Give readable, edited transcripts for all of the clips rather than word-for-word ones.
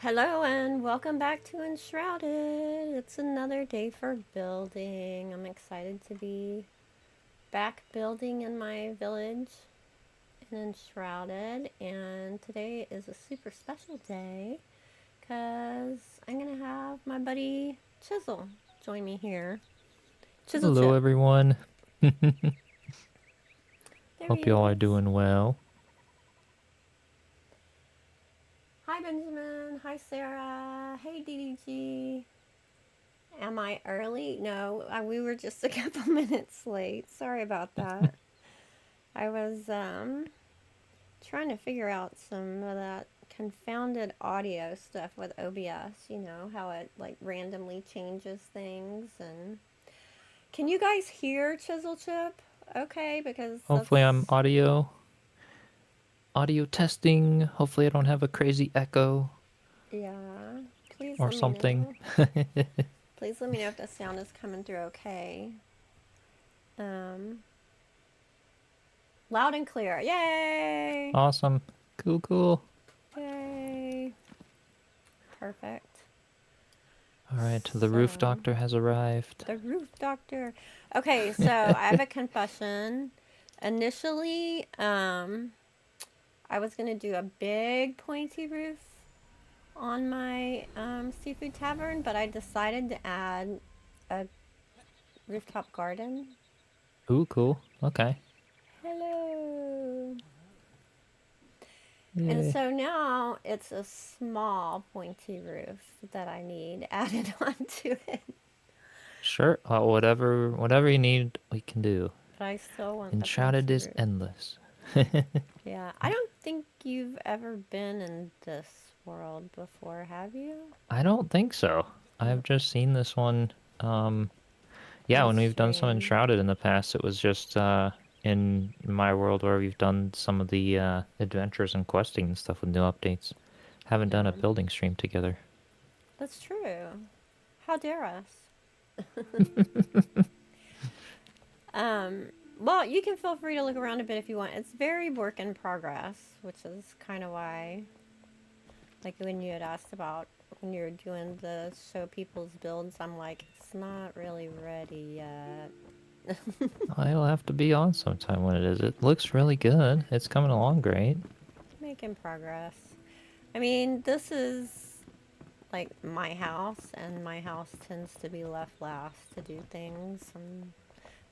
Hello and welcome back to Enshrouded. It's another day for building. I'm excited to be back building in my village in Enshrouded, and today is a super special day because I'm going to have my buddy Chisel join me here. Chisel Hello, Chip. everyone. There Hope he y'all are is. doing well. Hi Benjamin. Hi Sarah. Hey DDG. Am I early? No, we were just a couple minutes late. Sorry about that. I was trying to figure out some of that confounded audio stuff with OBS, you know, how it like randomly changes things. And can you guys hear Chisel Chip? Okay, because Hopefully, I'm that's audio testing. Hopefully, I don't have a crazy echo yeah. Please or let me something. know. Please let me know if the sound is coming through okay. Um Loud and clear. Yay! Awesome. Cool, cool. Yay! Perfect. All right, the roof So, doctor has arrived. the roof doctor. Okay, so I have a confession. Initially, I was gonna do a big pointy roof on my Seafood Tavern, but I decided to add a rooftop garden. Ooh, cool. Okay. Hello. And Yay. so now it's a small pointy roof that I need added onto it. Sure. Whatever you need, we can do. But I still want the Enshrouded pointy is roof. endless. Yeah, I don't think you've ever been in this world before, have you? I don't think so. Mm, I've just seen this one. Um, Yeah, on when we've done some stream. Enshrouded in the past, it was just in my world where we've done some of the adventures and questing and stuff with new updates. Haven't done a Yeah, building stream together. that's true. How dare us? um, well, you can feel free to look around a bit if you want. It's very work in progress, which is kind of why, like when you had asked about when you're doing the show people's builds, I'm like, it's not really ready yet. I'll have to be on sometime when it is. It looks really good. It's coming along great. Making progress. I mean, this is like my house, and my house tends to be left last to do things. And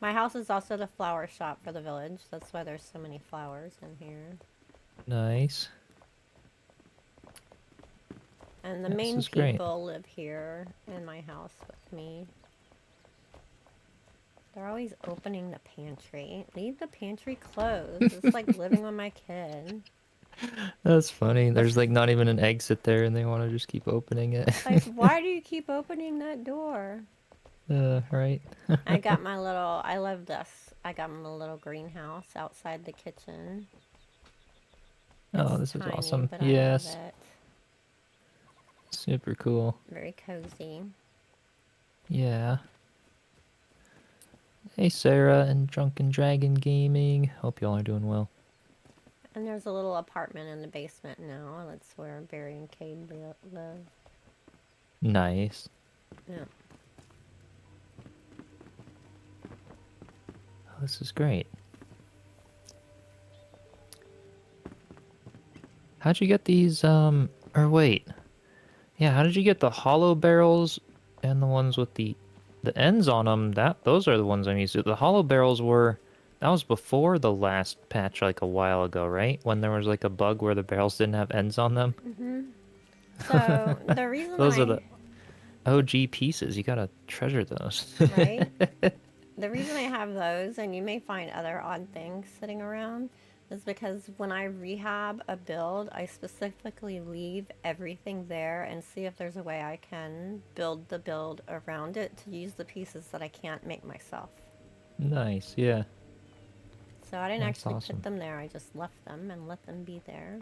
my house is also the flower shop for the village. That's why there's so many flowers in here. Nice. And the Yeah, this main is great. people live here in my house with me. They're always opening the pantry. Leave the pantry closed. It's like living with my kid. That's funny. There's like not even an exit there, and they want to just keep opening it. It's like, why do you keep opening that door? Right. I love this. I got my little greenhouse outside the kitchen. Oh, It's this is tiny, awesome. but I love Yes. it. Super cool. Very cozy. Yeah. Hey, Sarah and Drunken Dragon Gaming. Hope y'all are doing well. And there's a little apartment in the basement now. That's where Barry and Cade live. Nice. Yeah. Oh, this is great. How'd you get these, or wait. Yeah, how did you get the hollow barrels and the ones with the ends on them? Those are the ones I'm used to. The hollow barrels that was before the last patch, like a while ago, right? When there was like a bug where the barrels didn't have ends on them. Mhm. So the reason that Those are the I OG pieces. You gotta treasure those. right, the reason I have those, and you may find other odd things sitting around, is because when I rehab a build, I specifically leave everything there and see if there's a way I can build the build around it to use the pieces that I can't make myself. Nice, yeah. So I didn't That's actually put awesome. them there, I just left them and let them be there.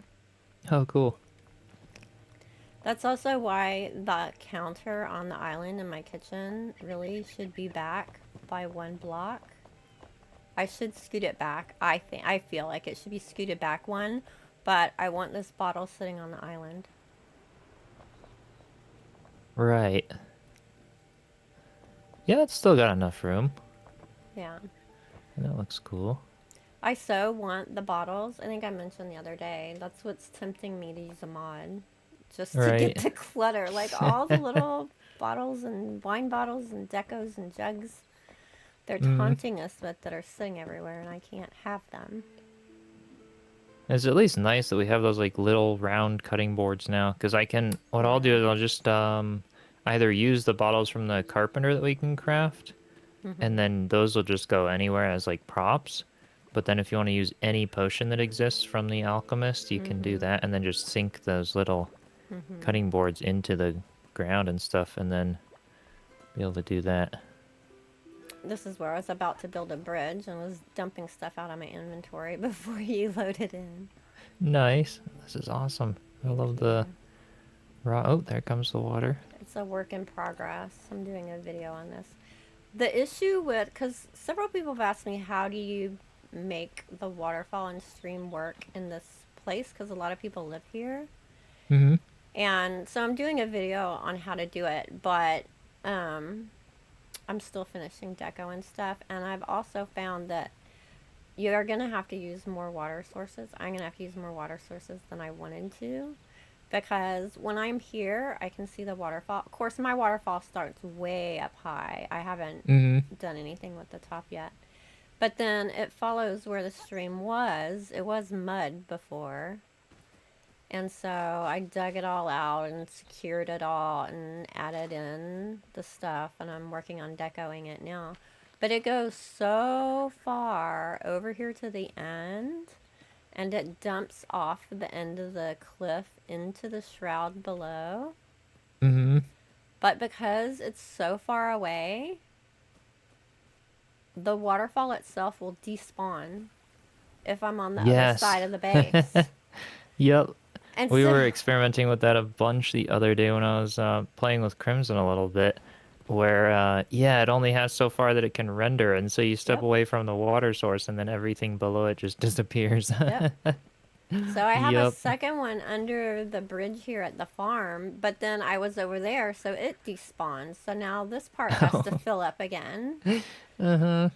Oh, cool. That's also why the counter on the island in my kitchen really should be back by one block. I should scoot it back. I feel like it should be scooted back one, but I want this bottle sitting on the island. Right. Yeah, it's still got enough room. Yeah. And that looks cool. I so want the bottles. I think I mentioned the other day. That's what's tempting me to use a mod. Just to get Right. the clutter. Like all the little bottles and wine bottles and decos and jugs they're Mm. taunting us with that are sitting everywhere and I can't have them. It's at least nice that we have those like little round cutting boards now, because I can. What I'll do Yeah. is I'll just either use the bottles from the carpenter that we can craft, and Mm-hmm. then those will just go anywhere as like props. But then if you want to use any potion that exists from the alchemist, you can do Mm-hmm. that, and then just sink those little Mm-hmm. cutting boards into the ground and stuff, and then be able to do that. This is where I was about to build a bridge and was dumping stuff out of my inventory before you loaded in. Nice. This is awesome. I Thank love the you. raw. Oh, there comes the water. It's a work in progress. I'm doing a video on this. The issue with, because several people have asked me, how do you make the waterfall and stream work in this place? Because a lot of people live here. Mm-hmm. And so I'm doing a video on how to do it, but um, I'm still finishing deco and stuff. And I've also found that you're going to have to use more water sources. I'm going to have to use more water sources than I wanted to. Because when I'm here, I can see the waterfall. Of course, my waterfall starts way up high. I haven't Mm-hmm. done anything with the top yet. But then it follows where the stream was. It was mud before. And so I dug it all out and secured it all and added in the stuff. And I'm working on decoing it now. But it goes so far over here to the end. And it dumps off the end of the cliff into the shroud below. Mm-hmm. But because it's so far away, the waterfall itself will despawn if I'm on the other Yes. side of the base. Yep. And We so, were experimenting with that a bunch the other day when I was playing with Crimson a little bit, where yeah, it only has so far that it can render, and so you step yep, away from the water source, and then everything below it just disappears. yep. So I have a Yep. second one under the bridge here at the farm, but then I was over there, so it despawned. So now this part has to fill up again. Uh-huh.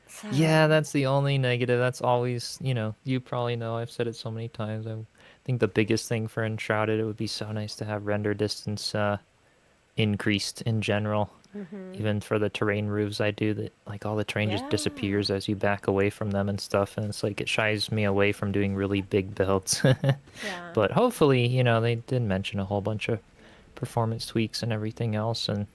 So, Yeah, that's the only negative. That's always, you probably know, I've said it so many times. I think the biggest thing for Enshrouded, it would be so nice to have render distance increased in general. mm-hmm. Even for the terrain roofs I do, that like all the terrain just Yeah, disappears as you back away from them and stuff, and it's like it shies me away from doing really big builds. yeah, But hopefully, they did mention a whole bunch of performance tweaks and everything else, and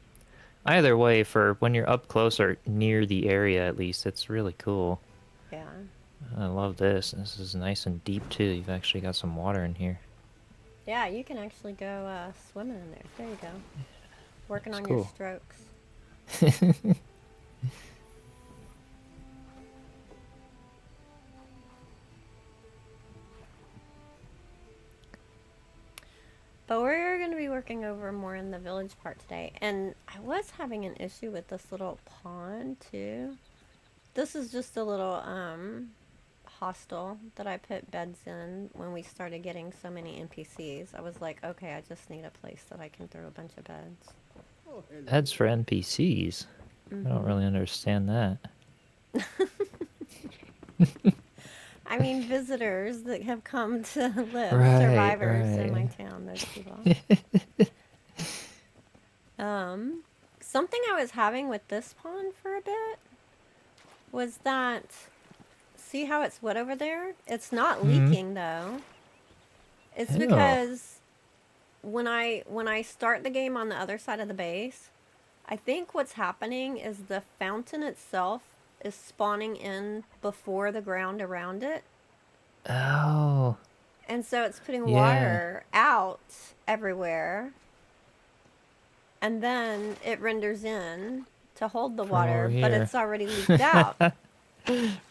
either way, for when you're up close or near the area at least, it's really cool. yeah. I love this. This is nice and deep too. You've actually got some water in here. Yeah, you can actually go swimming in there. There you go. Working It's on your cool. strokes. But we're going to be working over more in the village part today. And I was having an issue with this little pond too. This is just a little hostel that I put beds in when we started getting so many NPCs. I was like, okay, I just need a place that I can throw a bunch of beds. Heads for NPCs. I don't really understand that. I mean, visitors that have come to live, Right, survivors in my right. town, those people. Something I was having with this pond for a bit was that, see how it's wet over there? It's not Hmm. leaking though. It's Oh. because when I start the game on the other side of the base, I think what's happening is the fountain itself is spawning in before the ground around it. Oh. And so it's putting Yeah. water out everywhere. And then it renders in to hold the From over water, but here. it's already leaked out.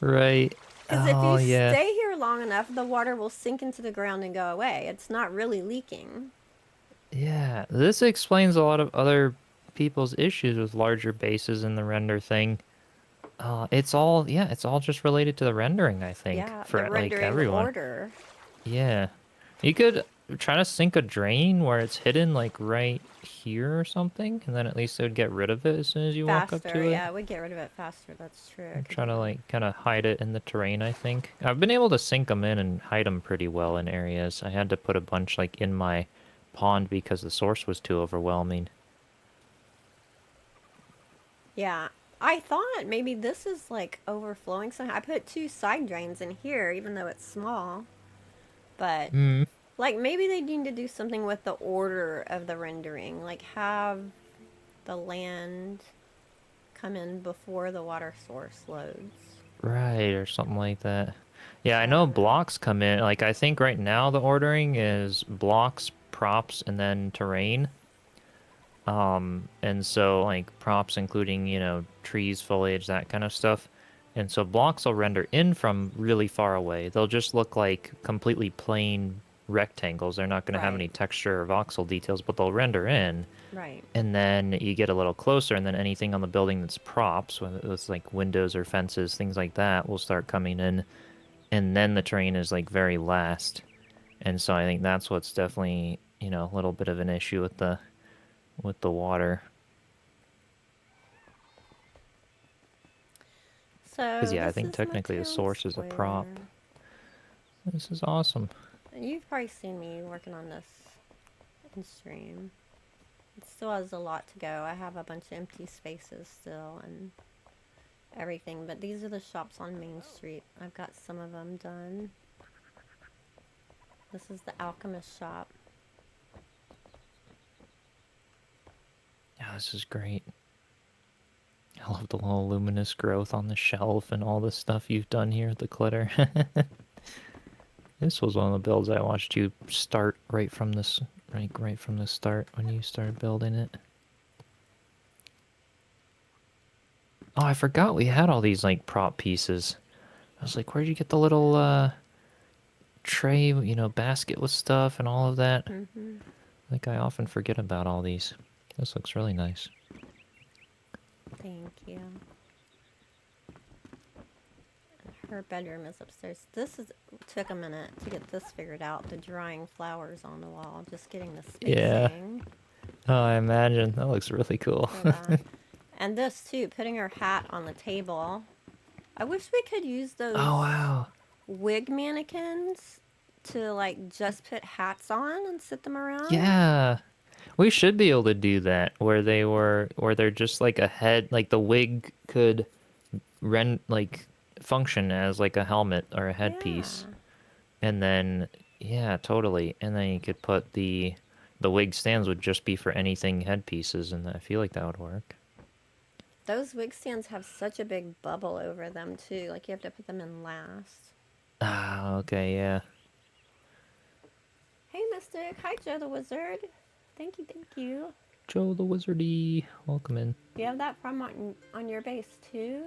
Right. Because if Oh, you yeah. stay here long enough, the water will sink into the ground and go away. It's not really leaking. Yeah. This explains a lot of other people's issues with larger bases in the render thing. It's all just related to the rendering, I think, Yeah, the for like rendering everyone. order. Yeah. You could trying to sink a drain where it's hidden like right here or something, and then at least it would get rid of it as soon as you walk up Faster, to it. yeah, we get rid of it faster. That's true. I I'm could trying do to that. like kind of hide it in the terrain, I think. I've been able to sink them in and hide them pretty well in areas. I had to put a bunch like in my pond because the source was too overwhelming. Yeah, I thought maybe this is like overflowing somehow. I put two side drains in here, even though it's small. But Hmm. like maybe they need to do something with the order of the rendering, like have the land come in before the water source loads. Right, or something like that. Yeah, I I know don't know. blocks come in. Like, I think right now the ordering is blocks, props, and then terrain. And so, like, props including, trees, foliage, that kind of stuff. And so blocks will render in from really far away. They'll just look like completely plain rectangles. They're not going to have any Right, texture or voxel details, but they'll render in. right. And then you get a little closer, and then anything on the building that's props, whether it's like windows or fences, things like that, will start coming in. And then the terrain is like very last. And so I think that's what's definitely, a little bit of an issue with the water. Because So yeah, I this think is my technically the town source is a prop. square. This is awesome. You've probably seen me working on this in stream. It still has a lot to go. I have a bunch of empty spaces still and everything, but these are the shops on Main Street. I've got some of them done. This is the alchemist shop. Yeah, this is great. I love the little luminous growth on the shelf and all the stuff you've done here, the glitter. This was one of the builds I watched you start right from this, right from the start when you started building it. Oh, I forgot we had all these like prop pieces. I was like, where'd you get the little tray, basket with stuff and all of that? Mm-hmm. Like I often forget about all these. This looks really nice. Thank you. Her bedroom is upstairs. Took a minute to get this figured out. The drying flowers on the wall, just getting the Yeah. spacing Oh, I imagine. That looks really cool. for that. And this too, putting her hat on the table. I wish we could use those Oh, wow. wig mannequins to like just put hats on and sit them around. Yeah. We should be able to do that where they're just like a head, like the wig could like function as like a helmet or a headpiece. Yeah. And then yeah, totally. And then you could put the wig stands would just be for anything headpieces, and I feel like that would work. Those wig stands have such a big bubble over them too. Like you have to put them in last. Ah, okay, yeah. Hey, Mystic. Hi, Joe the Wizard. Thank you, thank you. Joe the Wizardy, welcome in. You have that from on your base too?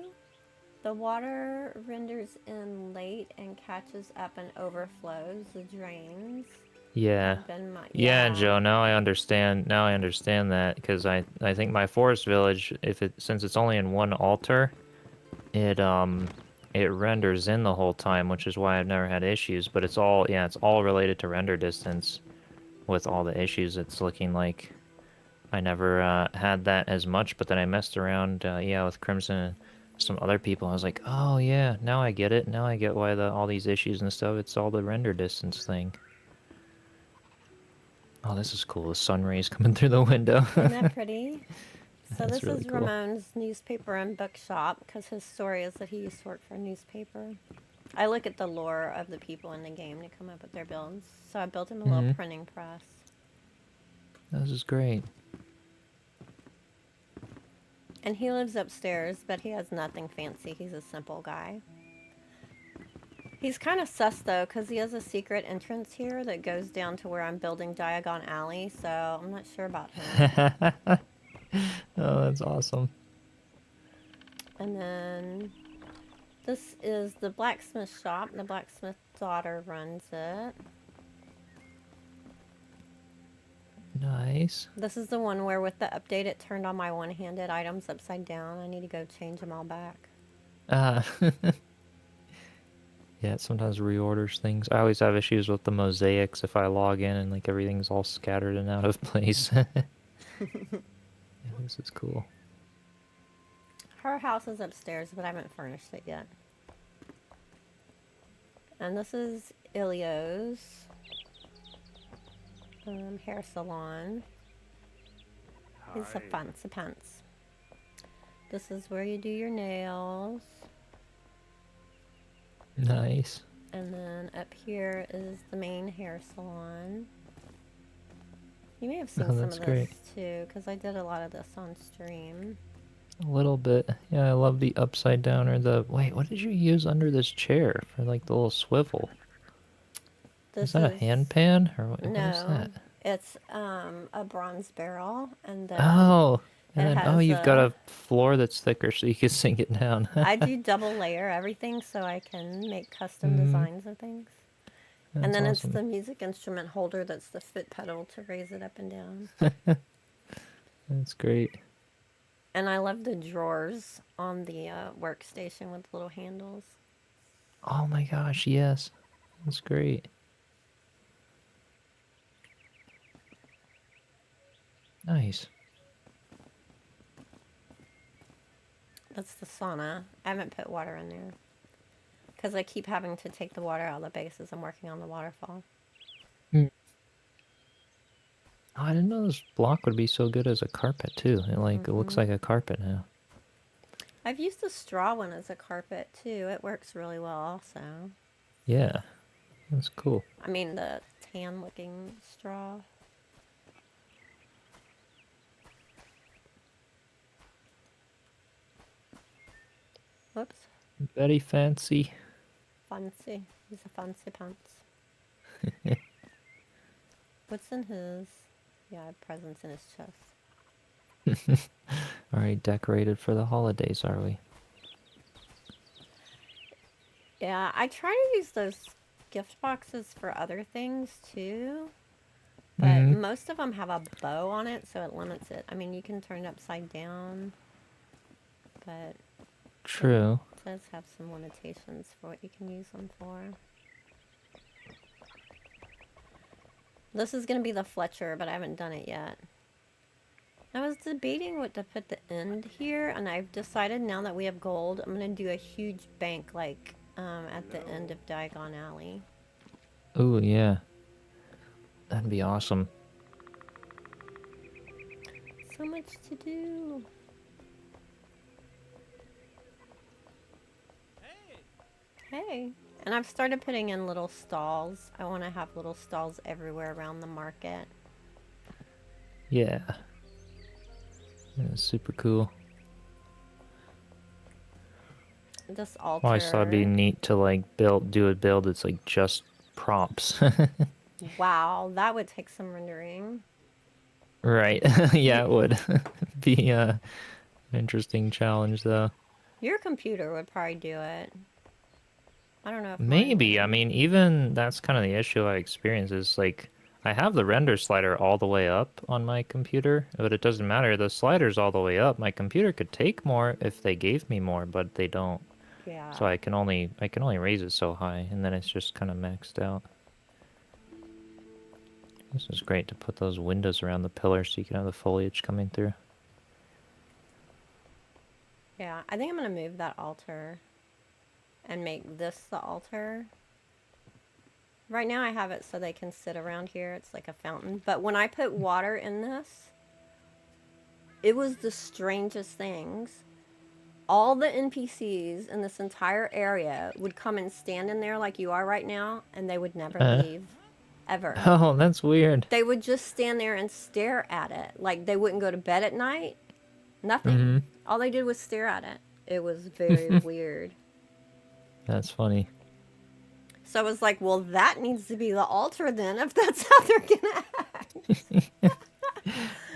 The water renders in late and catches up and overflows the drains. Yeah. Yeah, Yeah. Joe, now I understand. Now I understand that because I think my forest village, since it's only in one altar, it renders in the whole time, which is why I've never had issues, but it's all related to render distance with all the issues. It's looking like I never had that as much, but then I messed around with Crimson and some other people. I was like, "Oh yeah, now I get it. Now I get why all these issues and stuff. It's all the render distance thing." Oh, this is cool. The sun rays coming through the window. Isn't that pretty? So That's this really is cool. Ramon's newspaper and bookshop because his story is that he used to work for a newspaper. I look at the lore of the people in the game to come up with their builds. So I built him a little printing press. This is great. And he lives upstairs, but he has nothing fancy. He's a simple guy. He's kind of sus though, because he has a secret entrance here that goes down to where I'm building Diagon Alley, so I'm not sure about him. Oh, that's awesome. And then this is the blacksmith shop. The blacksmith daughter runs it. Nice. This is the one where with the update it turned all my one-handed items upside down. I need to go change them all back. Uh, Yeah, it sometimes reorders things. I always have issues with the mosaics if I log in and like everything's all scattered and out of place. Yeah, this is cool. Her house is upstairs, but I haven't furnished it yet. And this is Ilio's hair salon. He's a fancy pants. This is where you do your nails. Nice. And then up here is the main hair salon. You may have seen some of this great. too, because I did a lot of this on stream. A little bit. Yeah, I love the upside down or the... Wait, what did you use under this chair for like the little swivel? This is that a hand pan or what is that? It's a bronze barrel, and then Oh, and it then has you've got a floor that's thicker so you can sink it down. I do double layer everything so I can make custom designs of things. That's and then awesome. it's the music instrument holder that's the foot pedal to raise it up and down. That's great. And I love the drawers on the workstation with little handles. Oh my gosh, yes. That's great. Nice. That's the sauna. I haven't put water in there because I keep having to take the water out of the base as I'm working on the waterfall. Oh, I didn't know this block would be so good as a carpet too. It it looks like a carpet now. I've used the straw one as a carpet too. It works really well also. Yeah, that's cool. I mean the tan looking straw. Whoops. Very fancy. Fancy. He's a fancy pants. What's in his... Yeah, presents in his chest. Alright, decorated for the holidays, are we? Yeah, I try to use those gift boxes for other things too. But most of them have a bow on it, so it limits it. I mean, you can turn it upside down. But... True. It does have some limitations for what you can use them for. This is going to be the Fletcher, but I haven't done it yet. I was debating what to put the end here, and I've decided now that we have gold, I'm going to do a huge bank like at the end of Diagon Alley. Oh, yeah. That'd be awesome. So much to do. Hey. And I've started putting in little stalls. I want to have little stalls everywhere around the market. Yeah. That's super cool. This altar. Well, I just thought it'd be neat to do a build that's like just props. Wow, that would take some rendering. Right. Yeah, it would be an interesting challenge though. Your computer would probably do it. I don't know if Maybe. I mean, even that's kind of the issue I experience is like I have the render slider all the way up on my computer, but it doesn't matter. The slider's all the way up. My computer could take more if they gave me more, but they don't. Yeah. So I can only raise it so high, and then it's just kind of maxed out. This is great to put those windows around the pillars so you can have the foliage coming through. Yeah, I think I'm going to move that altar and make this the altar. Right now I have it so they can sit around here. It's like a fountain. But when I put water in this, it was the strangest things. All the NPCs in this entire area would come and stand in there like you are right now, and they would never leave. Ever. Oh, that's weird. They would just stand there and stare at it. Like, they wouldn't go to bed at night. Nothing. All they did was stare at it. It was very weird. That's funny. So I was like, well, that needs to be the altar then, if that's how they're gonna act.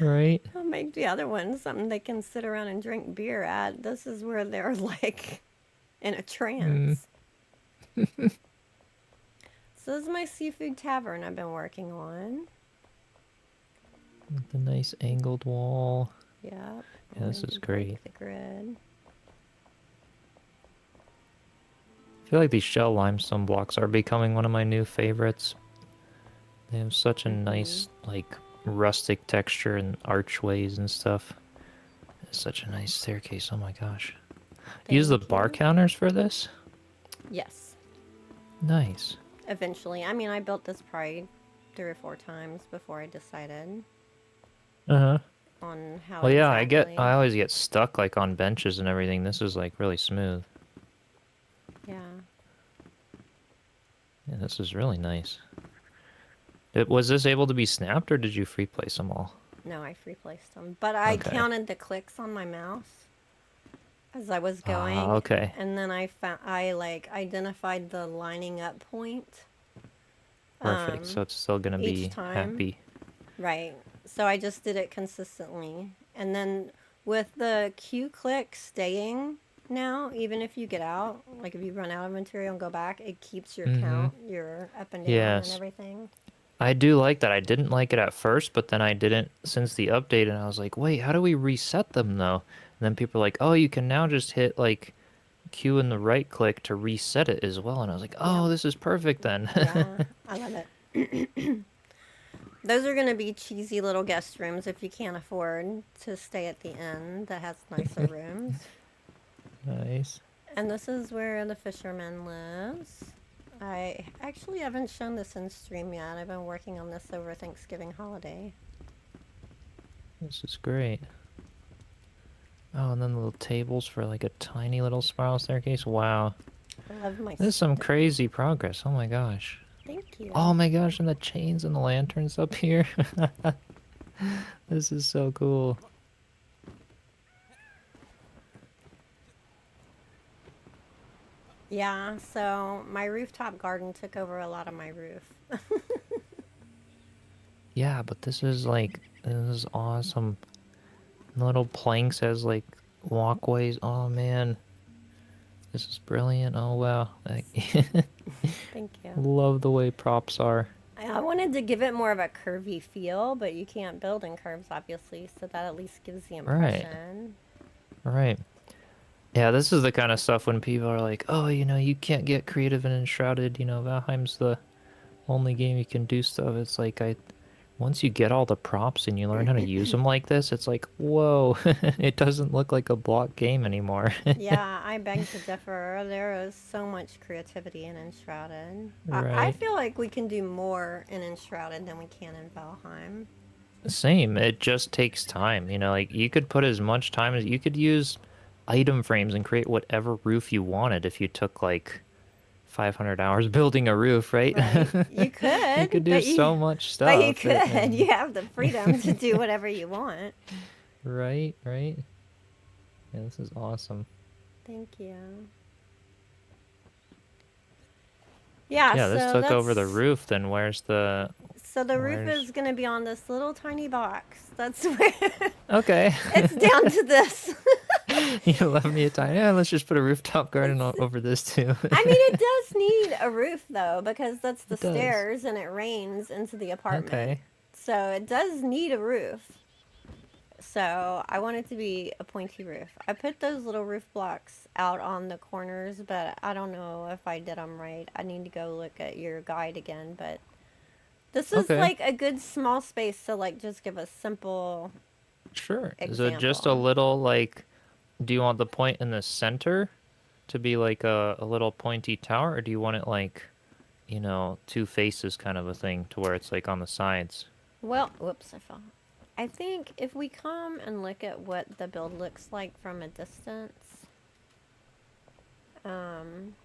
Right. I'll make the other one something they can sit around and drink beer at. This is where they're like in a trance. So this is my Seafood Tavern I've been working on. With the nice angled wall. Yeah. Yeah, this is great. The grid. feel like these shell limestone blocks are becoming one of my new favorites. They have such a Mm-hmm. nice, like, rustic texture and archways and stuff. It's such a nice staircase. Oh my gosh. Use the Thank bar you. counters for this? Yes. Nice. Eventually. I mean, I built this probably 3 or 4 times before I decided Uh-huh. on how Well, yeah, I exactly. always get stuck, like, on benches and everything. This is, like, really smooth. Yeah. Yeah, this is really nice. Was this able to be snapped, or did you free place them all? No, I free placed them. But I Okay. counted the clicks on my mouse as I was Ah, going, okay. and then I like identified the lining up point Perfect. So it's still gonna each be time. happy. Right. So I just did it consistently. And then with the Q click staying now, even if you get out, like if you run out of material and go back, it keeps your Mm-hmm. count, your up and down and Yes. everything. I do like that. I didn't like it at first, but then I didn't since the update, and I was like, wait, how do we reset them though? And then people are like, oh, you can now just hit like Q and the right click to reset it as well. And I was like, Yep. oh, this is perfect then. Yeah, I love it. Those are going to be cheesy little guest rooms if you can't afford to stay at the inn that has nicer rooms. Nice. And this is where the fisherman lives. I actually haven't shown this in stream yet. I've been working on this over Thanksgiving holiday. This is great. Oh, and then little tables for like a tiny little spiral staircase. Wow. I love my This is some stick. crazy progress. Oh my gosh. Thank Oh you. my gosh, and the chains and the lanterns up here. This is so cool. Yeah, so my rooftop garden took over a lot of my roof. Yeah, but this is like, this is awesome. Little planks as like walkways. Oh man, this is brilliant. Oh wow. Like, Thank you. love the way props are. I wanted to give it more of a curvy feel, but you can't build in curves, obviously, so that at least gives the Right, impression. right. Yeah, this is the kind of stuff when people are like, oh, you can't get creative and Enshrouded. Valheim's the only game you can do stuff. It's like, once you get all the props and you learn how to use them like this, it's like, whoa, it doesn't look like a block game anymore. Yeah, I beg to differ. There is so much creativity in Enshrouded. I Right. feel like we can do more in Enshrouded than we can in Valheim. Same. It just takes time. Like you could put as much time as you could use item frames and create whatever roof you wanted if you took like 500 hours building a roof, right? Right. You You could could, do so much but you stuff. could. And You have the freedom to do whatever you want. right, right. Yeah, this is awesome. Thank you. Yeah, Yeah, this so took over the that's roof. Then so the roof where's is going to be on this little tiny box. That's where okay. it's down to this. You left me a time. Yeah, let's just put a rooftop garden over this too. I mean, it does need a roof though, because that's the It does. stairs and it rains into the apartment. Okay. So it does need a roof. So I want it to be a pointy roof. I put those little roof blocks out on the corners, but I don't know if I did them right. I need to go look at your guide again, but this is Okay. like a good small space to like just give a simple Sure. Is it just a example. little like, do you want the point in the center to be like a little pointy tower, or do you want it like, two faces kind of a thing to where it's like on the sides? Well, whoops, I fell. I think if we come and look at what the build looks like from a distance, um,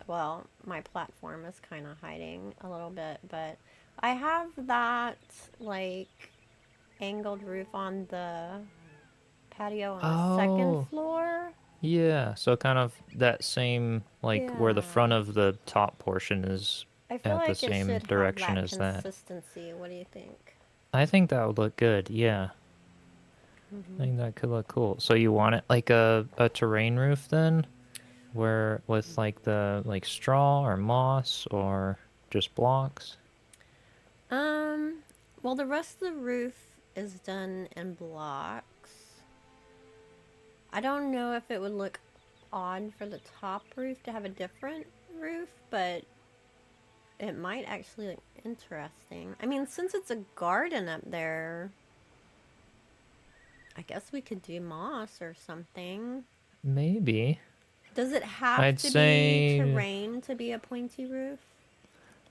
well, my platform is kind of hiding a little bit, but I have that like angled roof on the patio on the second Oh, floor. yeah. So kind of that same, like where the Yeah. front of the top portion is I feel at the like it same should have direction that as that. consistency. What do you think? I think that would look good. Yeah. I Hmm. think that could look cool. So you want it like a terrain roof then? Where with like the like straw or moss or just blocks? Um, well, the rest of the roof is done in blocks. I don't know if it would look odd for the top roof to have a different roof, but it might actually look interesting. I mean, since it's a garden up there, I guess we could do moss or something. Maybe. Does it have I'd to say be terrain to be a pointy roof?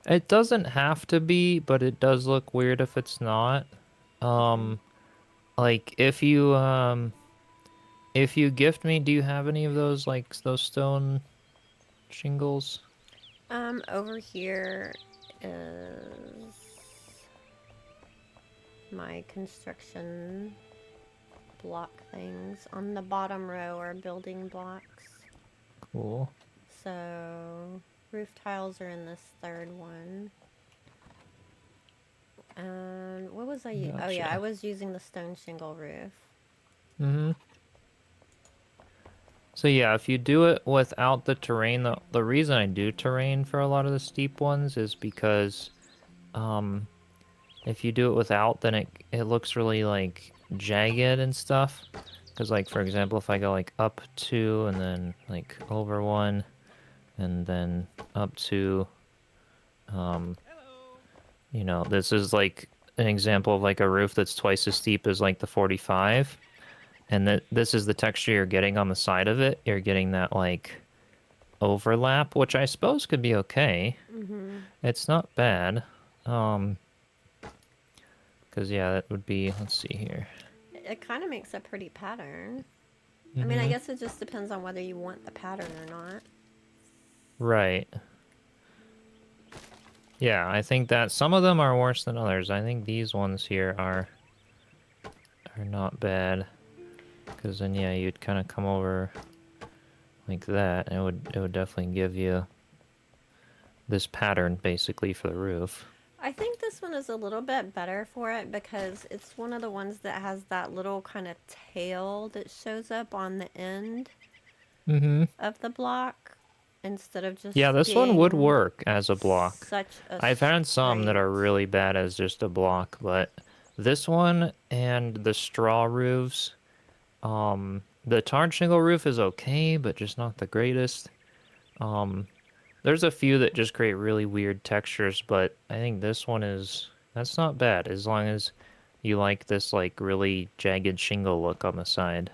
it doesn't have to be, but it does look weird if it's not. Okay. Like if you gift me, do you have any of those like those stone shingles? Over here is my construction block things. On the bottom row are building blocks. Cool. So roof tiles are in this third one. And what was I? Oh yeah, I Gotcha. was using the stone shingle roof. Mm-hmm. So yeah, if you do it without the terrain, the reason I do terrain for a lot of the steep ones is because if you do it without, then it looks really like jagged and stuff. Because like for example, if I go like up two and then like over one and then up two, you know, this is like an example of like a roof that's twice as steep as like the 45. And that this is the texture you're getting on the side of it. You're getting that like overlap, which I suppose could be okay. Mm-hmm. It's not bad. Because yeah, that would be, let's see here. It kind of makes a pretty pattern. I mean, I Mm-hmm. guess it just depends on whether you want the pattern or not. Right. Yeah, I think that some of them are worse than others. I think these ones here are not bad. Because then yeah, you'd kind of come over like that, and it would definitely give you this pattern basically for the roof. I think this one is a little bit better for it because it's one of the ones that has that little kind of tail that shows up on the end Mm-hmm. of the block instead of just Yeah, this one would being work as a block. such a I've had some that straight. are really bad as just a block, but this one and the straw roofs, the tarred shingle roof is okay, but just not the greatest. There's a few that just create really weird textures, but I think this one that's not bad as long as you like this like really jagged shingle look on the side.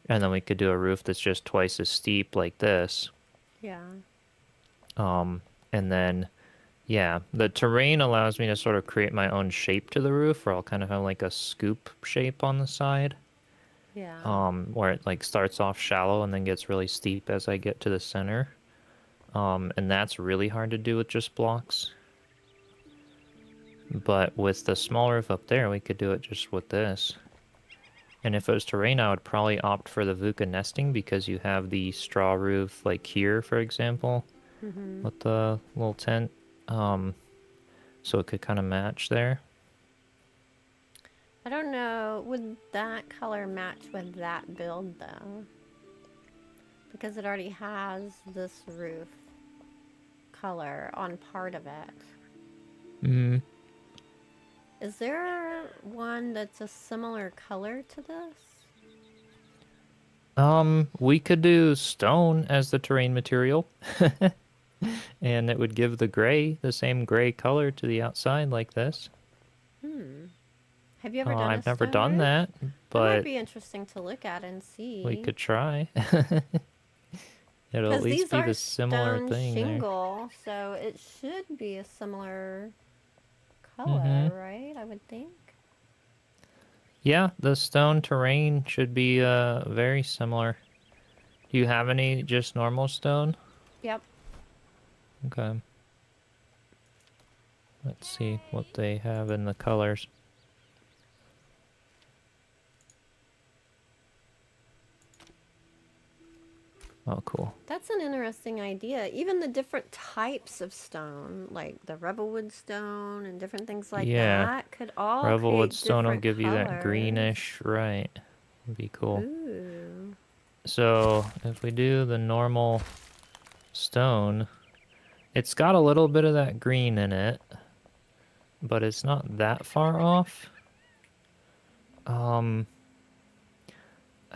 And then we could do a roof that's just twice as steep like this. Yeah. And then yeah, the terrain allows me to sort of create my own shape to the roof, where I'll kind of have like a scoop shape on the side. Yeah. Where it like starts off shallow and then gets really steep as I get to the center. And that's really hard to do with just blocks. But with the small roof up there, we could do it just with this. And if it was terrain, I would probably opt for the VUCA nesting because you have the straw roof like here, for example, Mm-hmm. with the little tent. So it could kind of match there. I don't know. Would that color match with that build though? Because it already has this roof color on part of it. Mm. Is there one that's a similar color to this? We could do stone as the terrain material. And it would give the gray, the same gray color to the outside like this. Have you ever done a I've never stone done roof? that, That might but be interesting to look at and see. we could try. It'll at Because least these be are the similar stone thing there. shingle, so it should be a similar Mm-hmm. color, right? I would think. Yeah, the stone terrain should be very similar. Do you have any just normal stone? Yep. Okay. Let's see what they have in the colors. Oh, cool. That's an interesting idea. Even the different types of stone, like the revelwood stone and different things like Yeah. that, could all Revelwood create stone will different give you that colors. greenish, right? Would be cool. Ooh. So if we do the normal stone, it's got a little bit of that green in it, but it's not that far off.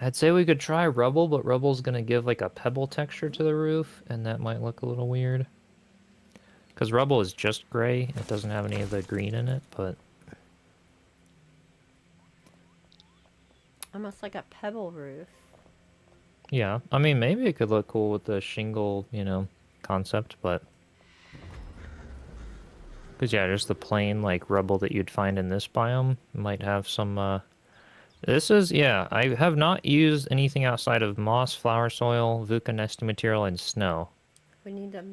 I'd say we could try rubble, but rubble's gonna give like a pebble texture to the roof, and that might look a little weird. Because rubble is just gray, it doesn't have any of the green in it, but... Almost like a pebble roof. Yeah, I mean, maybe it could look cool with the shingle, you know, concept, but... Because, yeah, just the plain, like, rubble that you'd find in this biome might have some, This is, yeah, I have not used anything outside of moss, flower soil, VUCA nesting material, and snow. We need to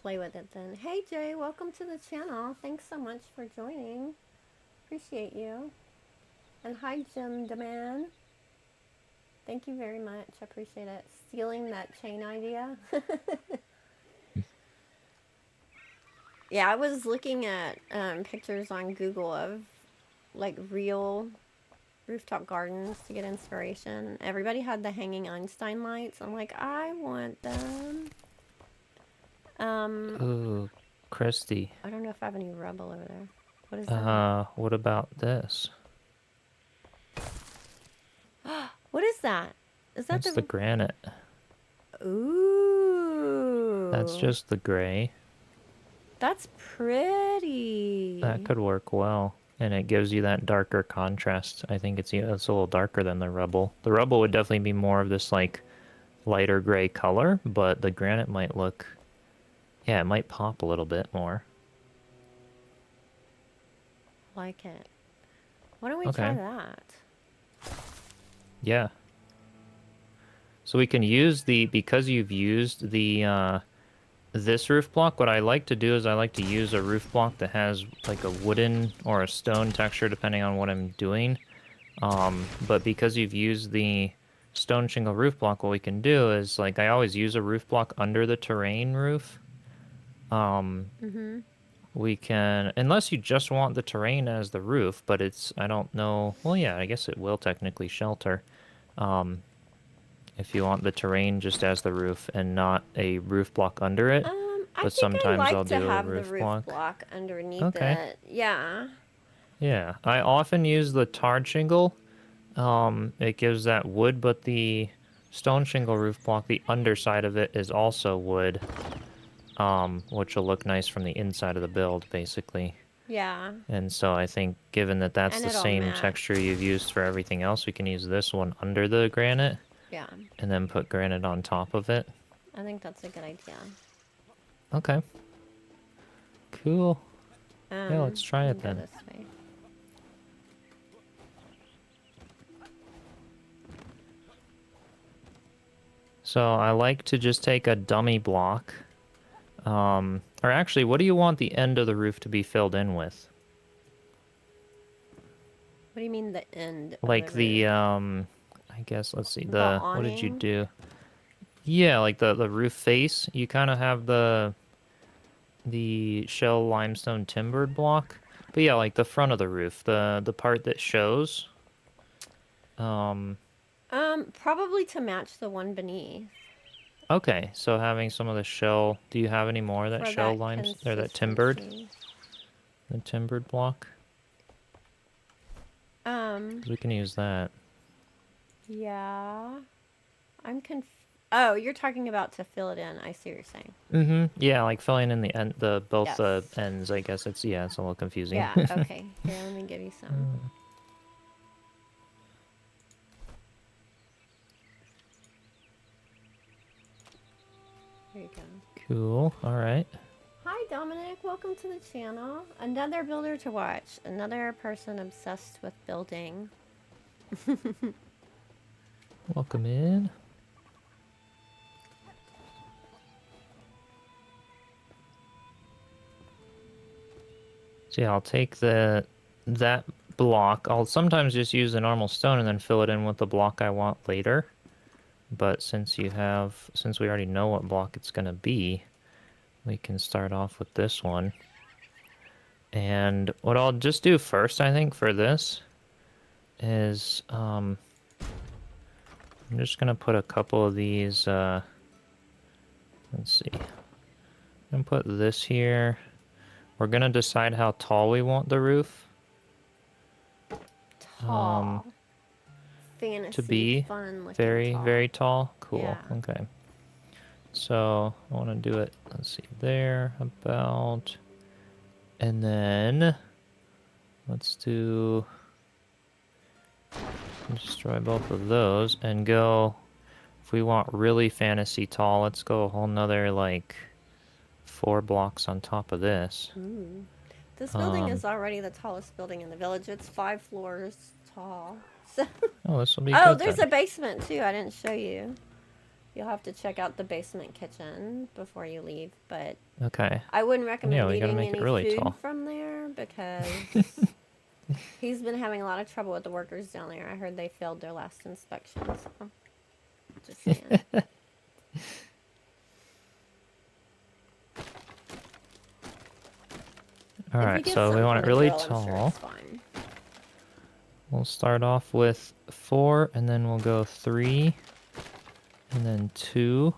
play with it then. Hey Jay, welcome to the channel. Thanks so much for joining. Appreciate you. And hi Jim Deman. Thank you very much. I appreciate it. Stealing that chain idea. Yeah, I was looking at pictures on Google of like real rooftop gardens to get inspiration. Everybody had the hanging Einstein lights. I'm like, I want them. Ooh, Kristi. I don't know if I have any rubble over there. What is that? What about this? What is that? Is that That's the granite. Ooh. That's just the gray. That's pretty. That could work well. And it gives you that darker contrast. I think it's a little darker than the rubble. The rubble would definitely be more of this, like, lighter gray color, but the granite might look... Yeah, it might pop a little bit more. Like it. Why don't we try that? Yeah. So we can use the... Because you've used the... this roof block, what I like to do is I like to use a roof block that has like a wooden or a stone texture depending on what I'm doing. But because you've used the stone shingle roof block, what we can do is, like, I always use a roof block under the terrain roof. We can, unless you just want the terrain as the roof, but it's, I don't know, well, yeah, I guess it will technically shelter. If you want the terrain just as the roof and not a roof block under it. I think I like to have the roof block underneath it. Yeah. Yeah, I often use the tarred shingle. It gives that wood, but the stone shingle roof block, the underside of it is also wood, which will look nice from the inside of the build, basically. Yeah. And so I think, given that that's the same texture you've used for everything else, we can use this one under the granite. Yeah. And then put granite on top of it. I think that's a good idea. Okay. Cool. Yeah, let's try it then. This way. So I like to just take a dummy block. Or actually, what do you want the end of the roof to be filled in with? What do you mean the end? Like the I guess, let's see, what did you do? Yeah, like the roof face. You kind of have the shell limestone timbered block. But yeah, like the front of the roof, the part that shows. Probably to match the one beneath. Okay, so having some of the shell. Do you have any more of that shell limestone or that timbered? The timbered block? We can use that. Yeah. Oh, you're talking about to fill it in. I see what you're saying. Mm-hmm. Yeah, like filling in the end, both the ends. I guess it's a little confusing. Yeah. Okay. Here, let me give you some. There you go. Cool. All right. Hi, Dominic. Welcome to the channel. Another builder to watch. Another person obsessed with building. Welcome in. So yeah, I'll take that block. I'll sometimes just use the normal stone and then fill it in with the block I want later. But since we already know what block it's gonna be, we can start off with this one. And what I'll just do first, I think, for this is I'm just gonna put a couple of these let's see. I'm gonna put this here. We're gonna decide how tall we want the roof. Tall. to fantasy, be fun looking very, tall. very tall? Cool. Yeah. Okay. So I want to do it, let's see, there, about, and then let's do, destroy both of those and go, if we want really fantasy tall, let's go a whole nother, like, 4 blocks on top of this. Ooh. This building is already the tallest building in the village. It's 5 floors tall. So Oh, this will be oh, good there's then. a basement too. I didn't show you. You'll have to check out the basement kitchen before you leave, but Okay. I wouldn't recommend Yeah, we gotta eating make it any really food tall. from there because he's been having a lot of trouble with the workers down there. I heard they failed their last inspection, so just saying. All If you right, get so we something want from it the really grill, I'm sure tall. it's fine. We'll start off with 4, and then we'll go 3, and then 2.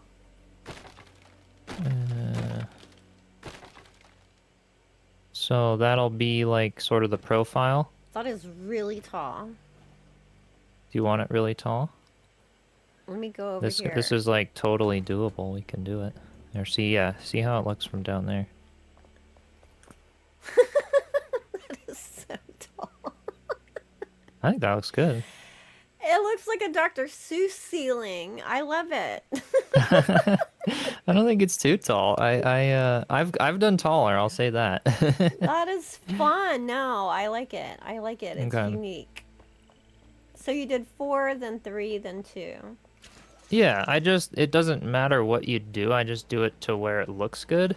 So that'll be like sort of the profile. That is really tall. Do you want it really tall? Let me go over This here. this is like totally doable. We can do it. There, see how it looks from down there. That is so tall. I think that looks good. It looks like a Dr. Seuss ceiling. I love it. I don't think it's too tall. I've done taller. I'll say that. That is fun. No, I like it. I like it. It's Okay. unique. So you did 4, then 3, then 2. Yeah, it doesn't matter what you do. I just do it to where it looks good,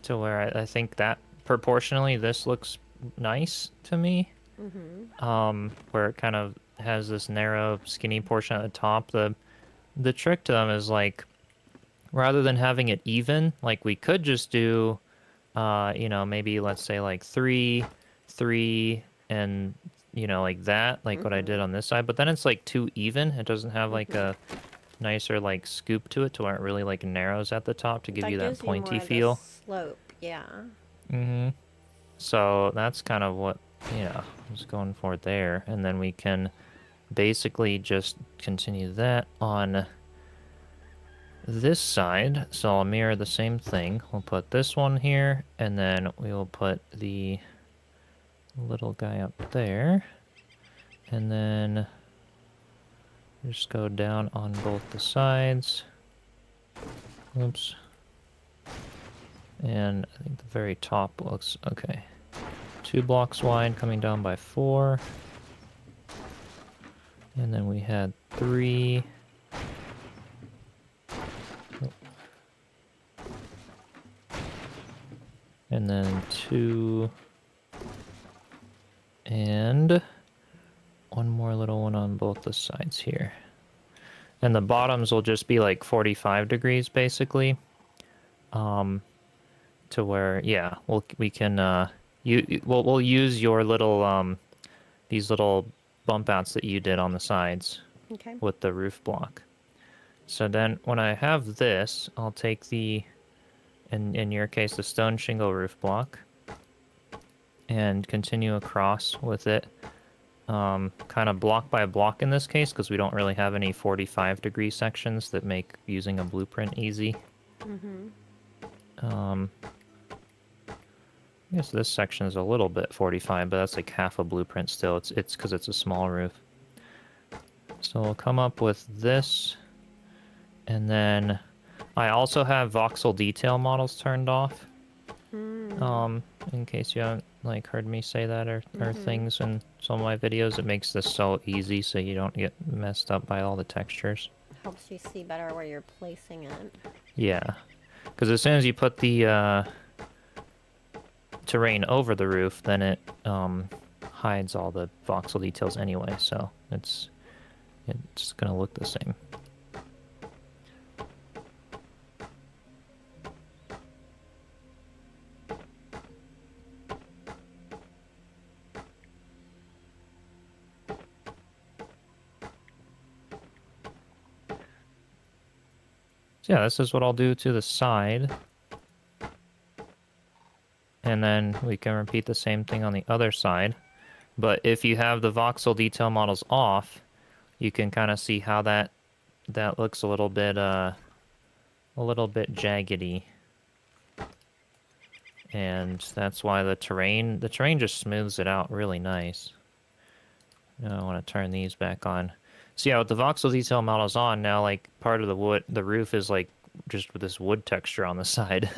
to where I think that proportionally this looks nice to me. Where it kind of has this narrow, skinny portion at the top. The trick to them is like, rather than having it even, like we could just do, maybe let's say like 3, 3, and like that, like what I did on this side. But then it's like too even. It doesn't have like a nicer like scoop to it, to where it really like narrows at the top to give you that gives pointy more of the feel. slope, yeah. So that's kind of what I was going for there, and then we can basically just continue that on this side. So I'll mirror the same thing. We'll put this one here, and then we will put the little guy up there, and then just go down on both the sides. Oops. And I think the very top looks okay. 2 blocks wide, coming down by 4. And then we had 3. And then 2. And 1 more little one on both the sides here. And the bottoms will just be like 45 degrees basically. To where, yeah, we can we'll use your little these little bump outs that you did on the sides with the roof block. So then when I have this, I'll take the, in your case, the stone shingle roof block, and continue across with it, kind of block by block in this case, because we don't really have any 45-degree sections that make using a blueprint easy. I guess this section is a little bit 45, but that's like half a blueprint still. It's because it's a small roof. So we'll come up with this, and then I also have voxel detail models turned off. In case you haven't like heard me say that or things in some of my videos, it makes this so easy so you don't get messed up by all the textures. Helps you see better where you're placing it. Yeah, because as soon as you put the terrain over the roof, then it hides all the voxel details anyway, so it's gonna look the same. So yeah, this is what I'll do to the side. And then we can repeat the same thing on the other side. But if you have the voxel detail models off, you can kind of see how that looks a little bit jaggedy. And that's why the terrain just smooths it out really nice. Now I want to turn these back on. So yeah, with the voxel detail models on now, like part of the roof is like just with this wood texture on the side,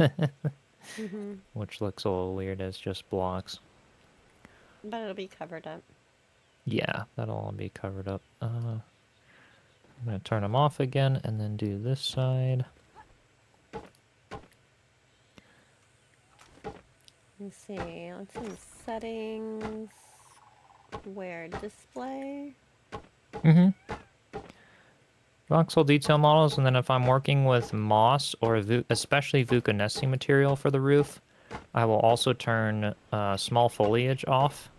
which looks a little weird as just blocks. But it'll be covered up. Yeah, that'll all be covered up. I'm gonna turn them off again and then do this side. Let's see. Let's see. Settings. Where? Display. Voxel detail models, and then if I'm working with moss or especially Vucanessi material for the roof, I will also turn small foliage off,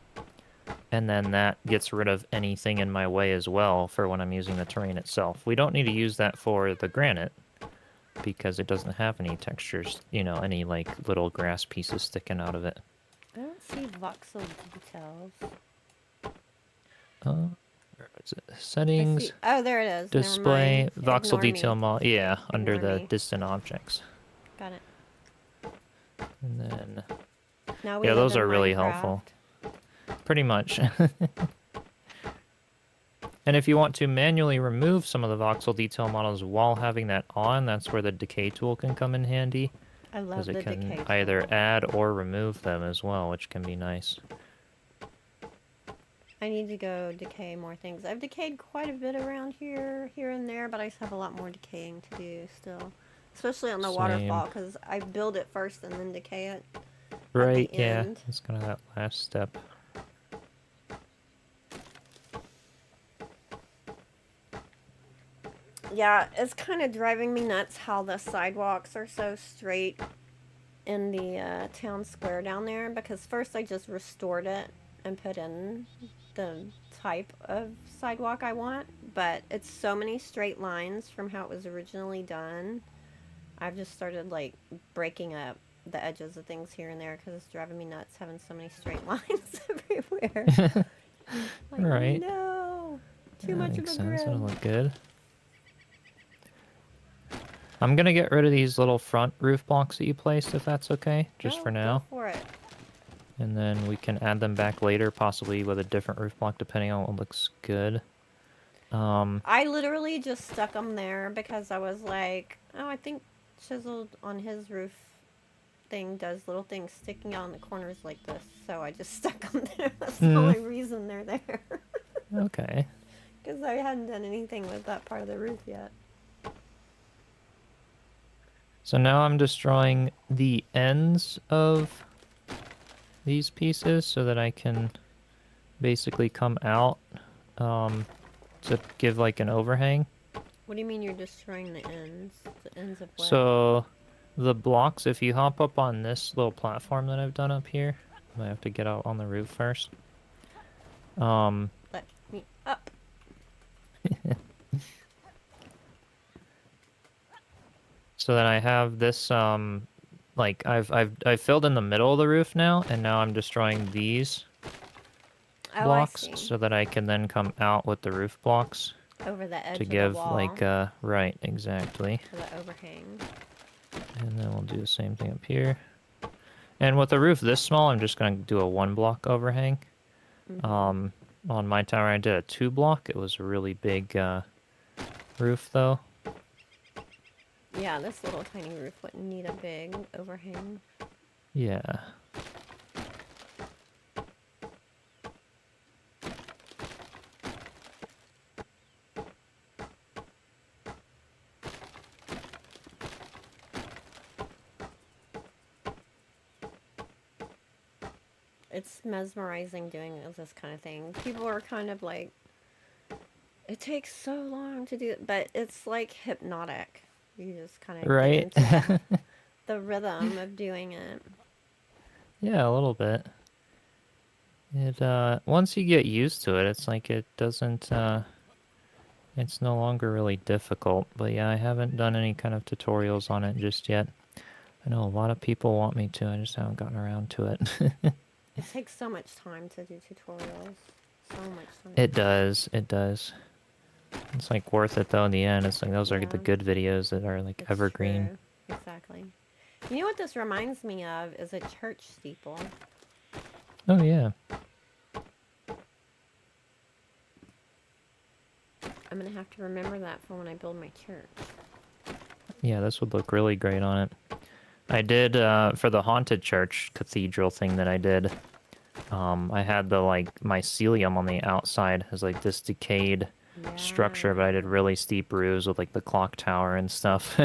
and then that gets rid of anything in my way as well for when I'm using the terrain itself. We don't need to use that for the granite because it doesn't have any textures, you know, any like little grass pieces sticking out of it. I don't see voxel details. Where is it? Settings. Oh, there it is. Display voxel Ignore detail me. model. Yeah, under Ignore the me. distant objects. Got it. And then Now we yeah, live those in are really Minecraft. helpful. Pretty much. And if you want to manually remove some of the voxel detail models while having that on, that's where the decay tool can come in handy. I love Because the it can decay either tool. add or remove them as well, which can be nice. I need to go decay more things. I've decayed quite a bit around here and there, but I just have a lot more decaying to do still. Especially on the Same. waterfall, because I build it first and then decay it. Right, the yeah. end. It's kind of that last step. Yeah, it's kind of driving me nuts how the sidewalks are so straight in the town square down there, because first I just restored it and put in the type of sidewalk I want, but it's so many straight lines from how it was originally done. I've just started like breaking up the edges of things here and there because it's driving me nuts having so many straight lines everywhere. Like, Right. no, too That much of makes a sense. grid. That'll look good. I'm gonna get rid of these little front roof blocks that you placed, if that's okay, just for now. Go for it. And then we can add them back later, possibly with a different roof block, depending on what looks good. I literally just stuck them there because I was like, oh, I think Chisel on his roof thing does little things sticking out in the corners like this. So I just stuck them there. That's the only reason they're there. Okay. Because I hadn't done anything with that part of the roof yet. So now I'm destroying the ends of these pieces so that I can basically come out to give like an overhang. What do you mean you're destroying the ends? The ends of what? So the blocks, if you hop up on this little platform that I've done up here, I might have to get out on the roof first. Let me up. So then I have this like I've filled in the middle of the roof now, and now I'm destroying these blocks I see. so that I can then come out with the roof blocks Over the edge to of give the wall. like right, exactly. For the overhang. And then we'll do the same thing up here. And with the roof this small, I'm just going to do a 1-block overhang. On my tower, I did a 2-block. It was a really big roof, though. Yeah, this little tiny roof wouldn't need a big overhang. Yeah. It's mesmerizing doing this kind of thing. People are kind of like, it takes so long to do it, but it's like hypnotic. You just kind of Right? get into the rhythm of doing it. Yeah, a little bit. It once you get used to it, it's like it doesn't it's no longer really difficult. But yeah, I haven't done any kind of tutorials on it just yet. I know a lot of people want me to, I just haven't gotten around to it. It takes so much time to do tutorials. So much time. It does, it does. It's like worth it though in the end. It's like those are the Yeah, good videos that are like it's evergreen. true. Exactly. You know what this reminds me of is a church steeple. Oh yeah. I'm gonna have to remember that for when I build my church. Yeah, this would look really great on it. I did for the haunted church cathedral thing that I did. I had the like mycelium on the outside as like this decayed structure, but I did Yeah. really steep roofs with like the clock tower and stuff.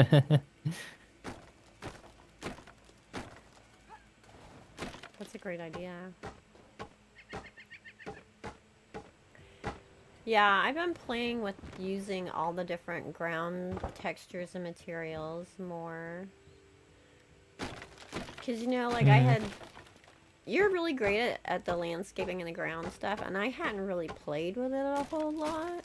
That's a great idea. Yeah, I've been playing with using all the different ground textures and materials more. Because, you know, like Mm, you're really great at the landscaping and the ground stuff, and I hadn't really played with it a whole lot.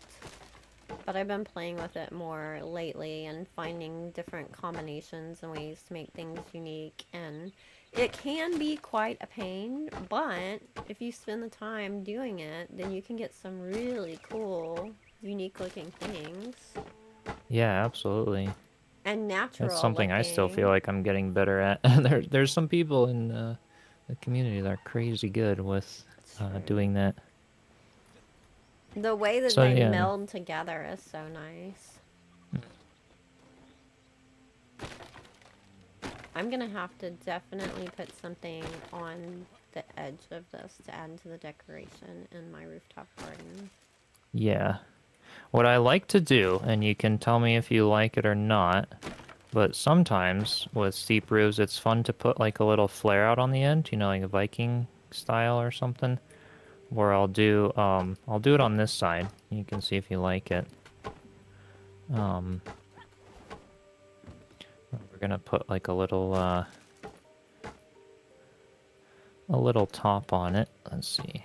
But I've been playing with it more lately and finding different combinations and ways to make things unique. And it can be quite a pain, but if you spend the time doing it, then you can get some really cool, unique looking things. yeah, absolutely. And That's natural something I still feel looking. like I'm getting better at. There's some people in the community that are crazy good with It's true. doing that. The way that So they yeah, meld together is so nice. I'm gonna have to definitely put something on the edge of this to add to the decoration in my rooftop garden. yeah. What I like to do, and you can tell me if you like it or not, but sometimes with steep roofs, it's fun to put like a little flare out on the end, you know, like a Viking style or something. Where I'll do it on this side. You can see if you like it. Um, we're gonna put like a little top on it. Let's see,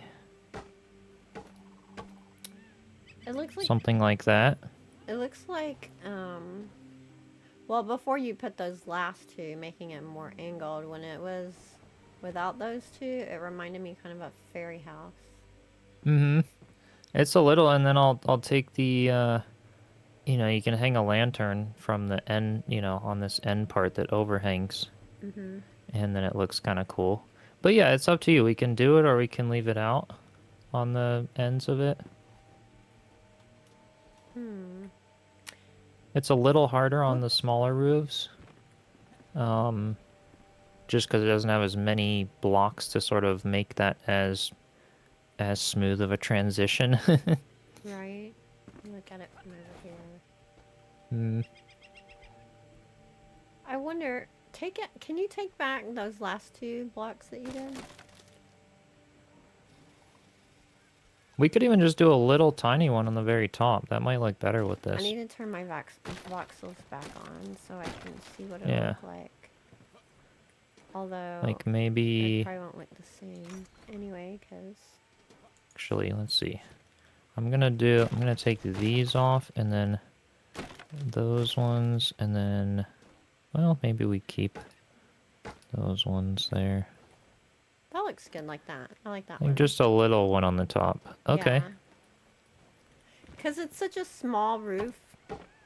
It looks like something like that. it looks like well, before you put those last two, making it more angled, when it was without those two, it reminded me kind of a fairy house. Mm-hmm. It's a little, and then I'll take the you know, you can hang a lantern from the end, you know, on this end part that overhangs, Mm-hmm. and then it looks kind of cool. But yeah, it's up to you. We can do it or we can leave it out on the ends of it. Hmm. It's a little harder on the Whoops. smaller roofs, um, just because it doesn't have as many blocks to sort of make that as smooth of a transition. Right. Look at it from over here. Mm. I wonder, take it. Can you take back those last two blocks that you did? We could even just do a little tiny one on the very top. That might look better with I this. need to turn my voxels back on so I can see what it'll Yeah, look like. Although, like it maybe. probably won't look the same anyway, because... Actually, let's see. I'm gonna take these off and then those ones and then, well, maybe we keep those ones there. That looks good like that. I like that Like one. just a little one on the top. Okay. Yeah. Because it's such a small roof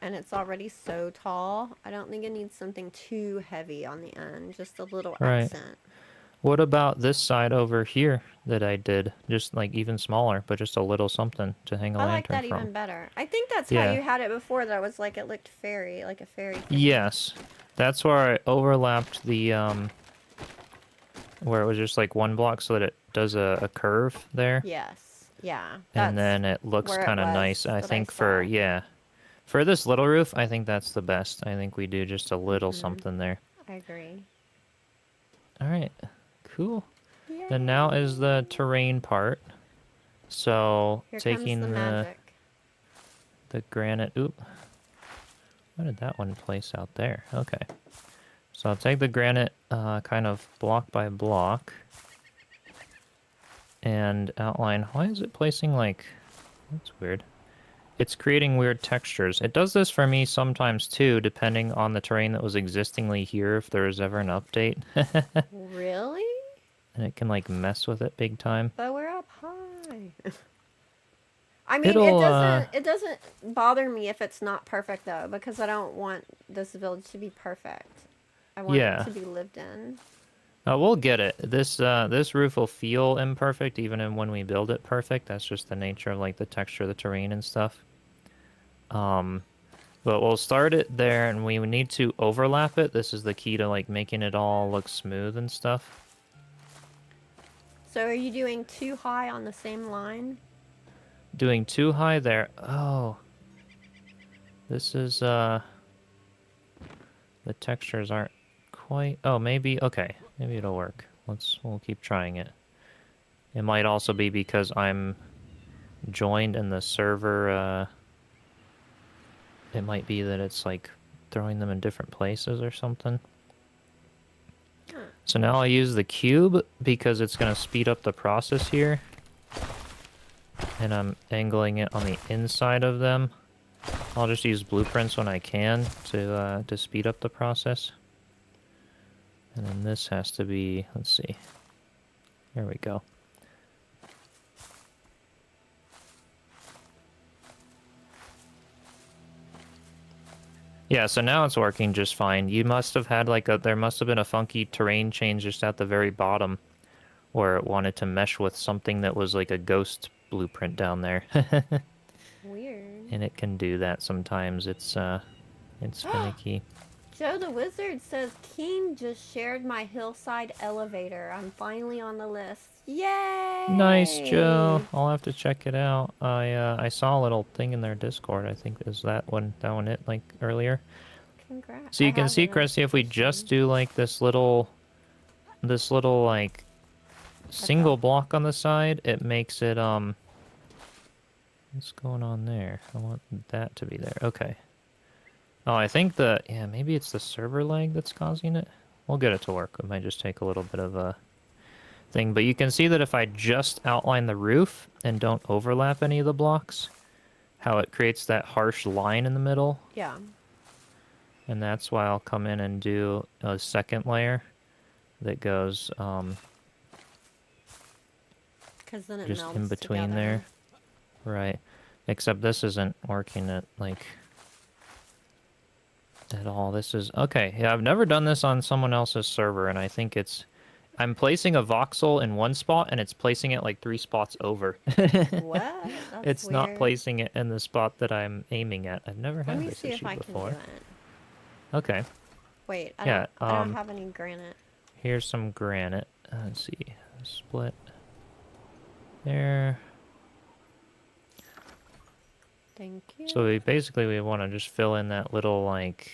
and it's already so tall, I don't think it needs something too heavy on the end. Just a little Right. accent. What about this side over here that I did? Just like even smaller, but just a little something to hang a I like lantern that from. even better. I think that's how Yeah. you had it before. That was like it looked fairy, like a fairy thing. Yes. That's where I overlapped the where it was just like one block so that it does a curve there. Yes. Yeah. And That's then it looks where it kind of was nice. I that I think for, saw. yeah, for this little roof, I think that's the best. I think we do just a little Mm-hmm. something there. I agree. All right, cool. Then now is Yay! the terrain part. So Here comes the taking magic. the granite. Oop, why did that one place out there? Okay. So I'll take the granite kind of block by block and outline. Why is it placing like? That's weird. It's creating weird textures. It does this for me sometimes too, depending on the terrain that was existingly here, if there was ever an update. Really? And it can like mess with it big time. But we're up high. I mean, It'll it doesn't bother me if it's not perfect though, because I don't want this village to be perfect. I want it yeah. to be lived in. We'll get it. This roof will feel imperfect when we build it perfect. That's just the nature of like the texture of the terrain and stuff. Um, but we'll start it there, and we need to overlap it. This is the key to like making it all look smooth and stuff. So are you doing too high on the same line? Doing too high there. Oh, this is the textures aren't quite. Oh, maybe okay. Maybe it'll work. We'll keep trying it. It might also be because I'm joined in the server. It might be that it's like throwing them in different places or something. So now I use the cube because it's going to speed up the process here. And I'm angling it on the inside of them. I'll just use blueprints when I can to speed up the process. And then this has to be, let's see. There we go. Yeah, so now it's working just fine. You must have had there must have been a funky terrain change just at the very bottom where it wanted to mesh with something that was like a ghost blueprint down there. Weird. And it can do that sometimes. It's finicky. Joe the Wizard says, King just shared my hillside elevator. I'm finally on the list. Yay! Nice, Joe. I'll have to check it out. I saw a little thing in their Discord. I think is that one it like earlier. Congrats. So you can see, Kristi, if we just do like this little like single block on the side, it makes it what's going on there? I want that to be there. Okay. Oh, I think maybe it's the server lag that's causing it. We'll get it to work. It might just take a little bit of a thing, but you can see that if I just outline the roof and don't overlap any of the blocks, how it creates that harsh line in the middle. Yeah. And that's why I'll come in and do a second layer that goes because then it just melts in between together. there. Right. Except this isn't working at all. This is okay. Yeah, I've never done this on someone else's server, and I think I'm placing a voxel in one spot and it's placing it like 3 spots over. What? That's It's weird. not placing it in the spot that I'm aiming at. I've never had this issue before. Let me see if I can do it. Okay. Wait, Yeah, I don't have any granite. Here's some granite. Let's see. Split. There. Thank you. So we want to just fill in that little like.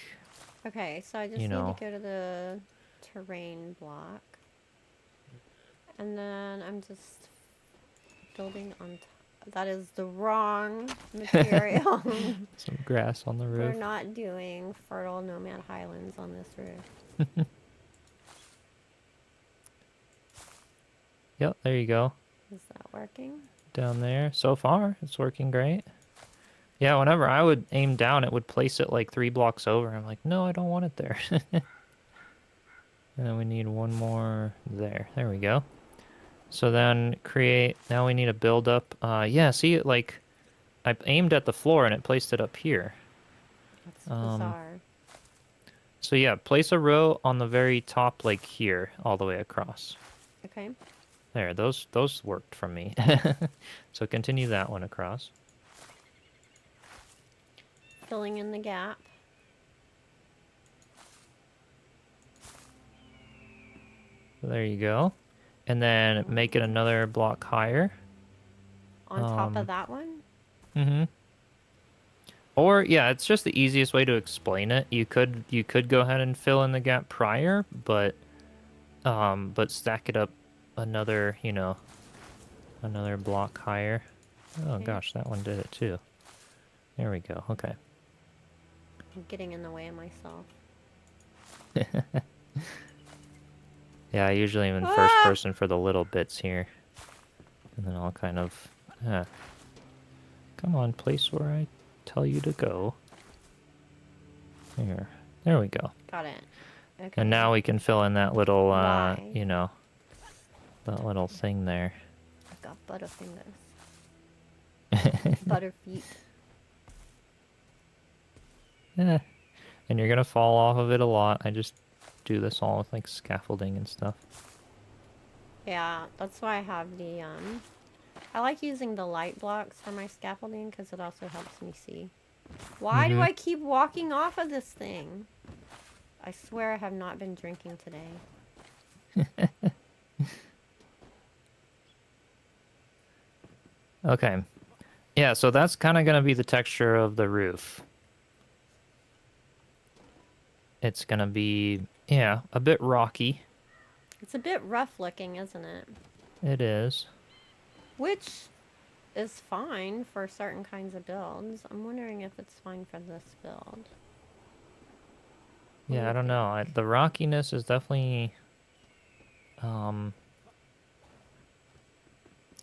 Okay, so I just need to go to the terrain block. And then I'm just building on top. That is the wrong material. Some grass on the roof. We're not doing fertile nomad highlands on this roof. Yep, there you go. Is that working? Down there. So far, it's working great. Yeah, whenever I would aim down, it would place it like 3 blocks over. I'm like, no, I don't want it there. And then we need one more there. There we go. So then now we need to build up. Yeah, see, like, I aimed at the floor and it placed it up here. That's bizarre. So yeah, place a row on the very top, like here, all the way across. Okay. There, those worked for me. So continue that one across. Filling in the gap. There you go. And then make it another block higher. On top of that one? Mm-hmm. Or, yeah, it's just the easiest way to explain it. You could go ahead and fill in the gap prior, but stack it up another block higher. Oh, Okay. gosh, that one did it too. There we go. Okay. I'm getting in the way of myself. Yeah, I usually am in first person for the little bits here. And then I'll kind of... Come on, place where I tell you to go. There we go. Got it. Okay. And now we can fill in that little, Why? that little thing there. I've got butterfingers. Butterfeet. Yeah. And you're gonna fall off of it a lot. I just do this all with like scaffolding and stuff. Yeah, that's why I have the, I like using the light blocks for my scaffolding because it also helps me see. Why do I keep walking off of this thing? I swear I have not been drinking today. Okay. Yeah, so that's kind of gonna be the texture of the roof. It's gonna be, yeah, a bit rocky. It's a bit rough looking, isn't it? It is. Which is fine for certain kinds of builds. I'm wondering if it's fine for this build. Yeah, I don't know. The rockiness is definitely,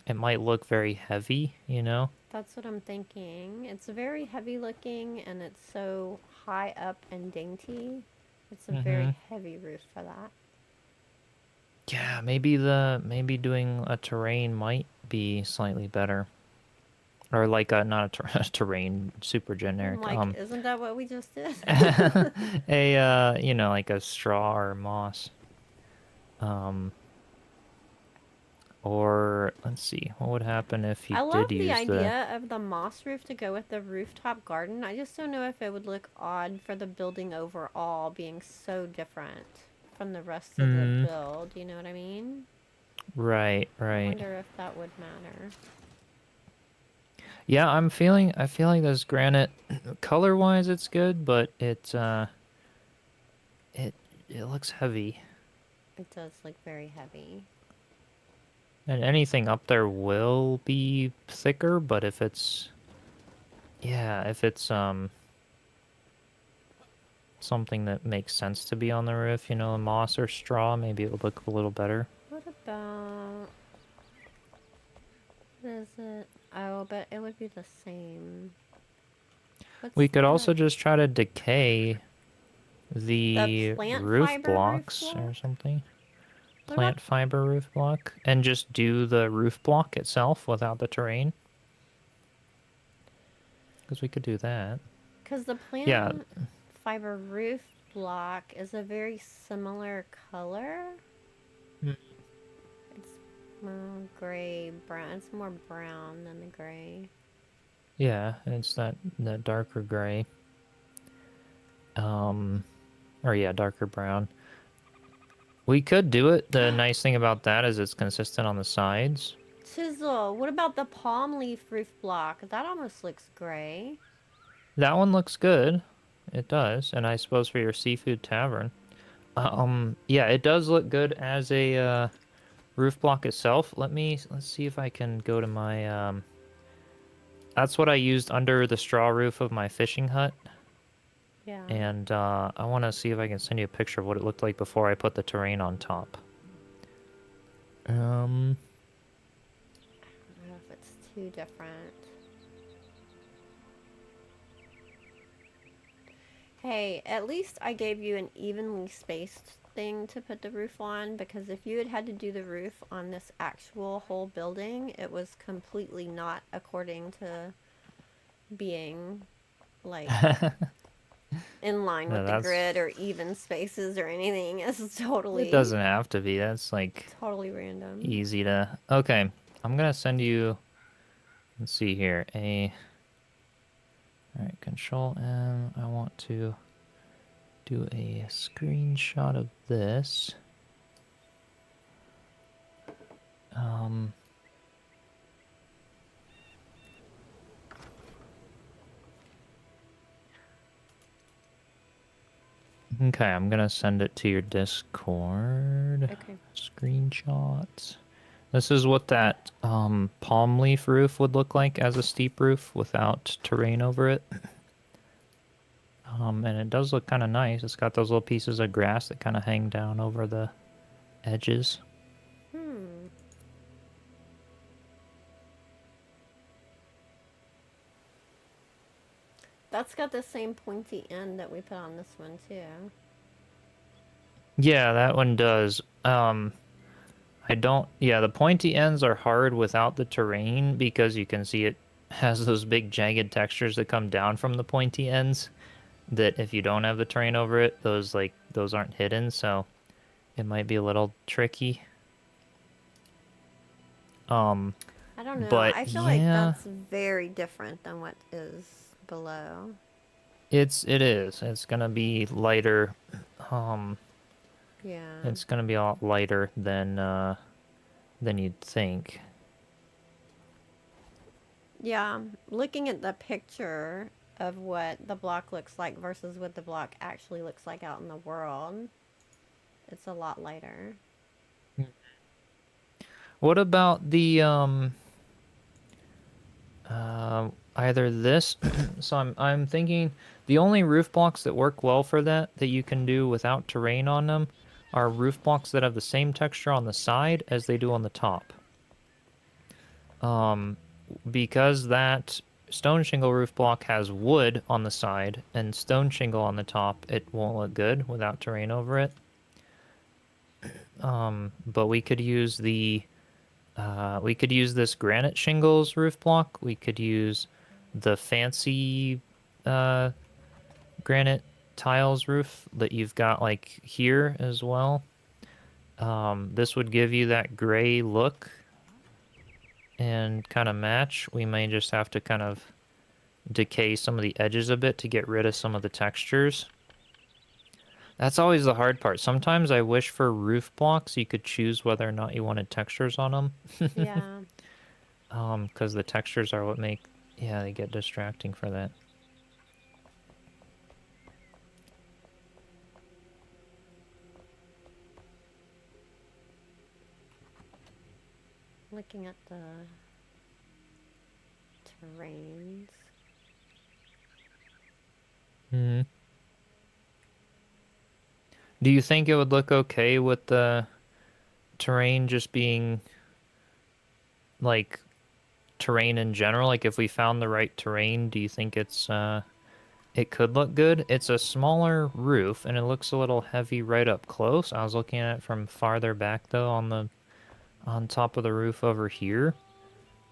it might look very heavy, you know? That's what I'm thinking. It's very heavy looking and it's so high up and dainty. It's a very heavy roof for that. Yeah, maybe doing a terrain might be slightly better. Or like a, not a terrain, super generic. Like, isn't that what we just did? You know, like a straw or moss. Or let's see, what would happen if you I love did the use idea of the moss roof to go with the rooftop garden. I just don't know if it would look odd for the building overall being so different from the rest of the build. You know what I mean? Right, I right. wonder if that would matter. Yeah, I feel like this granite, color-wise it's good, but it looks heavy. It does look very heavy. And anything up there will be thicker, but if it's, yeah, if it's something that makes sense to be on the roof, you know, moss or straw, maybe it would look a little better. What about... What is it? Oh, but it would be the same. We could also just try to decay the plant roof fiber blocks roof block? or something. What Plant about... fiber roof block. And just do the roof block itself without the terrain. Because we could do that. Because the plant fiber roof block is a very similar color. It's more gray, brown. It's more brown than the gray. Yeah, it's that darker gray. Or yeah, darker brown. We could do it. The nice thing about that is it's consistent on the sides. Chisel, what about the palm leaf roof block? That almost looks gray. That one looks good. It does. And I suppose for your Seafood Tavern. Yeah, it does look good as a roof block itself. Let's see if I can go to my that's what I used under the straw roof of my fishing hut. Yeah. And I want to see if I can send you a picture of what it looked like before I put the terrain on top. I don't know if it's too different. Hey, at least I gave you an evenly spaced thing to put the roof on, because if you had to do the roof on this actual whole building, it was completely not according to being like in line with the grid or even spaces or anything. It's totally... It doesn't have to be. That's like totally random. Easy to... Okay, I'm gonna send you... Let's see here. Alright, Control M. I want to do a screenshot of this. Okay, I'm gonna send it to your Discord. Okay. Screenshots. This is what that palm leaf roof would look like as a steep roof without terrain over it. And it does look kind of nice. It's got those little pieces of grass that kind of hang down over the edges. That's got the same pointy end that we put on this one too. Yeah, that one does. Yeah, the pointy ends are hard without the terrain because you can see it has those big jagged textures that come down from the pointy ends. That if you don't have the terrain over it, those aren't hidden, so it might be a little tricky. Um, I don't know. but I feel like yeah, that's very different than what is below. it is. It's gonna be lighter. Um, Yeah. it's gonna be a lot lighter than you'd think. Yeah. Looking at the picture of what the block looks like versus what the block actually looks like out in the world, it's a lot lighter. What about the either this? So I'm thinking the only roof blocks that work well for that you can do without terrain on them are roof blocks that have the same texture on the side as they do on the top. Because that stone shingle roof block has wood on the side and stone shingle on the top, it won't look good without terrain over it. But we could use this granite shingles roof block. We could use the fancy granite tiles roof that you've got like here as well. This would give you that gray look and kind of match. We may just have to kind of decay some of the edges a bit to get rid of some of the textures. That's always the hard part. Sometimes I wish for roof blocks you could choose whether or not you wanted textures on them. Yeah. Because the textures are what make, yeah, they get distracting for that. Looking at the terrains. Hmm. Do you think it would look okay with the terrain just being like terrain in general? Like if we found the right terrain, do you think it could look good? It's a smaller roof and it looks a little heavy right up close. I was looking at it from farther back though on top of the roof over here.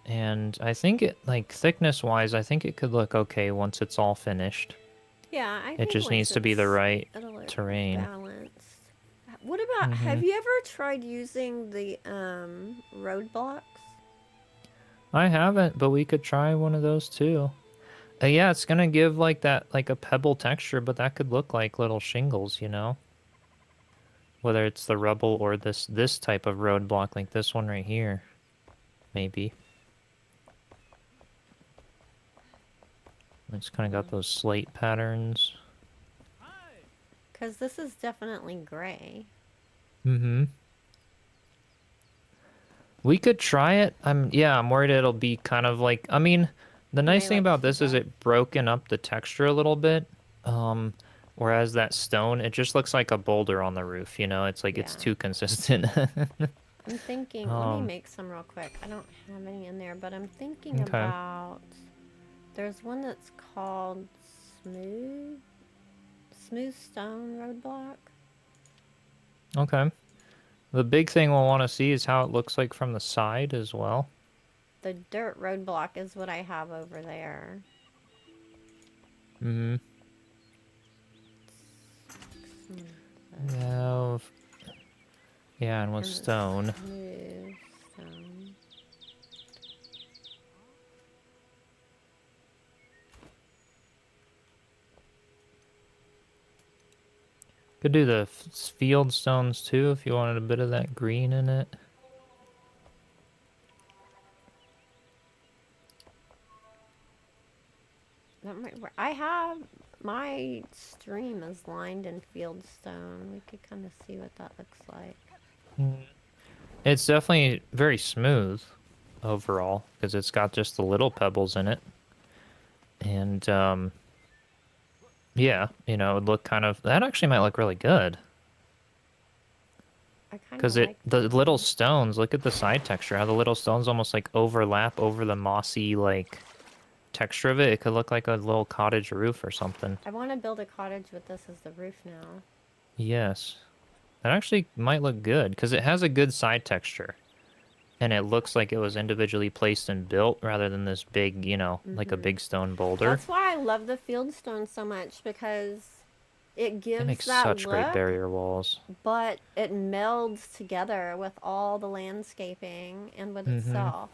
And I think it, like thickness wise, I think it could look okay once it's all finished. Yeah, I It think just needs once to be the right it'll look terrain. balanced. What about, Hmm. have you ever tried using the roadblocks? I haven't, but we could try one of those too. Yeah, it's gonna give like that, like a pebble texture, but that could look like little shingles, you know? Whether it's the rubble or this type of roadblock, like this one right here, maybe. It's kind of got those slate patterns. Because this is definitely gray. Mm-hmm. We could try it. I'm worried it'll be kind of like, I mean, the nice May thing look about too this is dark. it broken up the texture a little bit. Whereas that stone, it just looks like a boulder on the roof, you know? It's like it's Yeah. too consistent. I'm thinking, let me make some real quick. I don't have any in there, but I'm thinking Okay. about, there's one that's called smooth stone roadblock. Okay. The big thing we'll want to see is how it looks like from the side as well. The dirt roadblock is what I have over there. Mm-hmm. Yeah, and with And the stone. smooth stone. Could do the field stones too if you wanted a bit of that green in it. I have, my stream is lined in field stone. We could kind of see what that looks like. It's definitely very smooth overall because it's got just the little pebbles in it. And yeah, you know, it would look kind of, that actually might look really good. I kind Because of like the that. little stones, look at the side texture, how the little stones almost like overlap over the mossy like texture of it. It could look like a little cottage roof or something. I want to build a cottage with this as the roof now. Yes. That actually might look good because it has a good side texture. and it looks like it was individually placed and built rather than this big, you know, like a Mm-hmm. big stone boulder. That's why I love the field stone so much, because it They gives make that such great look, barrier walls. but it melds together with all the landscaping and with Mm-hmm. itself.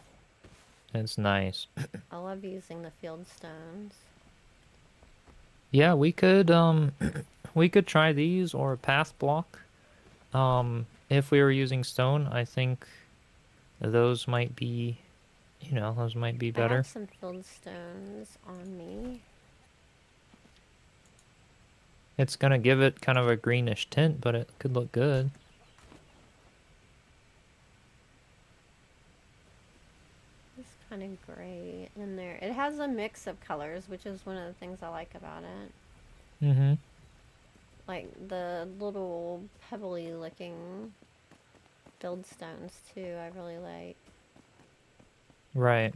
It's nice. I love using the field stones. Yeah, we could try these or a path block. If we were using stone, I think those might be, you know, those might be I have better. some field stones on me. It's gonna give it kind of a greenish tint, but it could look good. It's kind of gray in there. It has a mix of colors, which is one of the things I like about it. Mm-hmm. Like the little pebbly looking field stones too, I really like. Right.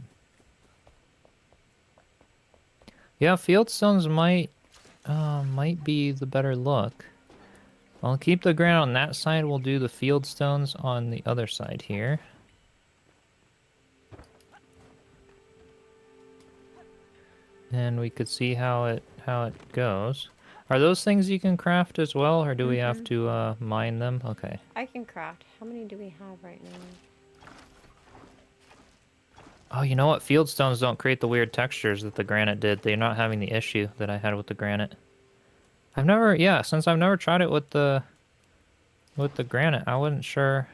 Yeah, field stones might be the better look. I'll keep the granite on that side. We'll do the field stones on the other side here. And we could see how it goes. Are those things you can craft as well, or do we have to mine them? Okay. I can craft. How many do we have right now? Oh, you know what? Field stones don't create the weird textures that the granite did. They're not having the issue that I had with the granite. Since I've never tried it with the granite, I wasn't sure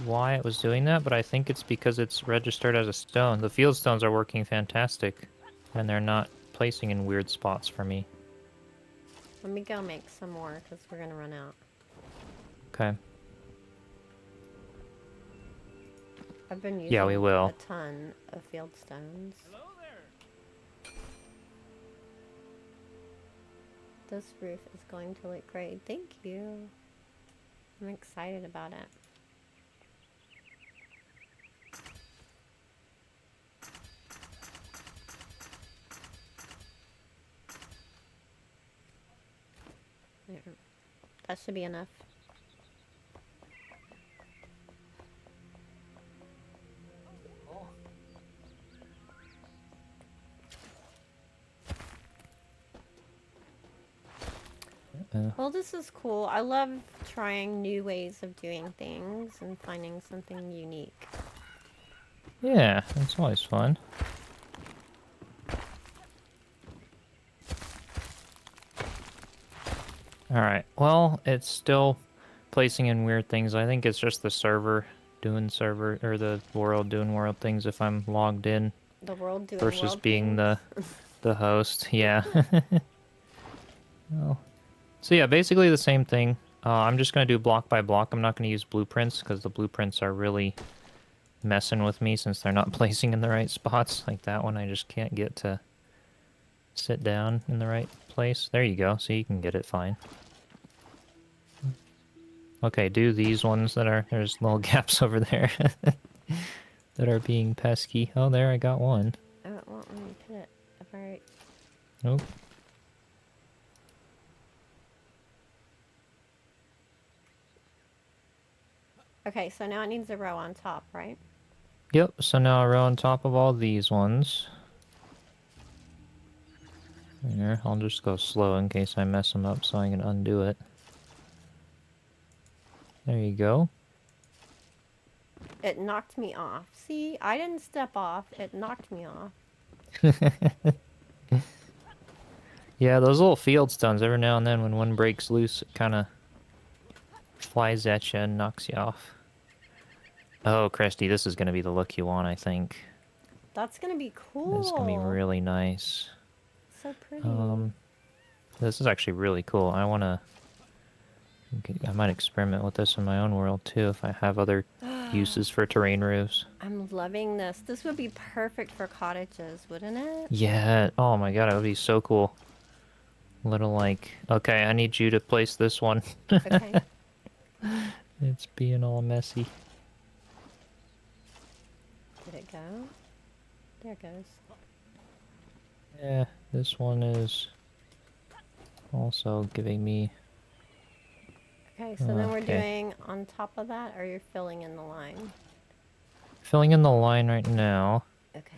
why it was doing that, but I think it's because it's registered as a stone. The field stones are working fantastic, and they're not placing in weird spots for me. Let me go make some more because we're going to run out. Okay. I've been using Yeah, we will. a ton of field stones. Hello there. This roof is going to look great. Thank you. I'm excited about it. There. That should be enough. Well, this is cool. I love trying new ways of doing things and finding something unique. Yeah, it's always fun. Alright, well, it's still placing in weird things. I think it's just the server doing server, or the world doing world things if I'm logged in. The world doing Versus world being things. the host, yeah. Well, so yeah, basically the same thing. I'm just going to do block by block. I'm not going to use blueprints because the blueprints are really messing with me since they're not placing in the right spots. Like that one, I just can't get to sit down in the right place. There you go. So you can get it fine. Okay, do these ones that are... There's little gaps over there that are being pesky. Oh, there, I got one. Oh, it won't let me put it up right. Nope. Okay, so now it needs a row on top, right? Yep, so now a row on top of all these ones. Here, I'll just go slow in case I mess them up so I can undo it. There you go. It knocked me off. See, I didn't step off. It knocked me off. Yeah, those little field stones, every now and then when one breaks loose, it kind of flies at you and knocks you off. Oh, Kristi, this is going to be the look you want, I think. That's gonna be cool. This is going to be really nice. So pretty. This is actually really cool. I might experiment with this in my own world too if I have other uses for terrain roofs. I'm loving this. This would be perfect for cottages, wouldn't it? Yeah. Oh my god, it would be so cool. Little like, okay, I need you to place this one. Okay. It's being all messy. Did it go? There it goes. Yeah, this one is also giving me Okay, so then we're Okay. doing on top of that, or you're filling in the line? Filling in the line right now. Okay.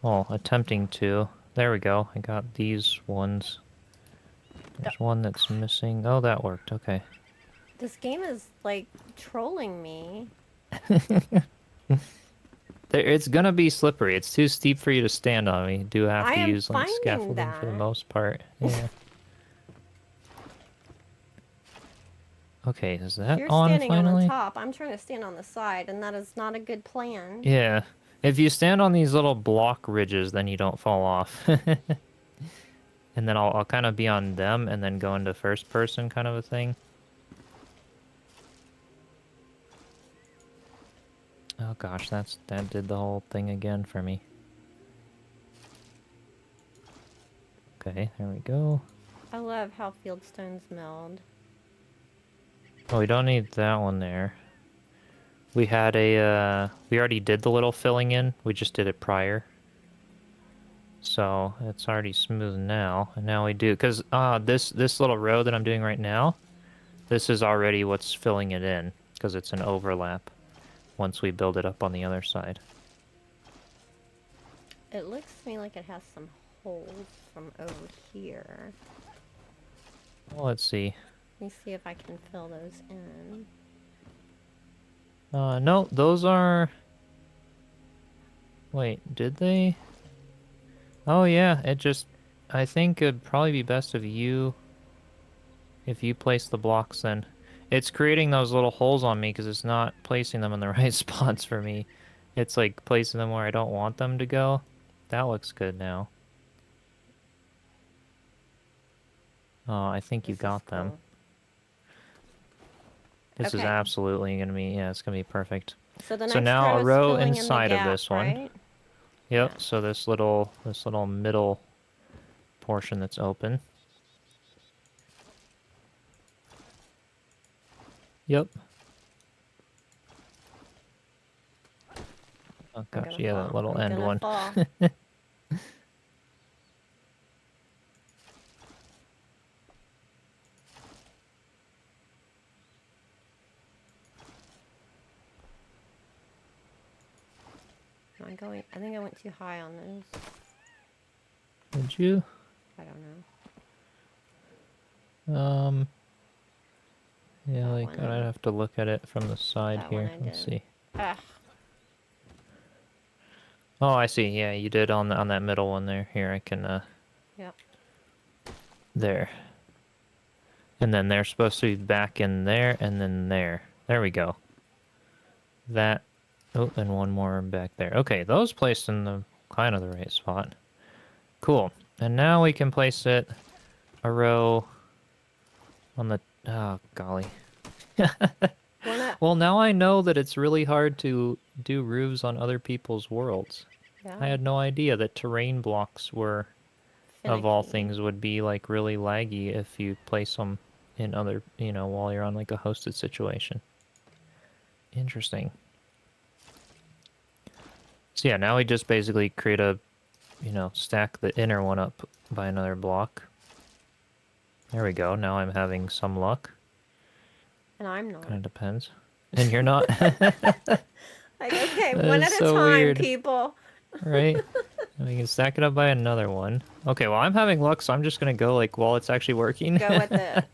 Well, attempting to. There we go. I got these ones. There's one that's missing. Oh, that worked. Okay. This game is, like, trolling me. It's gonna be slippery. It's too steep for you to stand on. We do have I to am use like finding scaffolding for the that. most part. Yeah. Okay, is that You're on standing on the finally? top. I'm trying to stand on the side, and that is not a good plan. Yeah. If you stand on these little block ridges, then you don't fall off. And then I'll kind of be on them and then go into first person kind of a thing. Oh gosh, that did the whole thing again for me. Okay, there we go. I love how fieldstones meld. Oh, we don't need that one there. We had a, we already did the little filling in. We just did it prior. So, it's already smooth now. And now we do, because this little row that I'm doing right now, this is already what's filling it in, because it's an overlap once we build it up on the other side. It looks to me like it has some holes from over here. Well, let's see. Let me see if I can fill those in. No, those are... Wait, did they? Oh yeah, it just... I think it'd probably be best if you place the blocks then. It's creating those little holes on me because it's not placing them in the right spots for me. It's like placing them where I don't want them to go. That looks good now. Oh, I think you This is got them. cool. This is Okay. absolutely gonna be, yeah, it's gonna be perfect. So the So next now a is row filling in the inside of gap, this one. right? Yep, Yeah. so this little middle portion that's open. Yep. Oh I'm gosh, gonna yeah, that fall. little I'm end gonna one. fall. Am I going? I think I went too high on those. Did you? I don't know. Yeah, That like, one I'd I- have to look at it from the side that one here. I Let's did. see. Ugh. Oh, I see. Yeah, you did on that middle one there. Here, I can, Yep. there. And then they're supposed to be back in there, and then there. There we go. That. Oh, and one more back there. Okay, those placed in the kind of the right spot. Cool. And now we can place it a row on the... Oh, golly. Wanna? Well, now I know that it's really hard to do roofs on other people's worlds. Yeah. I had no idea that terrain blocks were, of all Finicky. things, would be, like, really laggy if you place them in other, you know, while you're on, like, a hosted situation. Interesting. So yeah, now we just basically create a, you know, stack the inner one up by another block. There we go. Now I'm having some luck. And I'm not. Kind of depends. And you're not? Like, okay, That one is at a so time, weird. people. Right? And we can stack it up by another one. Okay, well, I'm having luck, so I'm just going to go, like, while it's actually working. Go with it.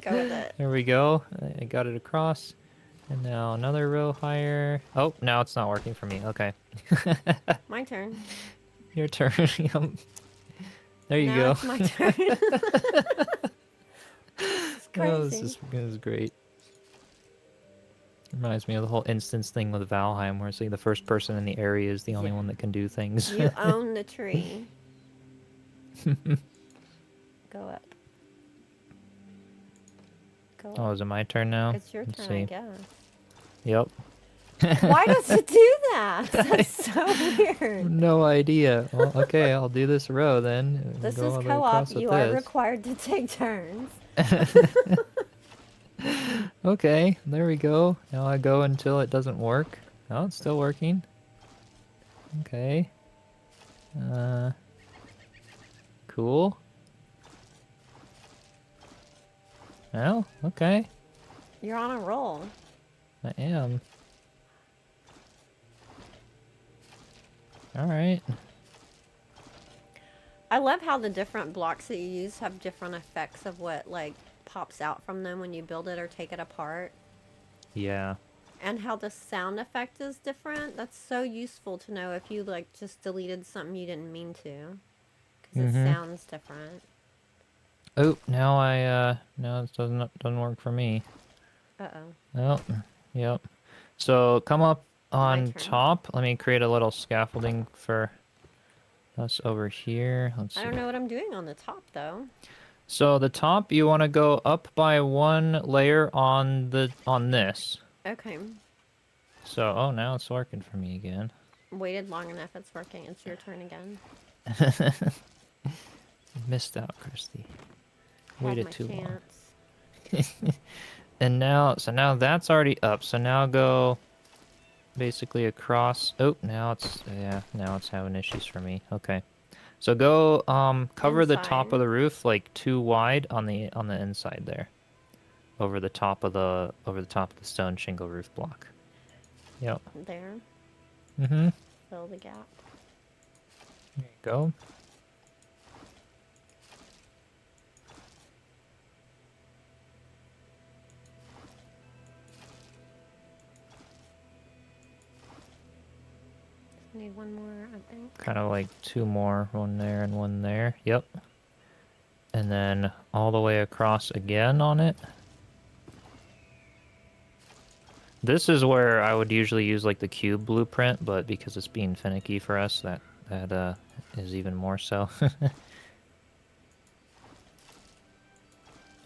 Go with it. There we go. I got it across. And now another row higher. Oh, now it's not working for me. Okay. My turn. Your turn. Yep. There you Now go. it's my turn. It's crazy. Oh, this is great. Reminds me of the whole instance thing with Valheim, where it's like the first person in the area is the only Yeah. one that can do things. You own the tree. Go up. Go up. Oh, is it my turn now? It's your Let's turn, I see. guess. Yep. Why does it do that? That's so weird. No idea. Well, okay, I'll do this row then. This Go is all the way co-op. across with You are this. required to take turns. Okay, there we go. Now I go until it doesn't work. Oh, it's still working. Okay. Cool. Well, okay. You're on a roll. I am. All right. I love how the different blocks that you use have different effects of what like pops out from them when you build it or take it apart. Yeah. And how the sound effect is different. That's so useful to know if you like just deleted something you didn't mean to. Because it sounds different. Oh, now now it doesn't work for me. Uh-oh. Oh, yep. So come up My on turn. top. Let me create a little scaffolding for us over here. Let's I see. don't know what I'm doing on the top though. So the top, you want to go up by one layer on this. Okay. So, oh, now it's working for me again. Waited long enough, it's working. It's your turn again. Missed out, Kristi. Had Waited my too long. chance. And now, so now that's already up. So now go basically across. Oh, now it's, yeah, now it's having issues for me. Okay. So go cover the top Inside. of the roof like too wide on the inside there. Over the top of the stone shingle roof block. Yep. There. Mm-hmm. Fill the gap. There you go. Need one more, I think. Kind of like two more, one there and one there. Yep. And then all the way across again on it. This is where I would usually use like the cube blueprint, but because it's being finicky for us, that is even more so.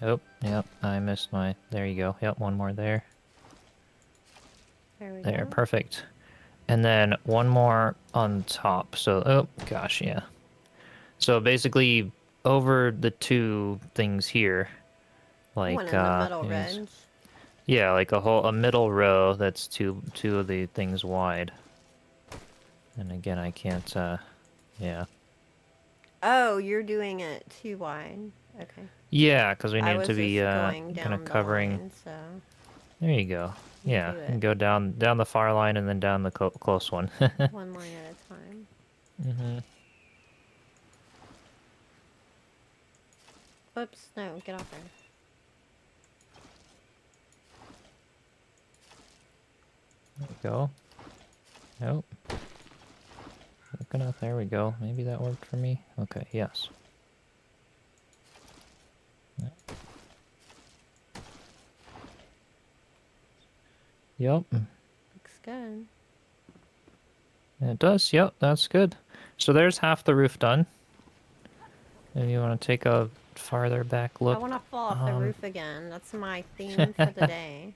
Oh, yep, I missed my... There you go. Yep, one more there. There we There, go. perfect. And then one more on top. So, oh, gosh, yeah. So basically, over the two things here, like, One in the middle is- ridge. yeah, like a middle row that's two of the things wide. And again, I can't, yeah. Oh, you're doing it too wide. Okay. Yeah, because we I need was to be, just going kind down of the covering... line, so There you go. you Yeah, do and it go down the far line and then down the close one. one line at a time. Mm-hmm. Whoops, no, get off there. There we go. Nope. Looking up, there we go. Maybe that worked for me. Okay, yes. Yep. Looks good. It does. Yep, that's good. So there's half the roof done. If you want to take a farther back look. I want to fall off the roof again. That's my theme for the day.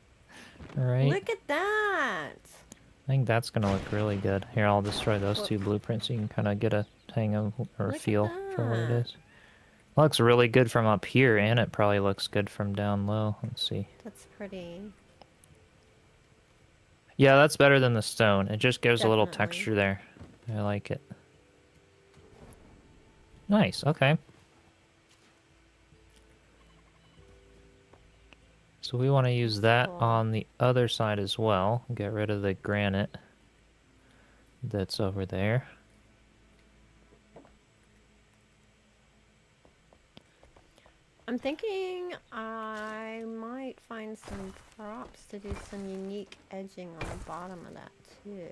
Right. Look at that! I think that's going to look really good. Here, I'll destroy those two blueprints so you can kind of get a hang of or Look at feel for what it that. is. Looks really good from up here, and it probably looks good from down low. Let's see. That's pretty. Yeah, that's better than the stone. It just gives a little Definitely. texture there. I like it. Nice, okay. So we want to use that Cool. on the other side as well. Get rid of the granite that's over there. I'm thinking I might find some props to do some unique edging on the bottom of that too.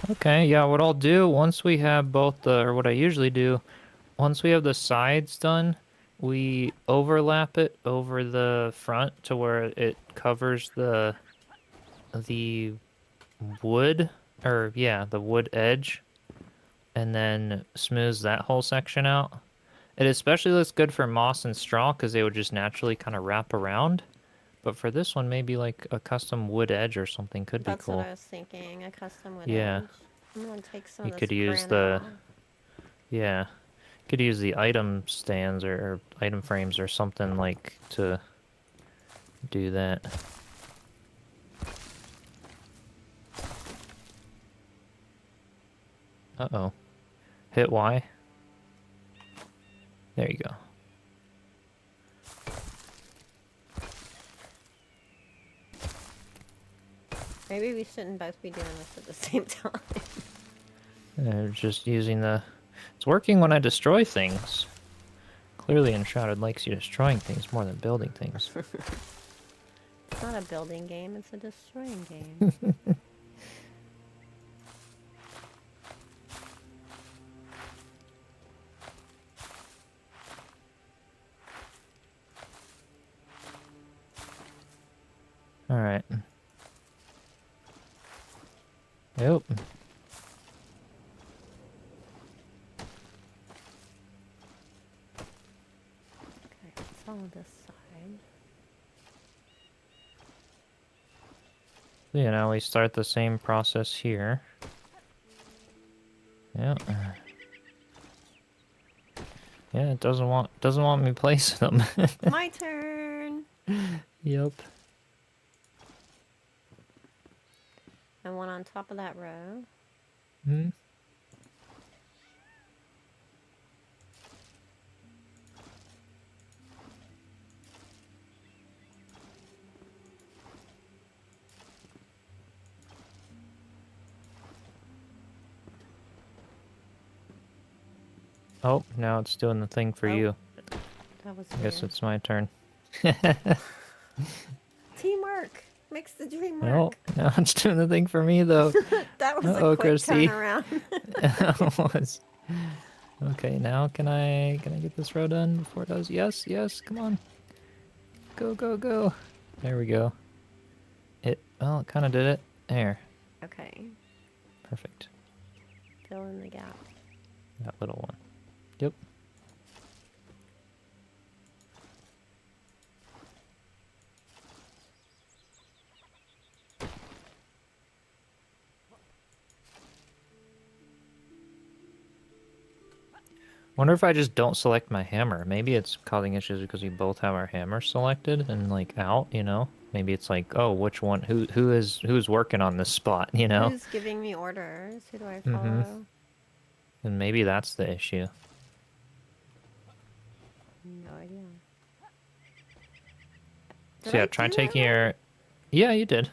Okay, yeah, what I'll do once we have both the, or what I usually do, once we have the sides done, we overlap it over the front to where it covers the wood, or yeah, the wood edge, and then smooths that whole section out. It especially looks good for moss and straw because they would just naturally kind of wrap around. But for this one, maybe like a custom wood edge or something could be cool. That's what I was thinking, a custom wood Yeah. edge. I'm gonna take some You of this could use granite off. yeah, could use the item stands or item frames or something like to do that. Uh-oh. Hit Y. There you go. Maybe we shouldn't both be doing this at the same time. They're just using the... It's working when I destroy things. Clearly Enshrouded likes you destroying things more than building things. It's not a building game, it's a destroying game. Alright. Yep. Okay, let's follow this side. Yeah, now we start the same process here. Yeah. Yeah, it doesn't want me placing them. My turn! Yep. And one on top of that row. Hmm. Oh, now it's doing the thing for Oh, you. That was I guess weird. it's my turn. Teamwork makes the dream work. No, now it's doing the thing for me though. That was Uh-oh, a quick Kristi. turnaround. Okay, now can I get this row done before it does? Yes, yes, come on. Go, go, go. There we go. It kind of did it. There. Okay, Perfect. fill in the gap. That little one. Yep. Wonder if I just don't select my hammer. Maybe it's causing issues because we both have our hammer selected and like out, you know? Maybe it's like, oh, which one who's working on this spot, you know? Who's giving me orders? Who do I Mhm. follow? And maybe that's the issue. No idea. So Did yeah, I try do taking that one? your... Yeah, you did.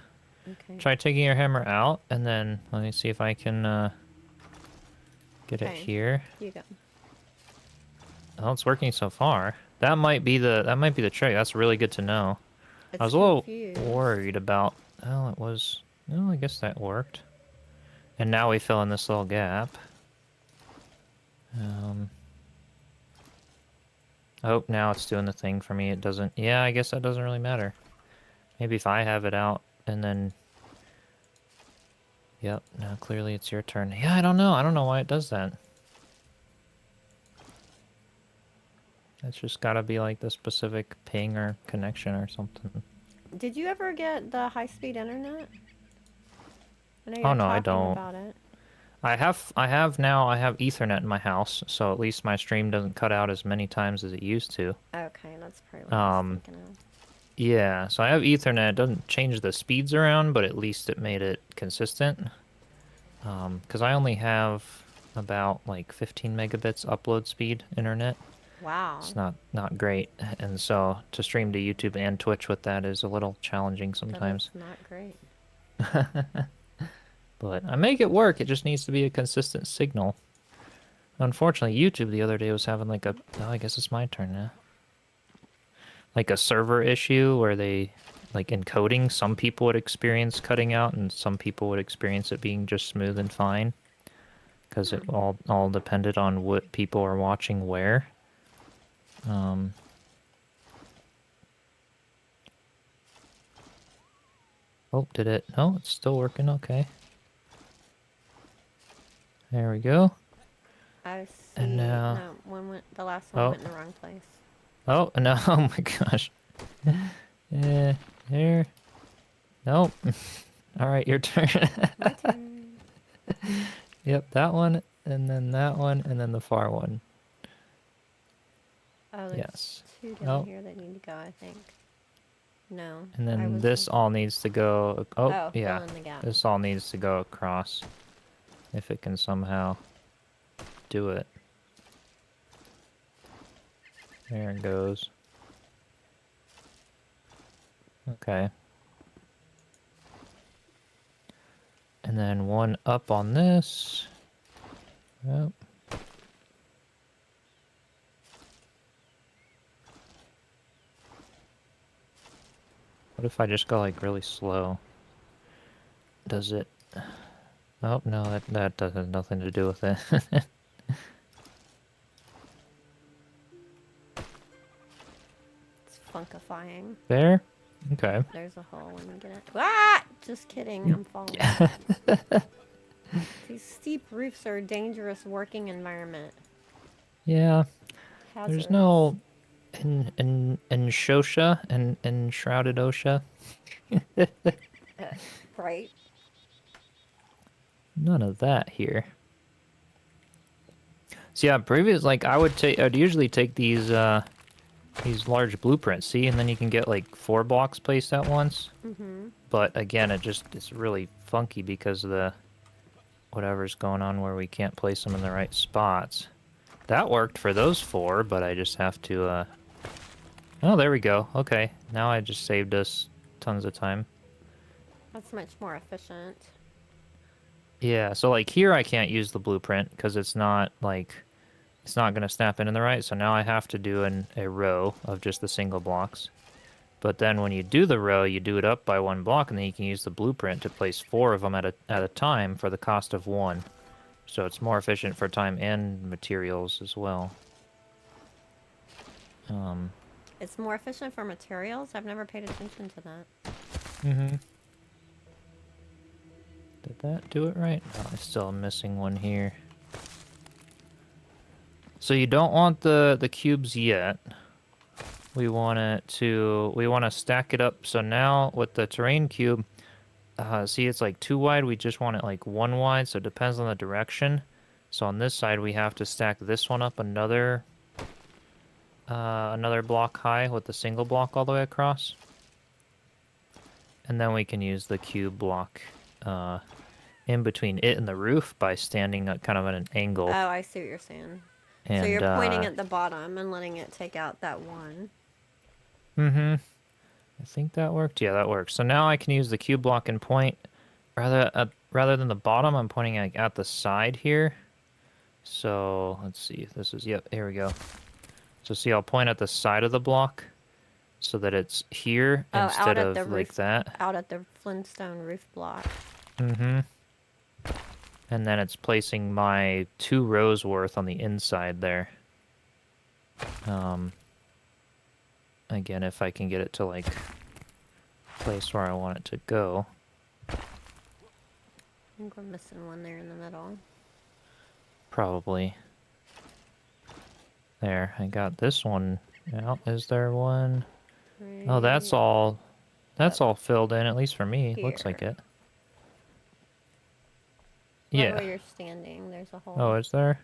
Okay. Try taking your hammer out, and then let me see if I can get it Okay. here. You go. Oh, it's working so far. That might be the trick. That's really good to know. It's I was a little confused. worried about... Oh, it was... No, I guess that worked. And now we fill in this little gap. Oh, now it's doing the thing for me. It doesn't... Yeah, I guess that doesn't really matter. Maybe if I have it out, and then... Yep, now clearly it's your turn. Yeah, I don't know. I don't know why it does that. It's just gotta be like the specific ping or connection or something. Did you ever get the high-speed internet? I know Oh you're no, I talking don't. about it. I have Ethernet in my house, so at least my stream doesn't cut out as many times as it used to. Okay, that's probably what I was thinking of. Yeah, so I have Ethernet. It doesn't change the speeds around, but at least it made it consistent. Because I only have about like 15 megabits upload speed internet. Wow. It's not great, and so to stream to YouTube and Twitch with that is a little challenging sometimes. That is not great. But I make it work. It just needs to be a consistent signal. Unfortunately, YouTube the other day was having like a... Oh, I guess it's my turn now. Like a server issue where they... Like encoding, some people would experience cutting out and some people would experience it being just smooth and fine. Because it all depended on what people are watching where. Oh, did it? Oh, it's still working. Okay. There we go. I see. And now... No, the last one Oh. went in the wrong place. Oh, no. Oh my gosh. Yeah, there. Nope. Alright, your turn. My turn. Yep, that one, and then that one, and then the far one. Oh, there's Yes. two down Oh. here that need to go, I think. No. And I then was this in- all needs to go... Oh, Oh, fill yeah. in the gap. This all needs to go across. If it can somehow do it. There it goes. Okay. And then one up on this. Yep. What if I just go like really slow? Does it? Oh no, that does have nothing to do with it. It's funkifying. There? Okay. There's a hole when you get it. Ah! Just kidding, I'm falling. These steep roofs are a dangerous working environment. Yeah. Hazardous. There's no Enshosha and Enshrouded OSHA. Right? None of that here. So yeah, like I'd usually take these large blueprints, see, and then you can get like 4 blocks placed at once. Mm-hmm. But again, it's really funky because of the whatever's going on where we can't place them in the right spots. That worked for those 4, but I just have to oh, there we go. Okay, now I just saved us tons of time. That's much more efficient. Yeah, so like here I can't use the blueprint because it's not going to snap in the right, so now I have to do a row of just the single blocks. But then when you do the row, you do it up by 1 block, and then you can use the blueprint to place 4 of them at a time for the cost of 1. So it's more efficient for time and materials as well. It's more efficient for materials? I've never paid attention to that. Mm-hmm. Did that do it right? No, I still am missing one here. So you don't want the cubes yet. We want to stack it up. So now with the terrain cube, see it's like 2 wide. We just want it like 1 wide. So it depends on the direction. So on this side, we have to stack this one up another block high with the single block all the way across. And then we can use the cube block in between it and the roof by standing at kind of at an angle. Oh, I see what you're saying. And, so you're pointing at the bottom and letting it take out that 1. Mm-hmm. I think that worked. Yeah, that works. So now I can use the cube block and point rather than the bottom. I'm pointing at the side here. So let's see if this is, yep, here we go. So see, I'll point at the side of the block so that it's here instead of like that. Out at the Flintstone roof block. Mm-hmm. And then it's placing my 2 rows worth on the inside there. Again, if I can get it to like place where I want it to go. I think we're missing one there in the middle. Probably. There, I got this one out. Is there one? Right. Oh, that's all filled in, at least for me. Here. Looks like it. Right Yeah. where you're standing, there's a hole. Oh, is there?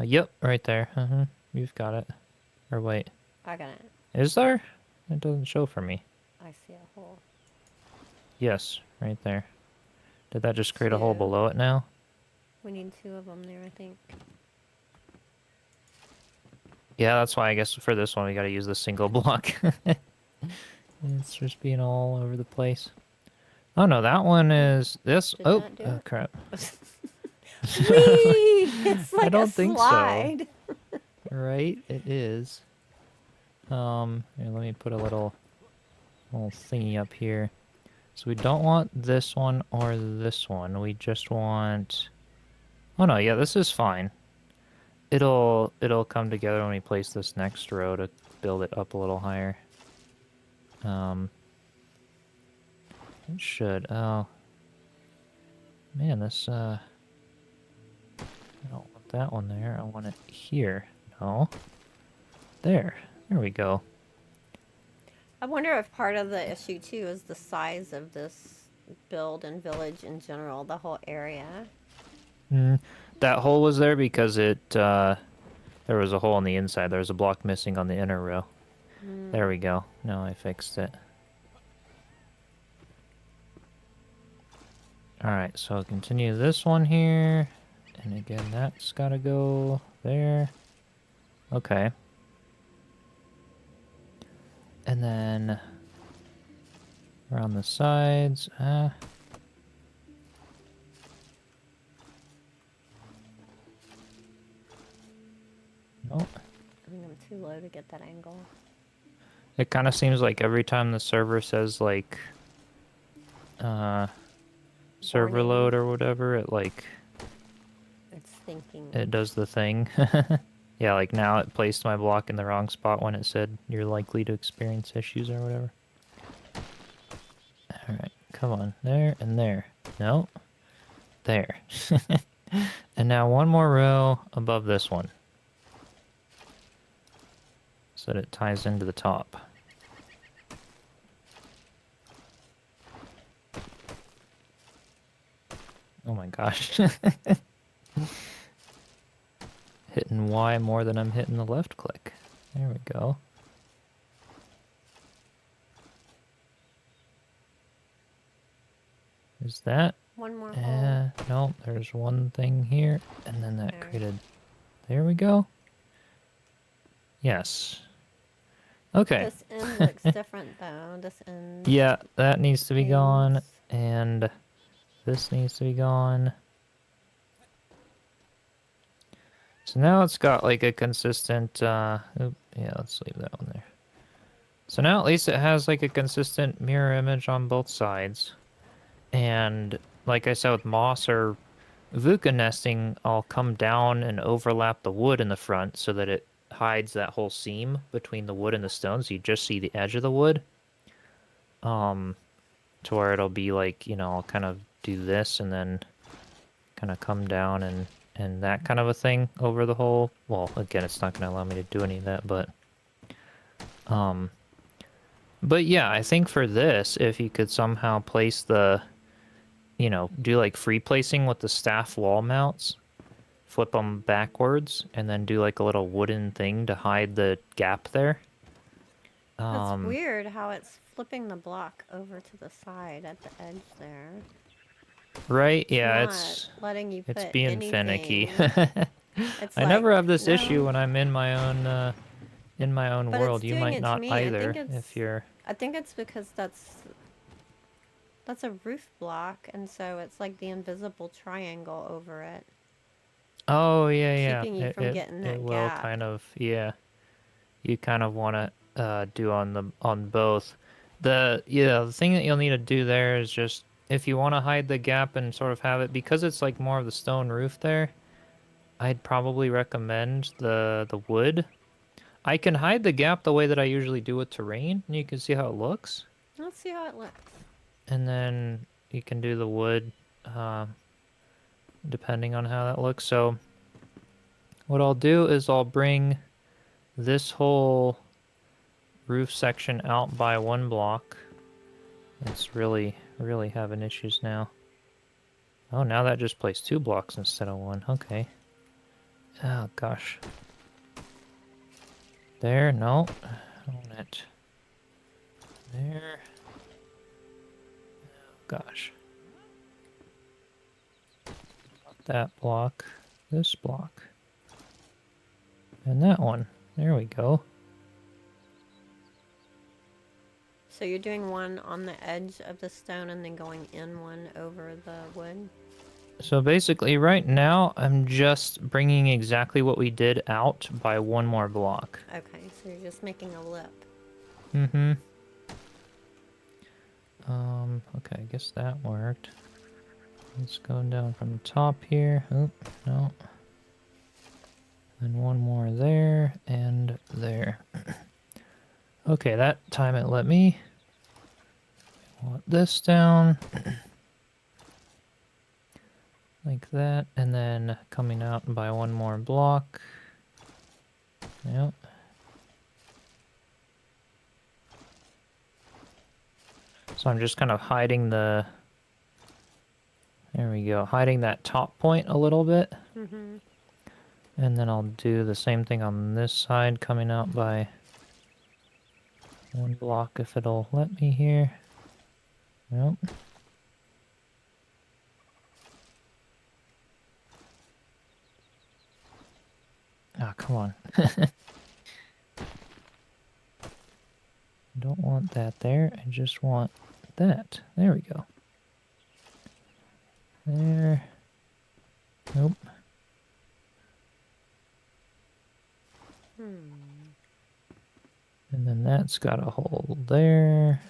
Yep, right there. You've got it. Or wait. I got it. Is there? It doesn't show for me. I see a hole. Yes, right there. Did that just create a hole 2. below it now? We need 2 of them there, I think. Yeah, that's why I guess for this one we gotta use the single block. It's just being all over the place. Oh no, that one is this. Did Oh, that do it? crap. Whee! It's like I don't a think slide. so. Right, it is. Here, let me put a little thingy up here. So we don't want this one or this one. We just want. Oh no, yeah, this is fine. It'll come together when we place this next row to build it up a little higher. It should. Oh. Man, this, I don't want that one there. I want it here. No. There. There we go. I wonder if part of the issue too is the size of this build and village in general, the whole area. That hole was there because there was a hole on the inside. There was a block missing on the inner row. There we go. Now I fixed it. Alright, so I'll continue this one here. And again, that's gotta go there. Okay. And then around the sides. putting them too low to get that angle. It kind of seems like every time the server says like server Warning. load or whatever, it like It's thinking. it does the thing. Yeah, like now it placed my block in the wrong spot when it said you're likely to experience issues or whatever. Alright, come on. There and there. No. There. And now one more row above this one. So that it ties into the top. Oh my gosh. Hitting Y more than I'm hitting the left click. There we go. Is that? One more hole. No, there's one thing here, and then that There. created... There we go. Yes. Okay. This end looks different though. This end. Yeah, that needs to be gone, ends. and this needs to be gone. So now it's got like a consistent, yeah, let's leave that one there. So now at least it has like a consistent mirror image on both sides. And like I said with moss or Vuka nesting, I'll come down and overlap the wood in the front so that it hides that whole seam between the wood and the stone, so you just see the edge of the wood. To where it'll be like, you know, I'll kind of do this and then kind of come down and that kind of a thing over the whole... Well, again, it's not going to allow me to do any of that, but yeah, I think for this, if you could somehow place the, you know, do like free placing with the staff wall mounts, flip them backwards, and then do like a little wooden thing to hide the gap there. That's weird how it's flipping the block over to the side at the edge there. Right? Yeah, Not it's letting you put being anything. finicky. It's I never like, have this no. issue when I'm in my own But world. it's You doing might it to not me. I either think it's- if you're... I think it's because that's a roof block, and so it's like the invisible triangle over it. Oh, yeah. Keeping you from getting that it will gap. kind of, yeah. You kind of want to do on both. The thing that you'll need to do there is just, if you want to hide the gap and sort of have it, because it's like more of the stone roof there, I'd probably recommend the wood. I can hide the gap the way that I usually do with terrain, and you can see how it looks. Let's see how it looks. And then you can do the wood, depending on how that looks. So what I'll do is I'll bring this whole roof section out by one block. It's really having issues now. Oh, now that just placed 2 blocks instead of 1. Okay. Oh, gosh. There, no. On it. There. Oh, gosh. That block. This block. And that one. There we go. So you're doing one on the edge of the stone and then going in one over the wood? So basically right now I'm just bringing exactly what we did out by 1 more block. Okay, so you're just making a lip. Mm-hmm. Okay, I guess that worked. Let's go down from the top here. Oh, no. And 1 more there and there. Okay, that time it let me. Want this down. Like that, and then coming out by 1 more block. Yep. So I'm just kind of hiding the... There we go. Hiding that top point a little bit. Mm-hmm. And then I'll do the same thing on this side, coming out by 1 block if it'll let me here. Yep. Ah, come on. Don't want that there. I just want that. There we go. There. Nope. Hmm. And then that's got a hole there.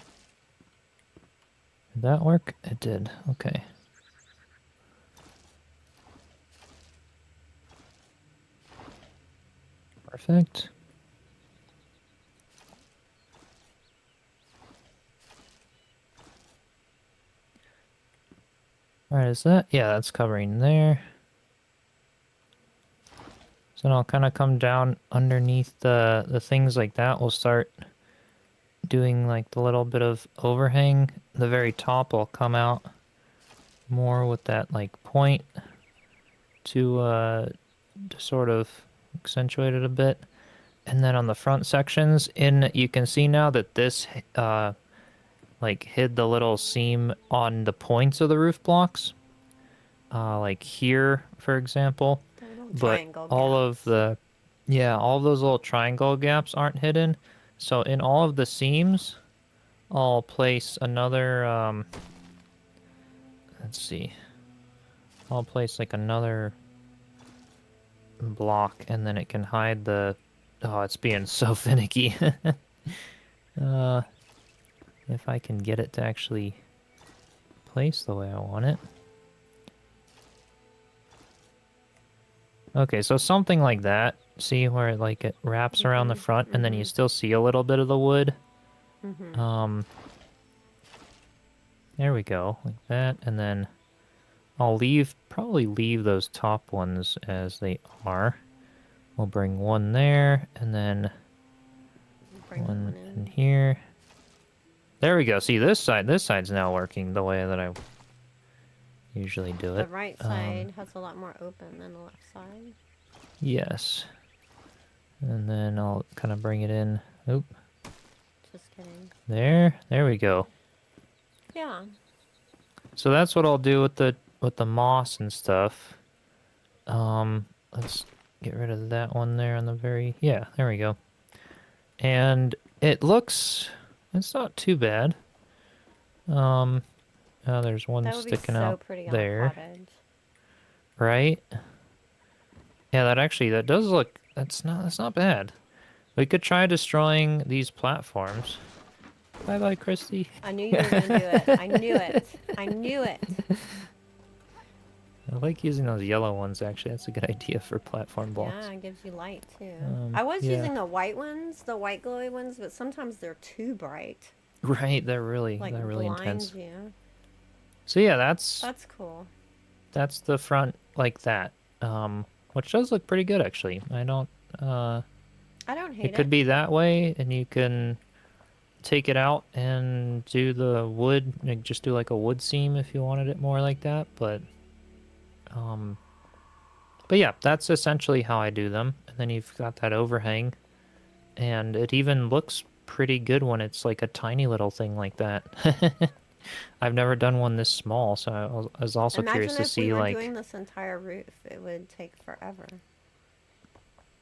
Did that work? It did. Okay. Perfect. Alright, is that? Yeah, that's covering there. So then I'll kind of come down underneath the things like that. We'll start doing like the little bit of overhang. The very top will come out more with that like point to sort of accentuate it a bit. And then on the front sections, you can see now that this like hid the little seam on the points of the roof blocks. Like here, for example. But all of the, yeah, all of those little triangle gaps aren't hidden. So in all of the seams, I'll place another, let's see. I'll place like another block and then it can hide the, oh, it's being so finicky. If I can get it to actually place the way I want it. Okay, so something like that. See where like it wraps around the front and then you still see a little bit of the wood. There we go, like that. And then I'll probably leave those top ones as they are. We'll bring one there and then one in here. There we go. See this side's now working the way that I usually do it. The right side has a lot more open than the left side. Yes. And then I'll kind of bring it in. Oop. Just kidding. There we go. Yeah. So that's what I'll do with the moss and stuff. Let's get rid of that one there on the very, yeah, there we go. And it's not too bad. There's one sticking out there. Right? Yeah, that does look, that's not bad. We could try destroying these platforms. Bye-bye, Kristi. I knew you were going to do it. I knew it. I knew it. I like using those yellow ones, actually. That's a good idea for platform blocks. Yeah, it gives you light, too. I was using the white ones, the white glowy ones, but sometimes they're too bright. Right, they're really intense. You. So yeah, that's cool. That's the front like that. Which does look pretty good, actually. I don't hate it. It could be that way, and you can take it out and do the wood, like just do like a wood seam if you wanted it more like that, but yeah, that's essentially how I do them. And then you've got that overhang, and it even looks pretty good when it's like a tiny little thing like that. I've never done one this small, so I was also curious to see, like... Imagine if we were doing this entire roof, it would take forever.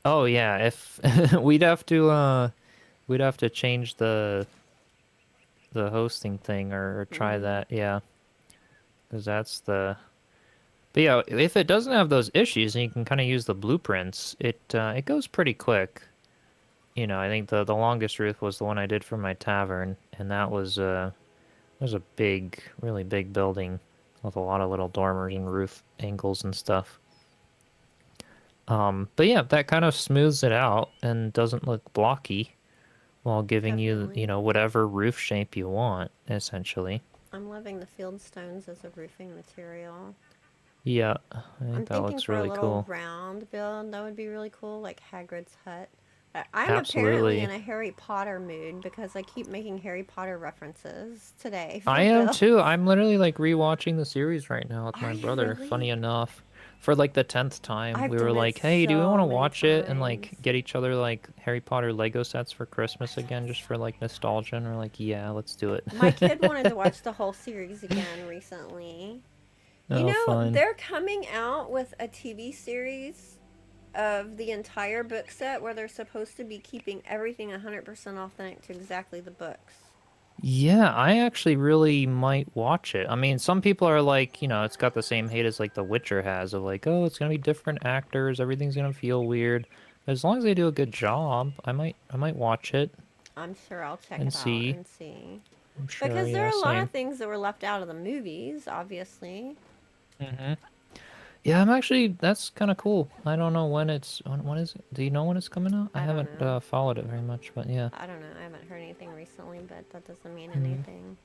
Oh yeah, if we'd have to change the hosting thing or try that, yeah. Because that's the... But yeah, if it doesn't have those issues and you can kind of use the blueprints, it goes pretty quick. You know, I think the longest roof was the one I did for my tavern, and that was a big, really big building with a lot of little dormers and roof angles and stuff. But yeah, that kind of smooths it out and doesn't look blocky while giving you know, whatever roof shape you want, essentially. I'm loving the field stones as a roofing material. Yeah, I think that looks really cool. I'm thinking for a little round build, that would be really cool, like Hagrid's hut. I'm apparently in a Harry Potter mood because I keep making Harry Potter references today. I am too. I'm literally like rewatching the series right now with my brother. Really? Funny enough, for like the 10th time, we were like, "Hey, do we want to watch it and like get each other like Harry Potter Lego sets for Christmas again, just for like nostalgia?" And we're like, "Yeah, let's do it." My kid wanted to watch the whole series again recently. You know, fun. They're coming out with a TV series of the entire book set where they're supposed to be keeping everything 100% authentic to exactly the books. Yeah, I actually really might watch it. I mean, some people are like, you know, it's got the same hate as like The Witcher has of like, oh, it's gonna be different actors, everything's gonna feel weird. As long as they do a good job, I might watch it. I'm sure I'll check and it out see. and see. I'm sure, Because there yeah, are a lot same. of things that were left out of the movies, obviously. Mm-hmm. Yeah, I'm actually, that's kind of cool. I don't know when it's, when is it? Do you know when it's coming out? I I don't haven't know. followed it very much, but yeah. I don't know. I haven't heard anything recently, but that doesn't mean Mm-hmm. anything.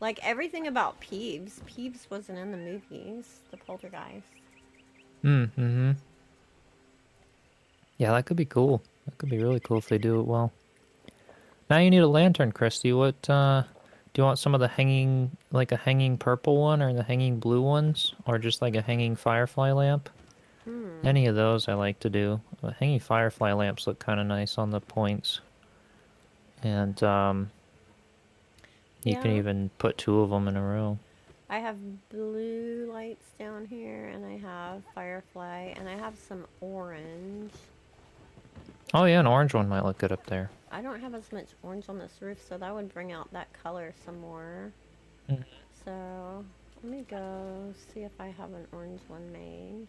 Like everything about Peeves. Peeves wasn't in the movies. The poltergeist. Mm-hmm. Yeah, that could be cool. That could be really cool if they do it well. Now you need a lantern, Kristi. What, do you want some of the hanging, like a hanging purple one or the hanging blue ones? Or just like a hanging firefly lamp? Hmm. Any of those I like to do. The hanging firefly lamps look kind of nice on the points. And, you can Yeah. even put 2 of them in a row. I have blue lights down here, and I have firefly, and I have some orange. Oh yeah, an orange one might look good up there. I don't have as much orange on this roof, so that would bring out that color some more. Mm. So let me go see if I have an orange one made.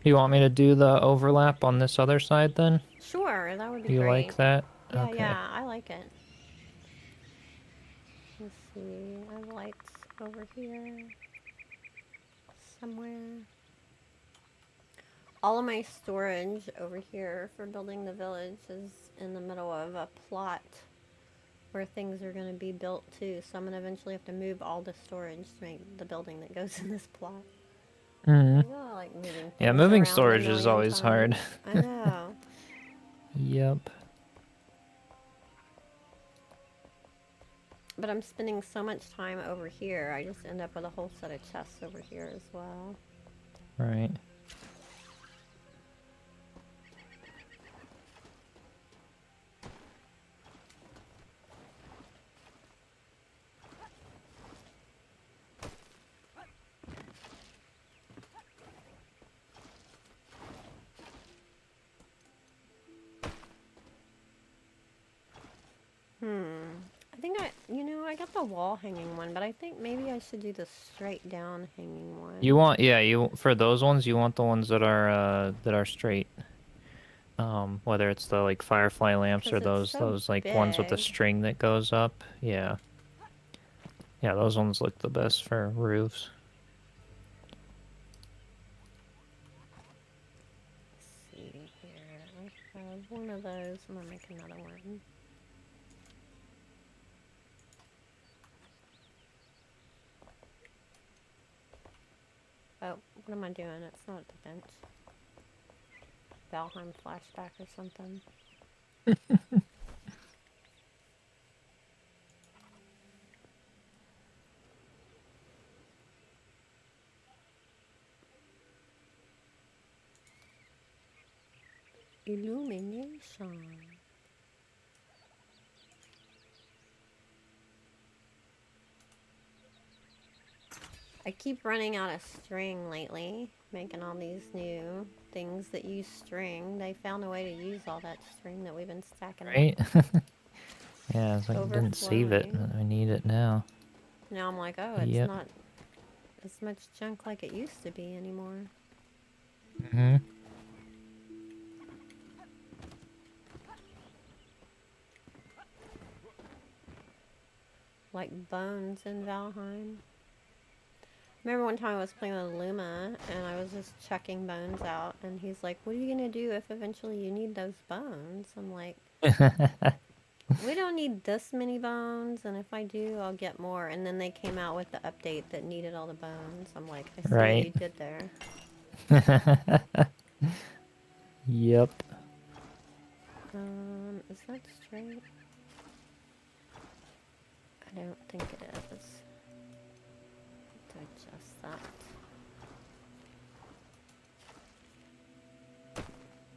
You want me to do the overlap on this other side then? Sure, that would be You great. like that? Yeah, Okay. yeah, I like it. Let's see, I have lights over here somewhere. All of my storage over here for building the village is in the middle of a plot where things are going to be built too. So I'm going to eventually have to move all the storage to make the building that goes in this plot. Mm. I like moving Yeah, things moving around a storage is million always hard. times. I know. Yep. But I'm spending so much time over here, I just end up with a whole set of chests over here as well. Right. I think I got the wall hanging one, but I think maybe I should do the straight down hanging one. You want, yeah, you, for those ones, you want the ones that are straight. Whether it's the like firefly lamps 'Cause or it's those so like ones with the big. string that goes up. Yeah. Yeah, those ones look the best for roofs. Let's see here. I have one of those. I'm gonna make another one. Oh, what am I doing? It's not the bench. Valheim flashback or something. Illumination. I keep running out of string lately, making all these new things that use string. They found a way to use all that string that we've been stacking Right? up. Yeah, it's like I didn't save it. Overflowing. I need it now. Now I'm like, oh, it's Yep. not as much junk like it used to be anymore. Mm-hmm. Like bones in Valheim. Remember one time I was playing with Luma and I was just chucking bones out and he's like, what are you going to do if eventually you need those bones? I'm like, we don't need this many bones, and if I do, I'll get more. And then they came out with the update that needed all the bones. I'm like, I see what Right. you did there. Yep. Is that straight? I don't think it is. To adjust that.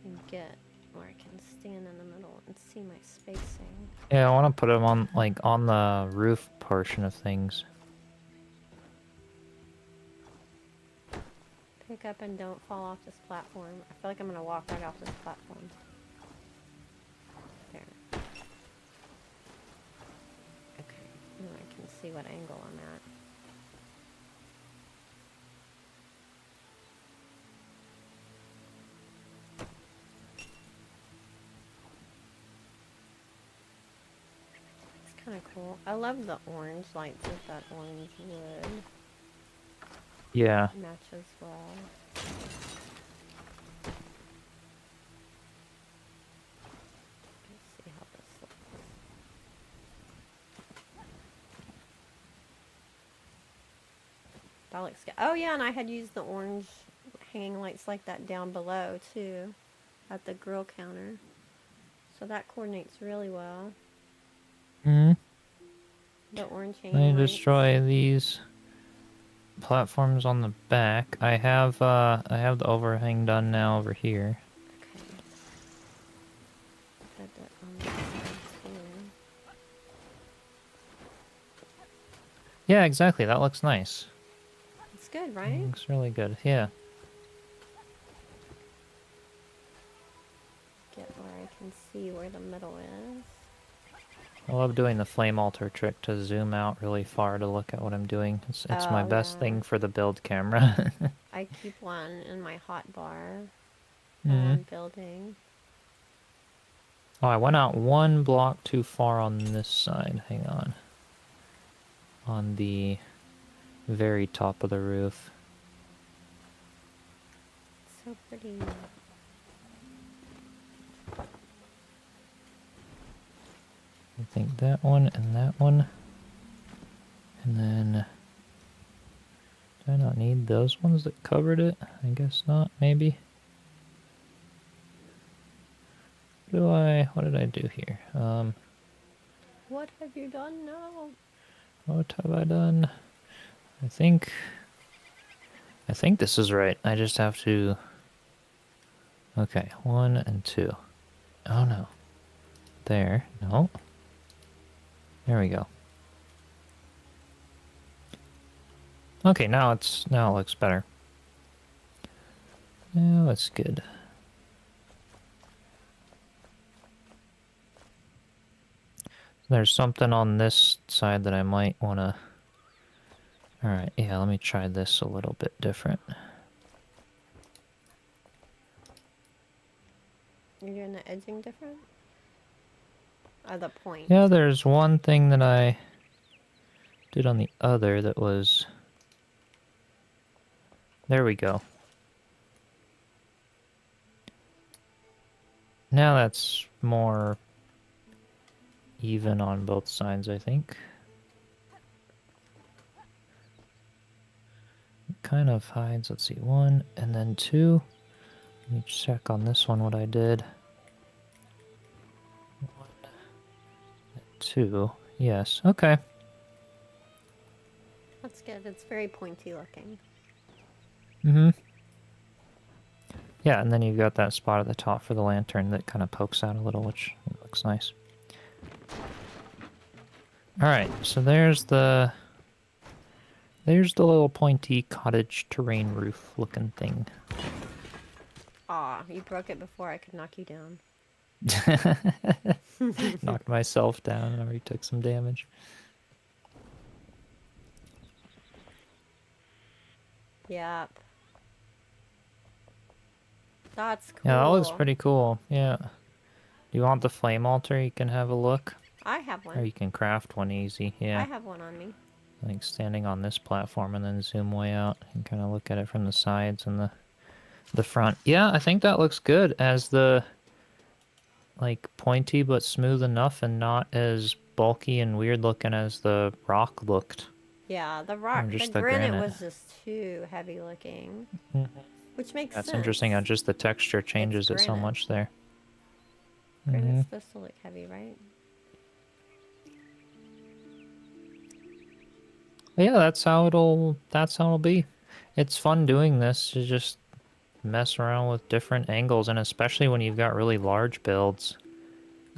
And get where I can stand in the middle and see my spacing. Yeah, I want to put them on like on the roof portion of things. Pick up and don't fall off this platform. I feel like I'm gonna walk right off this platform. There. Okay, now I can see what angle I'm at. kind of cool. I love the orange lights with that orange wood. Yeah. Matches well. Let's see how this looks. That looks good. Oh yeah, and I had used the orange hanging lights like that down below too, at the grill counter. So that coordinates really well. Hmm. The orange Let hanging me lights. destroy these platforms on the back. I have the overhang done now over here. Okay. Put that on the side too. Yeah, exactly. That looks nice. It's good, right? Looks really good. Yeah. Get where I can see where the middle is. I love doing the flame altar trick to zoom out really far to look at what I'm doing. It's my Oh, best yeah. thing for the build camera. I keep one in my hot bar while Mhm. I'm building. Oh, I went out one block too far on this side. Hang on. On the very top of the roof. It's so pretty. I think that one and that one. And then... do I not need those ones that covered it? I guess not, maybe. What did I do here? What have you done now? What have I done? I think this is right. I just have to... okay, 1 and 2. Oh no. There. No. There we go. Okay, now it looks better. Now it's good. There's something on this side that I might want to... alright, yeah, let me try this a little bit different. You're doing the edging different? Or the point? Yeah, there's one thing that I did on the other that was... there we go. Now that's more even on both sides, I think. It kind of hides, let's see, 1 and then 2. Let me check on this one what I did. 1 and 2. Yes, okay. That's good. It's very pointy looking. Mm-hmm. Yeah, and then you've got that spot at the top for the lantern that kind of pokes out a little, which looks nice. Alright, so there's the little pointy cottage terrain roof looking thing. Aw, you broke it before I could knock you down. Knocked myself down and already took some damage. Yep. That's cool. Yeah, that looks pretty cool. Yeah. Do you want the flame altar? You can have a look. I have one. Or you can craft one easy. Yeah. I have one on me. Like standing on this platform and then zoom way out and kind of look at it from the sides and the front. Yeah, I think that looks good as the like pointy but smooth enough and not as bulky and weird looking as the rock looked. Yeah, the rock, the just the granite granite. was just too heavy looking. Which makes sense. That's interesting how just the texture changes it so granite. much there. Granite's supposed to look heavy, right? But yeah, that's how it'll be. It's fun doing this to just mess around with different angles, and especially when you've got really large builds,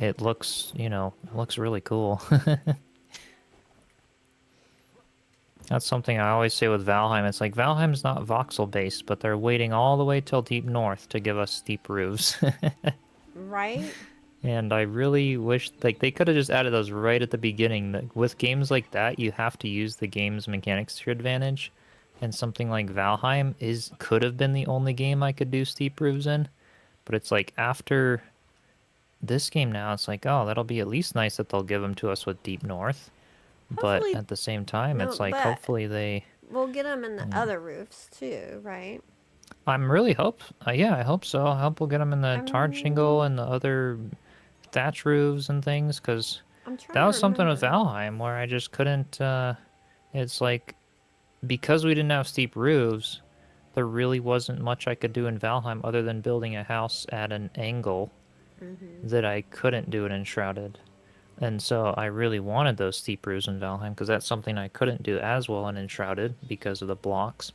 it looks, it looks really cool. That's something I always say with Valheim. It's like Valheim's not voxel based, but they're waiting all the way till deep north to give us steep roofs. Right? And I really wish like they could have just added those right at the beginning. With games like that, you have to use the game's mechanics to your advantage. And something like Valheim could have been the only game I could do steep roofs in. But it's like after this game now, it's like, oh, that'll be at least nice that they'll give them to us with Deep North. But Hopefully, at the same time, no, it's like, but hopefully they... we'll get them in the other roofs too, right? I'm really yeah, I hope so. I hope we'll get them in the tarred shingle I'm and the other thatch roofs and things, because I'm trying that to was something with remember. Valheim where I just couldn't, it's like, because we didn't have steep roofs, there really wasn't much I could do in Valheim other than building a house at an angle Hmm. that I couldn't do it in Enshrouded. And so I really wanted those steep roofs in Valheim because that's something I couldn't do as well in Enshrouded because of the blocks.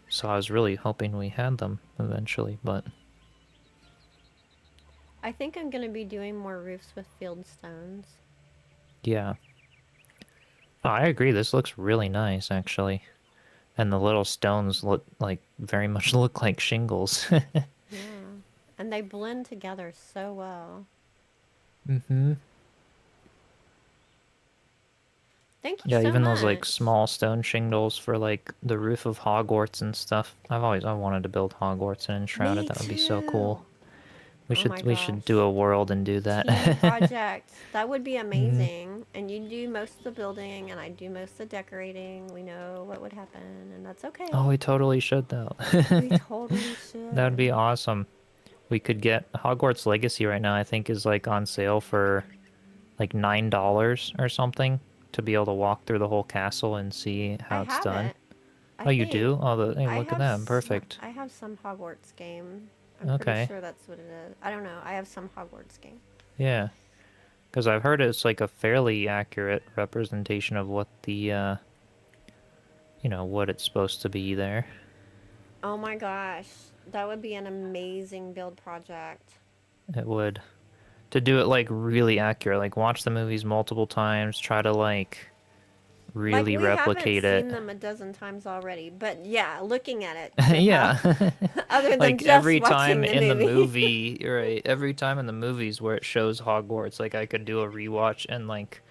So I was really hoping we had them eventually, but I think I'm gonna be doing more roofs with field stones. yeah. Oh, I agree. This looks really nice, actually. And the little stones look like very much look like shingles. Yeah, and they blend together so well. Mm-hmm. Thank you Yeah, so even those like much. small stone shingles for like the roof of Hogwarts and stuff. I wanted to build Hogwarts and Enshrouded. Me That would be so too. cool. Oh my We should do gosh. a world and do that. Team project. That would be Hmm. amazing. And you do most of the building, and I do most of the decorating. We know what would happen, and that's Oh, okay. we totally should though. We totally That would be should. awesome. We could get Hogwarts Legacy right now, I think is like on sale for like $9 or something to be able to walk through the whole castle and see I how it's have done. it. I Oh, you think do? Oh, hey, look at that. Perfect. I have some Hogwarts game. I'm pretty Okay. sure that's what it is. I don't know. I have some Hogwarts game. Yeah. Because I've heard it's like a fairly accurate representation of what the, what it's supposed to be there. Oh my gosh. That would be an amazing build project. It would. To do it like really accurate, like watch the movies multiple times, try to like Like, really we haven't replicate it. seen them a dozen times already, but yeah, looking at it would Yeah. help. Other than Like just every watching time the in the movie. movie, right? Every time in the movies where it shows Hogwarts, like I could do a rewatch and like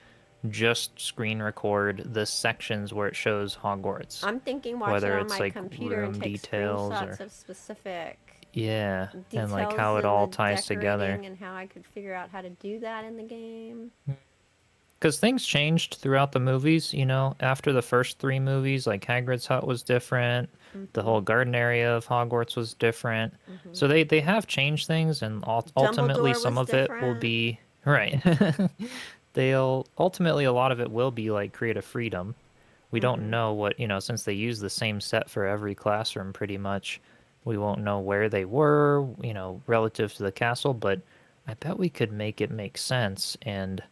just screen record the sections where it shows Hogwarts, I'm thinking watch it whether on it's my like computer and room take details screenshots or of specific yeah, and like details how it in all the ties together. decorating and how I could figure out how to do that in the game. Because things changed throughout the movies, after the first three movies, like Hagrid's hut was different, the Hmm. whole garden area of Hogwarts was different. So Hmm. they have changed things, and ultimately Dumbledore some was of it will different. be right. They'll ultimately a lot of it will be like creative freedom. We don't Hmm. know what, since they use the same set for every classroom pretty much, we won't know where they were, relative to the castle, but I bet we could make it make sense. And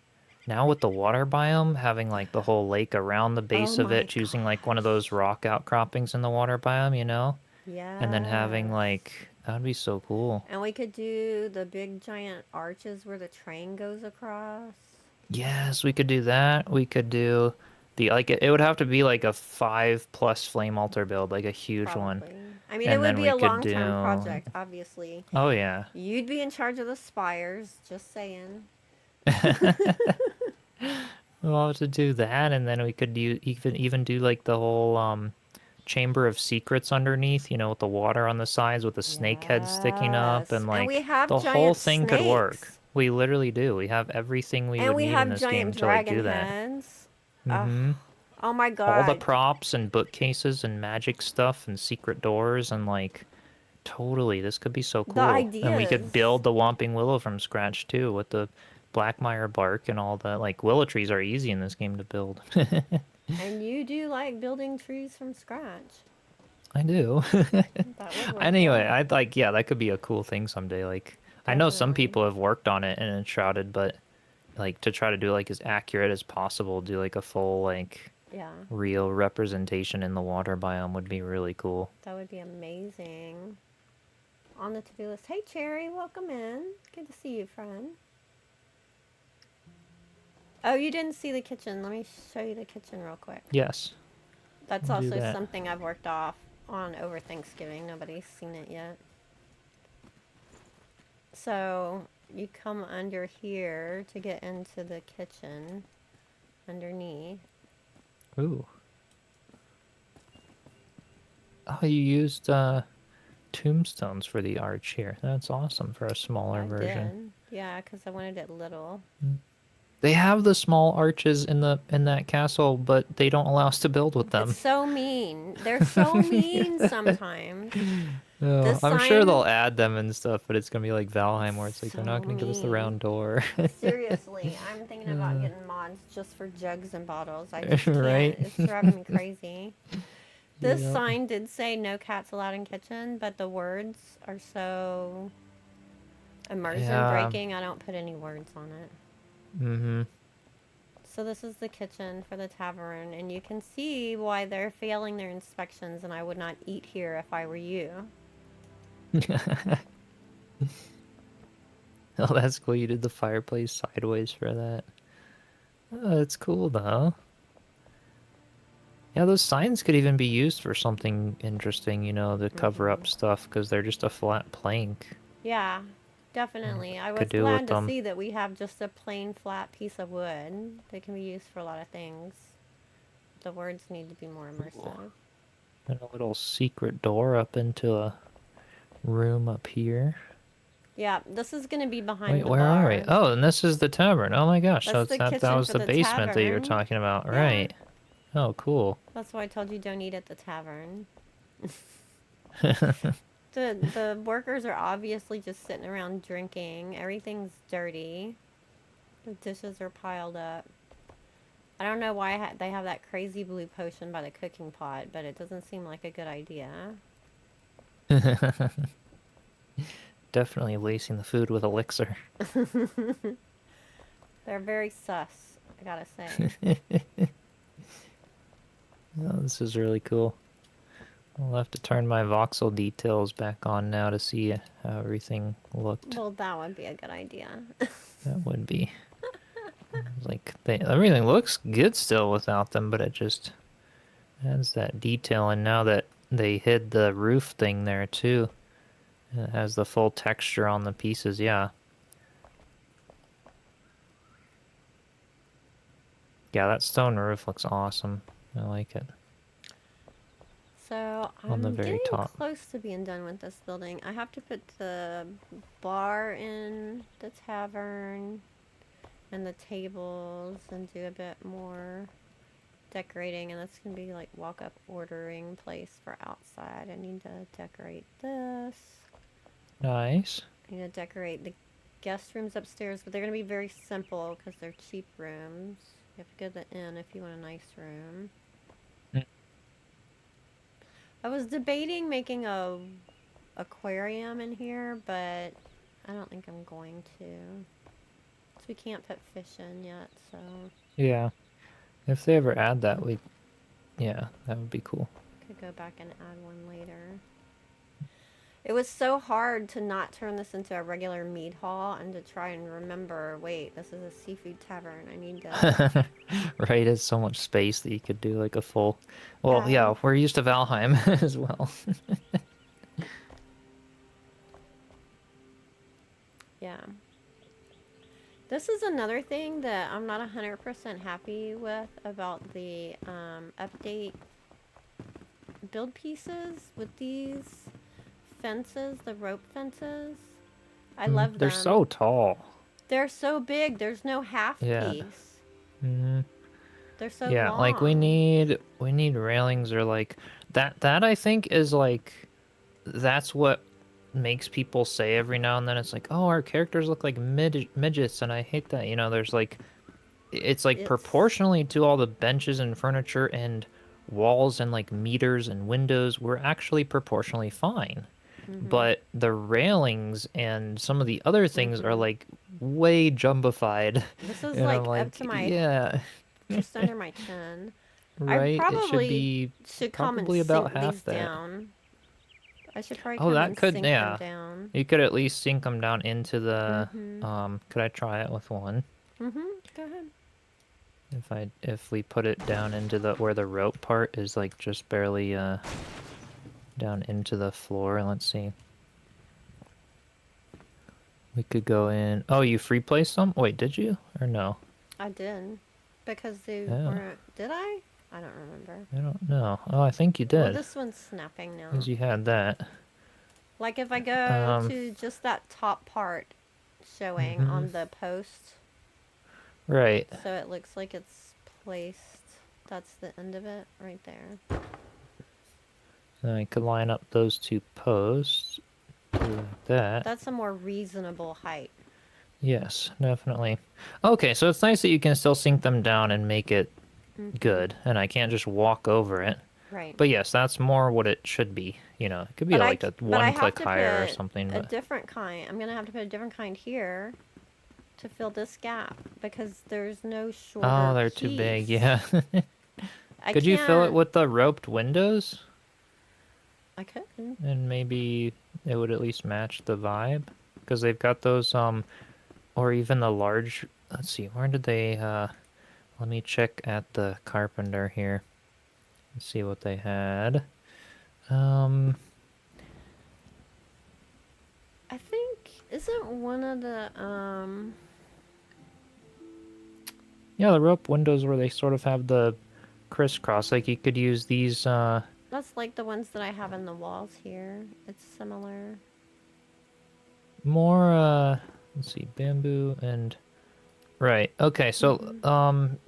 now with the water biome, having like the whole lake around the Oh base of it, my choosing like one of those gosh. rock outcroppings in the water biome, and then having Yes. like, that would be so cool. And we could do the big giant arches where the train goes across. Yes, we could do that. We could do the like it would have to be like a 5+ flame altar build, like a huge one. Probably. I mean, it And would then be we a could long term do project, obviously. oh yeah. You'd be in charge of the spires, just saying. We'll have to do that, and then we could do even do like the whole chamber of secrets underneath, with the water on the sides with the snake head sticking up, Yes. and And we like have the whole giant thing could work. snakes. We literally do. We have everything we And would we need in have this game giant to like dragon do that. heads. Ugh. Mm-hmm. Oh my All the god. props and bookcases and magic stuff and secret doors and like totally this could be so The cool. And we could ideas. build the Whomping Willow from scratch too with the Blackmire bark and all the like willow trees are easy in this game to build. And you do like building trees from scratch. I do. That would work Anyway, well. I'd like yeah, that could be a cool thing someday. Like I know some Definitely. people have worked on it and Enshrouded, but like to try to do like as accurate as possible, do like a full like Yeah. real representation in the water biome would be really cool. That would be amazing. On the to-do list. Hey Cherry, welcome in. Good to see you, friend. Oh, you didn't see the kitchen. Let me show you the kitchen real quick. Yes, That's do also that. something I've worked off on over Thanksgiving. Nobody's seen it yet. So you come under here to get into the kitchen underneath. Ooh. Oh, you used tombstones for the arch here. That's awesome for a smaller I version. did. Yeah, because I wanted it little. They have the small arches in that castle, but they don't allow us to build with It's them. so mean. They're so mean sometimes. No, This I'm sure they'll sign, add them and stuff, but it's gonna be like Valheim, where it's like they're so not gonna give us the mean. round door. Seriously, I'm thinking about Uh, getting mods just for jugs and bottles. I just can't. right? It's driving me crazy. This Yep. sign did say no cats allowed in kitchen, but the words are so immersion Yeah. breaking, I don't put any words on it. Mm-hmm. So this is the kitchen for the tavern, and you can see why they're failing their inspections, and I would not eat here if I were you. Oh, that's cool. You did the fireplace sideways for that. Oh, that's cool though. Yeah, those signs could even be used for something interesting, to cover up stuff, because they're just a flat plank. Yeah, definitely. I Could was do with glad to them. see that we have just a plain flat piece of wood that can be used for a lot of things. The words need to be more immersive. And a little secret door up into a room up here. Yeah, this is going to be behind Wait, the where are we? bar. Oh, and this is the tavern. Oh my gosh, so That's it's the that kitchen was for the the basement that you were tavern. talking about, Yeah. right? Oh, cool. That's why I told you don't eat at the tavern. The workers are obviously just sitting around drinking. Everything's dirty. The dishes are piled up. I don't know why they have that crazy blue potion by the cooking pot, but it doesn't seem like a good idea. Definitely lacing the food with elixir. They're very sus, I gotta say. Oh, this is really cool. I'll have to turn my voxel details back on now to see how everything looked. Well, that would be a good idea. That would be. Like, everything looks good still without them, but it just has that detail. And now that they hid the roof thing there too, it has the full texture on the pieces, yeah. Yeah, that stone roof looks awesome. I like it. So On the I'm very getting top. close to being done with this building. I have to put the bar in the tavern and the tables and do a bit more decorating, and that's gonna be like walk-up ordering place for outside. I need to decorate this. Nice. I need to decorate the guest rooms upstairs, but they're gonna be very simple because they're cheap rooms. You have to go to the inn if you want a nice room. I was debating making a aquarium in here, but I don't think I'm going to. So we can't put fish in yet, so Yeah. If they ever add that, yeah, that would be cool. could go back and add one later. It was so hard to not turn this into a regular meat hall and to try and remember, wait, this is a seafood tavern. I need to... Right, it's so much space that you could do like a full... Well, yeah, we're used to Valheim as well. Yeah. This is another thing that I'm not 100% happy with about the update build pieces with these fences, the rope fences. I love them. They're so tall. They're so big. There's no half piece. Mm-hmm. They're so Yeah, long. like we need railings or like that I think is like that's what makes people say every now and then it's like, "Oh, our characters look like midgets," and I hate that. There's like it's like proportionally to all the benches and furniture and walls and like meters and windows, we're actually proportionally fine. But the railings and some of the other things are like way jumbified. This is And like I'm like, up to my yeah, just under my chin. right. I It should be should come and probably about sink half these that. down. I should probably Oh, come that and could, sink yeah. them down. You could at least sink them down into the. Could I try it with one? Go ahead. If we put it down into the where the rope part is like just barely down into the floor. Let's see. We could go in. Oh, you free placed them? Wait, did you or no? I did. Because they weren't... Did I? I don't remember. I don't know. Oh, I think you did. Well, this one's snapping now. Because you had that. Like if I go to just that top part, showing on the post. Right. So it looks like it's placed. That's the end of it right there. And I could line up those two posts. Do like that. That's a more reasonable height. Yes, definitely. Okay, so it's nice that you can still sink them down and make it good, and I can't just walk over it. Right. But yes, that's more what it should be. You know, it could be like a one click higher or something. A But different kind. I'm gonna have to put a different kind here to fill this gap because there's no shorter. oh, they're too big. piece. Yeah. I Could you fill it can't- with the roped windows? I could. And maybe it would at least match the vibe, because they've got those or even the large. Let's see, where did they? Let me check at the carpenter here. Let's see what they had. I think isn't one of the Yeah, the rope windows where they sort of have the crisscross. Like you could use these. That's like the ones that I have in the walls here. It's similar. More let's see, bamboo and right. Okay, so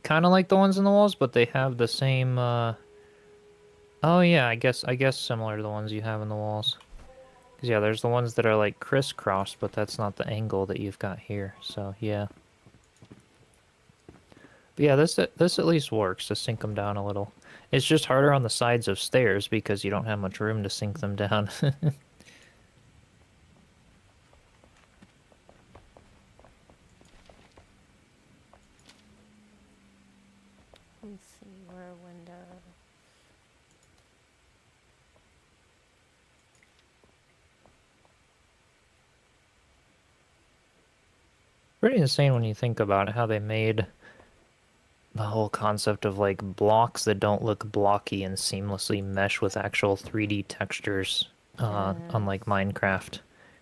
kind of like the ones in the walls, but they have the same oh yeah, I guess similar to the ones you have in the walls. Cuz yeah, there's the ones that are like crisscrossed, but that's not the angle that you've got here. So, yeah. But yeah, this at least works to sink them down a little. It's just harder on the sides of stairs because you don't have much room to sink them down. Let's see where window. Pretty insane when you think about it, how they made the whole concept of like blocks that don't look blocky and seamlessly mesh with actual 3D textures, unlike Minecraft.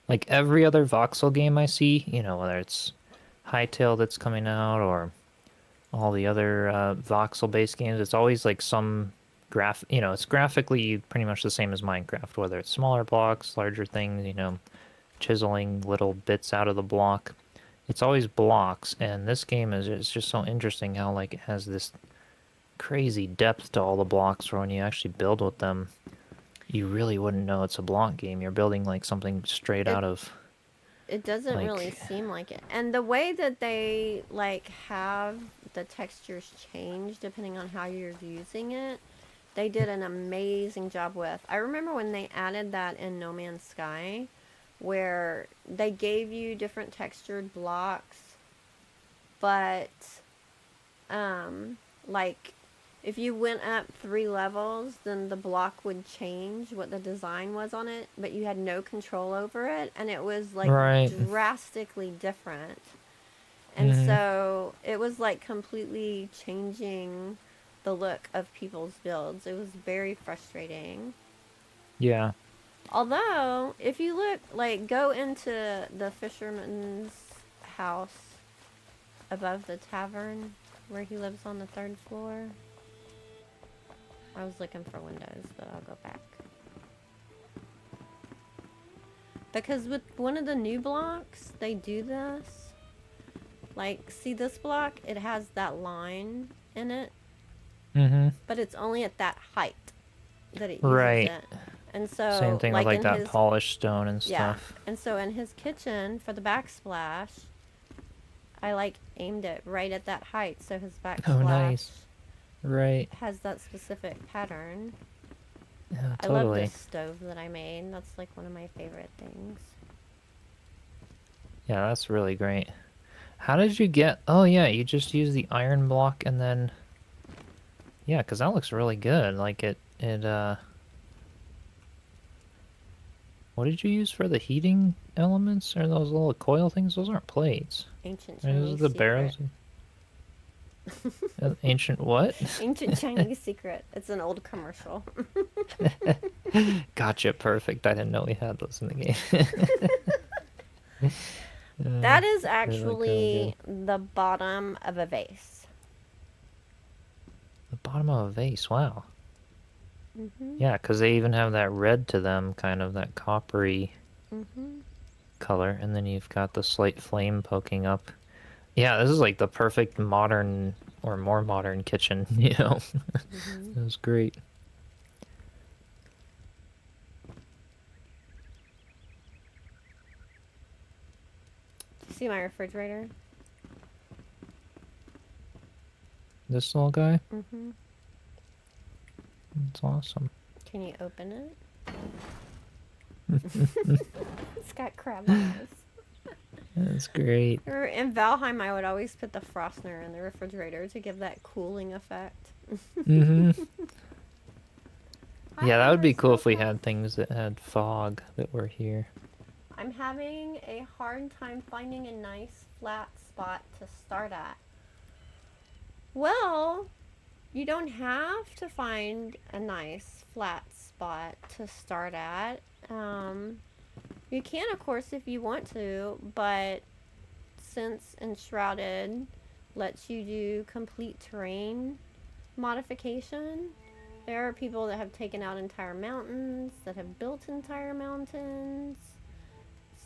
Like every other voxel game I see, you know, whether it's Hytale that's coming out or all the other voxel-based games, it's always like some you know, it's graphically pretty much the same as Minecraft, whether it's smaller blocks, larger things, you know, chiseling little bits out of the block. It's always blocks, and this game it's just so interesting how like it has this crazy depth to all the blocks where when you actually build with them, you really wouldn't know it's a block game. You're building like something straight out of... It doesn't really seem like it. And the way that they like have the textures change depending on how you're using it, they did an amazing job with. I remember when they added that in No Man's Sky, where they gave you different textured blocks, but like if you went up 3 levels, then the block would change what the design was on it, but you had no control over it, and it was like drastically different. And so it was like completely changing the look of people's builds. It was very frustrating. Yeah. Although, if you look, like, go into the fisherman's house above the tavern where he lives on the 3rd floor. I was looking for windows, but I'll go back. Because with one of the new blocks, they do this. Like, see this block? It has that line in it. But it's only at that height that it uses it. And so, same thing with like that polished stone and stuff. Yeah. And so in his kitchen, for the backsplash, I like aimed it right at that height. So his backsplash has that specific pattern. Yeah, totally. I love this stove that I made. That's like one of my favorite things. Yeah, that's really great. How did you get... Oh yeah, you just use the iron block and then... Yeah, because that looks really good. Like it what did you use for the heating elements? Or those little coil things? Those aren't plates. Ancient Chinese Those are the secret. Barrels. Ancient what? Ancient Chinese secret. It's an old commercial. Gotcha, perfect. I didn't know we had those in the game. That is actually the bottom of a vase. The bottom of a vase, wow. Yeah, because they even have that red to them, kind of that coppery. color, and then you've got the slight flame poking up. Yeah, this is like the perfect modern or more modern kitchen, you know. Mm-hmm. It was great. You see my refrigerator? This little guy, Mm-hmm. it's awesome. Can you open it? It's got crab eyes. That's great. In Valheim, I would always put the Frostner in the refrigerator to give that cooling effect. Hmm. Hi, Yeah, that would be cool if we Mocha. had things that had fog that were here. I'm having a hard time finding a nice flat spot to start at. Well, you don't have to find a nice flat spot to start at. You can, of course, if you want to, but since Enshrouded lets you do complete terrain modification, there are people that have taken out entire mountains, that have built entire mountains.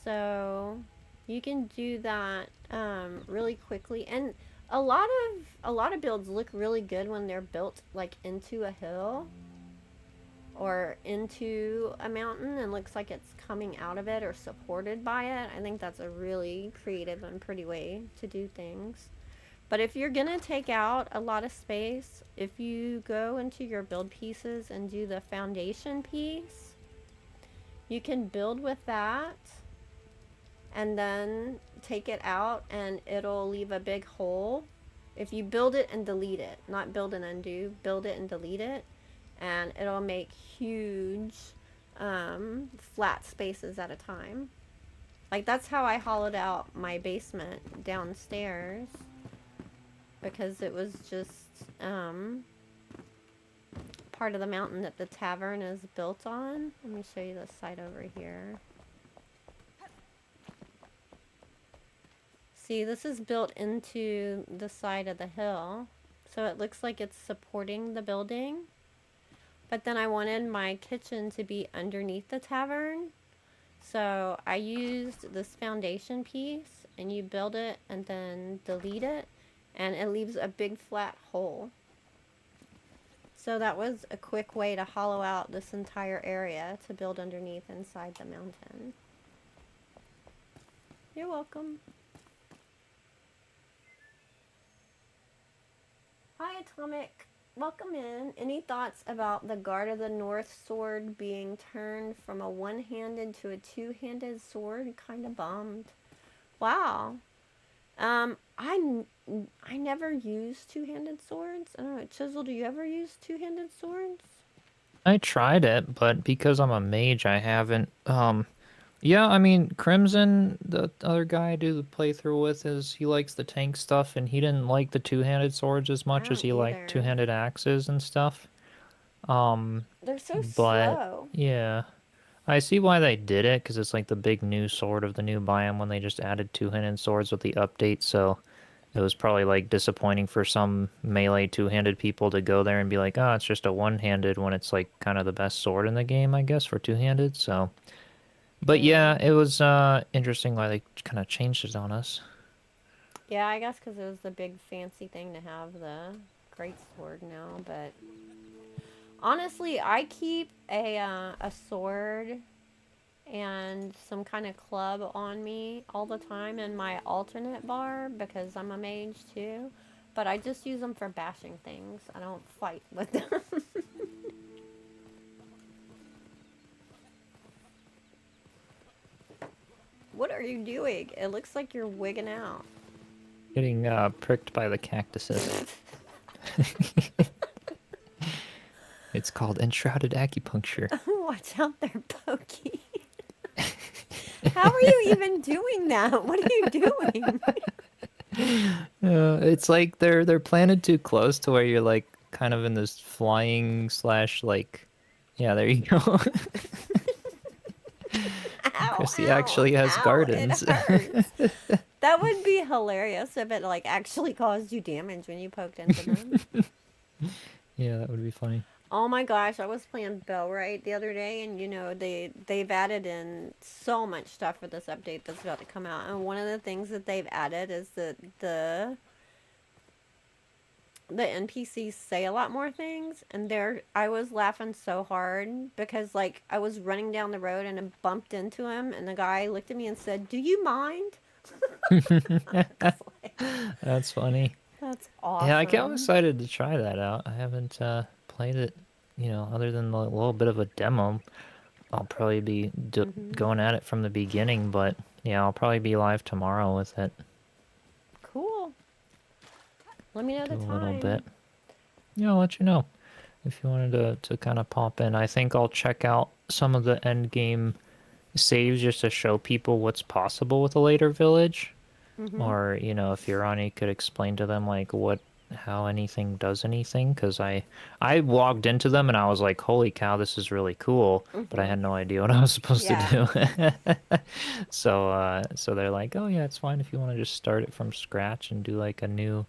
So you can do that really quickly, and a lot of builds look really good when they're built like into a hill or into a mountain and looks like it's coming out of it or supported by it. I think that's a really creative and pretty way to do things. But if you're gonna take out a lot of space, if you go into your build pieces and do the foundation piece, you can build with that and then take it out and it'll leave a big hole. If you build it and delete it, not build and undo, build it and delete it, and it'll make huge flat spaces at a time. Like that's how I hollowed out my basement downstairs, because it was just part of the mountain that the tavern is built on. Let me show you the site over here. See, this is built into the side of the hill, so it looks like it's supporting the building. But then I wanted my kitchen to be underneath the tavern, so I used this foundation piece, and you build it and then delete it, and it leaves a big flat hole. So that was a quick way to hollow out this entire area to build underneath inside the mountain. You're welcome. Hi, Atomic. Welcome in. Any thoughts about the Guard of the North sword being turned from a one-handed to a two-handed sword? Kind of bummed. Wow. I never use two-handed swords. I don't know. Chisel, do you ever use two-handed swords? I tried it, but because I'm a mage, I haven't. Yeah, I mean, Crimson, the other guy I do the playthrough with, is he likes the tank stuff, and he didn't like the two-handed swords as I much as don't he liked either. two-handed axes and stuff. They're so But slow. yeah, I see why they did it, because it's like the big new sword of the new biome when they just added two-handed swords with the update, so it was probably like disappointing for some melee two-handed people to go there and be like, oh, it's just a one-handed when it's like kind of the best sword in the game, I guess, for two-handed, so... But Yeah. yeah, it was interesting why they kind of changed it on us. Yeah, I guess because it was the big fancy thing to have the great sword now, but honestly, I keep a sword and some kind of club on me all the time in my alternate bar because I'm a mage too. But I just use them for bashing things. I don't fight with them. What are you doing? It looks like you're wigging out. Getting pricked by the cactuses. It's called Enshrouded Acupuncture. Watch out, they're pokey. How are you even doing that? What are you doing? It's like they're planted too close to where you're like kind of in this flying slash like, yeah, there you go. Ow, Kristi ow, actually has ow, it gardens. hurts. That would be hilarious if it like actually caused you damage when you poked into them. Yeah, that would be funny. Oh my gosh, I was playing Bellrite the other day, and you know they've added in so much stuff for this update that's about to come out. And one of the things that they've added is that the NPCs say a lot more things, and there I was laughing so hard because like I was running down the road and I bumped into him, and the guy looked at me and said, "Do you mind?" That's funny. That's Yeah, I get awesome. excited to try that out. I haven't played it, other than a little bit of a demo. I'll probably be Mhm. going at it from the beginning, but yeah, I'll probably be live tomorrow with it. Cool. Let me know Do the a little bit. time. Yeah, I'll let you know if you wanted to kind of pop in. I think I'll check out some of the end game saves just to show people what's possible with a later village. Mhm. Or, if you're on, you could explain to them like how anything does anything. Because I logged into them and I was like, holy cow, this is really cool. But I Mhm. had no idea what I was supposed to Yeah. do. So they're like, oh yeah, it's fine if you want to just start it from scratch and do like a new,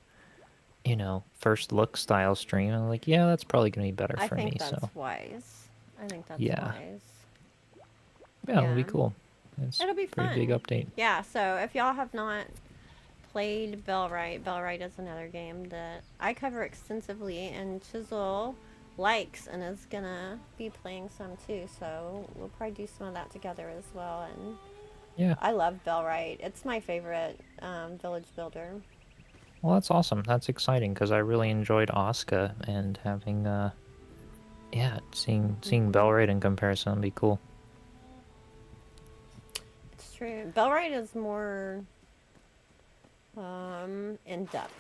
first look style stream. I'm like, yeah, that's probably gonna be better I for think me. that's So wise. I think that's yeah, wise. yeah, it'll be Yeah. cool. It's It'll be a pretty big fun. update. Yeah, so if y'all have not played Bellrite, Bellrite is another game that I cover extensively, and Chisel likes and is gonna be playing some too, so we'll probably do some of that together as well. And Yeah. I love Bellrite. It's my favorite village builder. Well, that's awesome. That's exciting because I really enjoyed Asuka and having yeah, seeing Hmm. Bellrate in comparison would be cool. It's true. Bellrite is more in depth,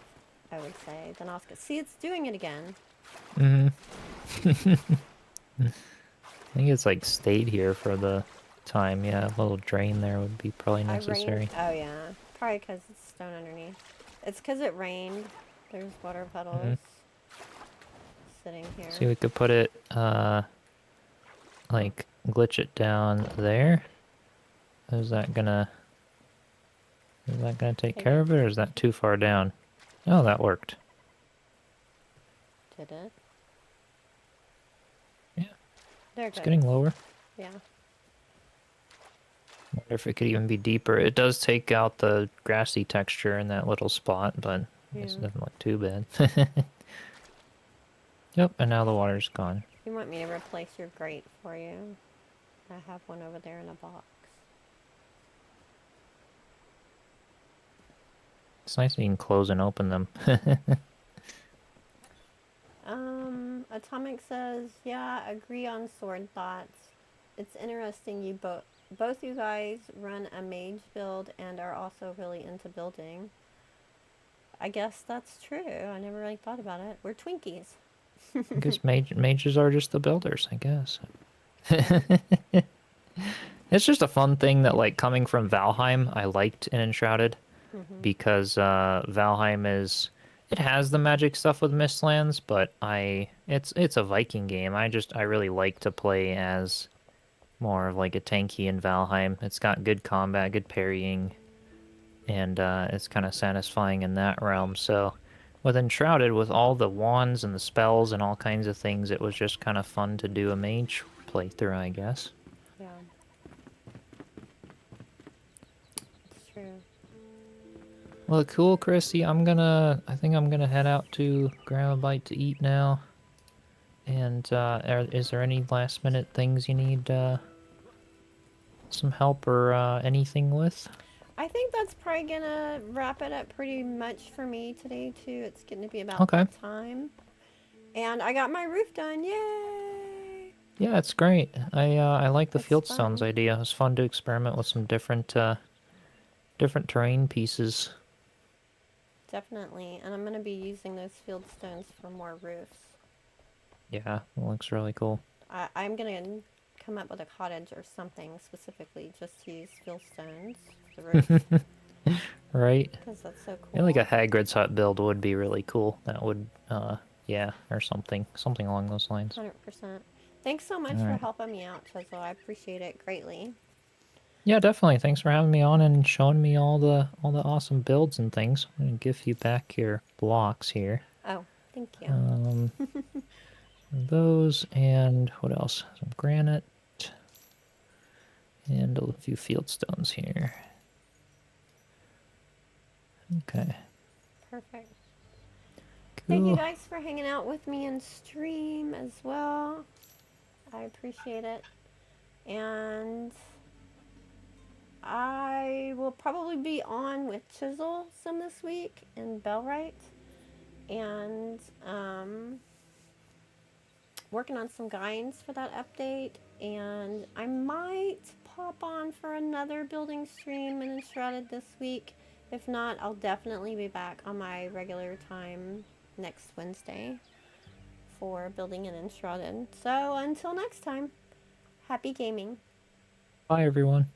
I would say, than Oscar. See, it's doing it again. Hmm. I think it's like stayed here for the time. Yeah, a little drain there would be probably I rained. necessary. Oh yeah, probably because it's stone underneath. It's because it rained. There's water Hmm. puddles sitting See, here. we could put it like glitch it down there. Is that gonna take Take care it. of it, or is that too far down? Oh, that worked. Did it? Yeah, There it it's goes. getting lower. Yeah. Wonder if it could even be deeper. It does take out the grassy texture in that little spot, but I guess it Yeah. doesn't look too bad. Yep, and now the water's gone. You want me to replace your grate for you? I have one over there in a box. It's nice that you can close and open them. Atomic says, yeah, agree on sword thoughts. It's interesting you both you guys run a mage build and are also really into building. I guess that's true. I never really thought about it. We're Twinkies. I guess mages are just the builders, I guess. It's just a fun thing that, like, coming from Valheim, I liked in Enshrouded Hmm. because Valheim it has the magic stuff with Mistlands, but it's a Viking game. I really like to play as more of like a tanky in Valheim. It's got good combat, good parrying, and it's kind of satisfying in that realm. So with Enshrouded, with all the wands and the spells and all kinds of things, it was just kind of fun to do a mage playthrough, I guess. Yeah, it's true. Well, cool, Kristi. I think I'm gonna head out to grab a bite to eat now. And is there any last minute things you need some help or anything with? I think that's probably gonna wrap it up pretty much for me today too. It's getting to be about Okay. that time. And I got my roof done. Yay! Yeah, it's great. I like the It's Fieldstones fun. idea. It was fun to experiment with some different terrain pieces. Definitely. And I'm gonna be using those field stones for more roofs. Yeah, it looks really cool. I'm gonna come up with a cottage or something specifically just to use field stones for the roof. Right? Because that's so Yeah, like a cool. Hagrid's hut build would be really cool. That would yeah, or something along those lines. 100%. Thanks so much All for right. helping me out, Chisel. I appreciate it greatly. Yeah, definitely. Thanks for having me on and showing me all the awesome builds and things. I'm gonna give you back your blocks here. Oh, thank you. Um, those, and what else? Some granite. And a few field stones here. Okay. Perfect. Thank you Cool. guys for hanging out with me in stream as well. I appreciate it. And I will probably be on with Chisel some this week and Bellwright. And working on some guides for that update. And I might pop on for another building stream in Enshrouded this week. If not, I'll definitely be back on my regular time next Wednesday for building in Enshrouded. So until next time, happy gaming. Bye, everyone.